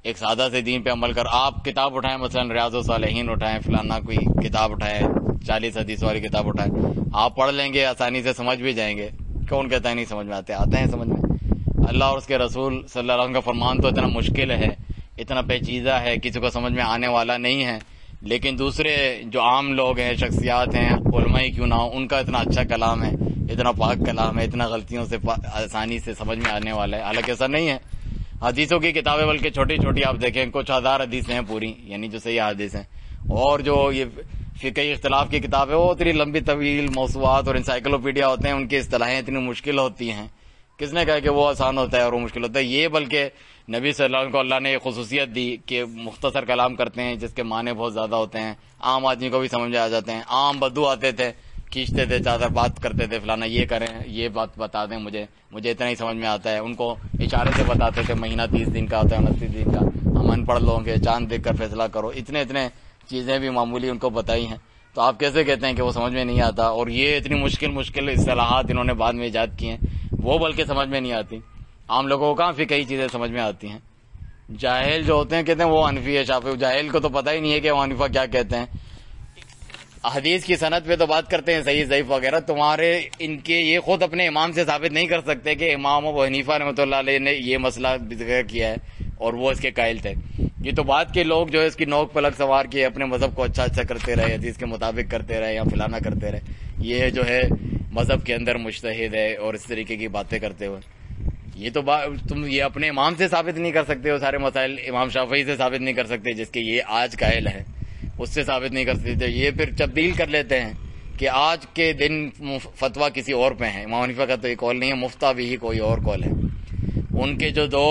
S1: ایک سادہ سے دین پہ عمل کر. آپ کتاب اٹھائیں، مثلا ریاض الصالحین اٹھائیں، فلانا کوئی کتاب اٹھائیں، 40 حدیث والی کتاب اٹھائیں، آپ پڑھ لیں گے، آسانی سے سمجھ بھی جائیں گے. کون کہتا ہے نہیں سمجھ میں آتے ہیں سمجھ میں. اللہ اور اس کے رسول صلی اللہ علیہ وسلم کا فرمان تو اتنا مشکل ہے، اتنا پیچیدہ ہے، کسی کو سمجھ میں آنے والا نہیں ہے. لیکن دوسرے جو عام لوگ ہیں، شخصیات ہیں، علماء کیوں نہ ہو، ان کا اتنا اچھا کلام ہے، اتنا پاک کلام ہے، اتنا غلطیوں سے آسانی سے سمجھ میں آنے والا ہے. حالانکہ ایسا نہیں ہے. حدیثوں کی کتابیں بلکہ چھوٹی چھوٹی آپ دیکھیں، کچھ 1000 حدیثیں ہیں پوری، یعنی جو صحیح حدیث ہیں. اور جو یہ فقہی اختلاف کی کتاب ہے وہ اتنی لمبی طویل موضوعات اور انسائکلوپیڈیا ہوتے ہیں، ان کی اصطلاحیں اتنی مشکل ہوتی ہیں. کس نے کہا کہ وہ آسان ہوتا ہے اور وہ مشکل ہوتا ہے؟ یہ بلکہ نبی صلی اللہ علیہ وسلم کو اللہ نے یہ خصوصیت دی کہ مختصر کلام کرتے ہیں جس کے معنی بہت زیادہ ہوتے ہیں، عام آدمی کو بھی سمجھ میں آ جاتے ہیں. عام بدو آتے تھے کھینچتے تھے چادر، بات کرتے تھے فلانا یہ کریں، یہ بات بتا دیں مجھے اتنا ہی سمجھ میں آتا ہے. ان کو اشارے سے بتاتے تھے مہینہ 30 دن کا ہوتا ہے 29 دن کا، ہم ان پڑھ لوگوں کے چاند دیکھ کر فیصلہ کرو. اتنے چیزیں بھی معمولی ان کو بتائی ہیں. تو آپ کیسے کہتے ہیں کہ وہ سمجھ میں نہیں آتا؟ اور یہ اتنی مشکل اصطلاحات انہوں نے بعد میں ایجاد کی ہیں، وہ بلکہ سمجھ میں نہیں آتی. عام لوگوں کو کہاں فقہی چیزیں سمجھ میں آتی ہیں. جاہل جو ہوتے ہیں کہتے ہیں وہ حنفی ہے شافعی، جاہل کو تو پتہ ہی نہیں ہے کہ وہ حنیفہ کیا کہتے ہیں. حدیث کی سند پہ تو بات کرتے ہیں صحیح ضعیف وغیرہ، تمہارے ان کے یہ خود اپنے امام سے ثابت نہیں کر سکتے کہ امام ابو حنیفہ رحمۃ اللہ علیہ نے یہ مسئلہ ذکر کیا ہے اور وہ اس کے قائل تھے. یہ تو بعد کے لوگ جو ہے اس کی نوک پلک سوار کیے، اپنے مذہب کو اچھا کرتے رہے، حدیث کے مطابق کرتے رہے یا فلانا کرتے رہے. یہ جو ہے مذہب کے اندر مجتہد ہے اور اس طریقے کی باتیں کرتے ہوئے، یہ تو تم یہ اپنے امام سے ثابت نہیں کر سکتے ہو. سارے مسائل امام شافعی سے ثابت نہیں کر سکتے جس کے یہ آج قائل ہے، اس سے ثابت نہیں کر سکتے. یہ پھر تبدیل کر لیتے ہیں کہ آج کے دن فتویٰ کسی اور پہ ہے. امام حنیفہ کا تو یہ قول نہیں ہے، مفتہ بھی ہی کوئی اور قول ہے. ان کے جو دو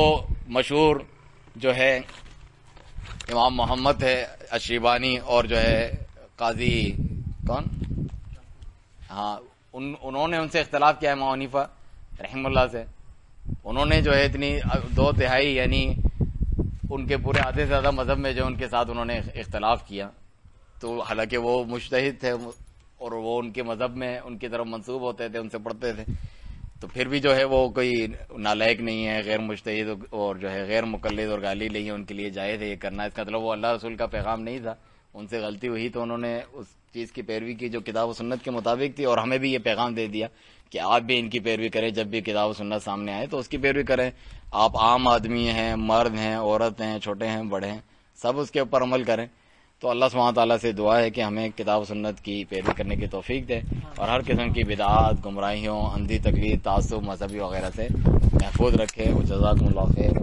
S1: مشہور جو ہے امام محمد ہے الشیبانی اور جو ہے قاضی کون، ہاں انہوں نے ان سے اختلاف کیا ہے امام حنیفہ رحمہ اللہ سے. انہوں نے جو ہے اتنی 2/3 یعنی ان کے پورے آدھے سے زیادہ مذہب میں جو ان کے ساتھ انہوں نے اختلاف کیا. تو حالانکہ وہ مجتہد تھے اور وہ ان کے مذہب میں ان کی طرف منسوب ہوتے تھے، ان سے پڑھتے تھے، تو پھر بھی جو ہے وہ کوئی نالائق نہیں ہے، غیر مجتہد اور جو ہے غیر مقلد اور غالی نہیں ہے، ان کے لیے جائز ہے یہ کرنا. اس کا مطلب وہ اللہ رسول کا پیغام نہیں تھا، ان سے غلطی ہوئی تو انہوں نے اس چیز کی پیروی کی جو کتاب و سنت کے مطابق تھی. اور ہمیں بھی یہ پیغام دے دیا کہ آپ بھی ان کی پیروی کریں، جب بھی کتاب و سنت سامنے آئے تو اس کی پیروی کریں. آپ عام آدمی ہیں، مرد ہیں، عورت ہیں، چھوٹے ہیں، بڑے ہیں، سب اس کے اوپر عمل کریں. تو اللہ سبحانہ تعالیٰ سے دعا ہے کہ ہمیں کتاب و سنت کی پیروی کرنے کی توفیق دے اور ہر قسم کی بدعات، گمراہیوں، اندھی تقلید، تعصب مذہبی وغیرہ سے محفوظ رکھے. جزاکم اللہ خیر.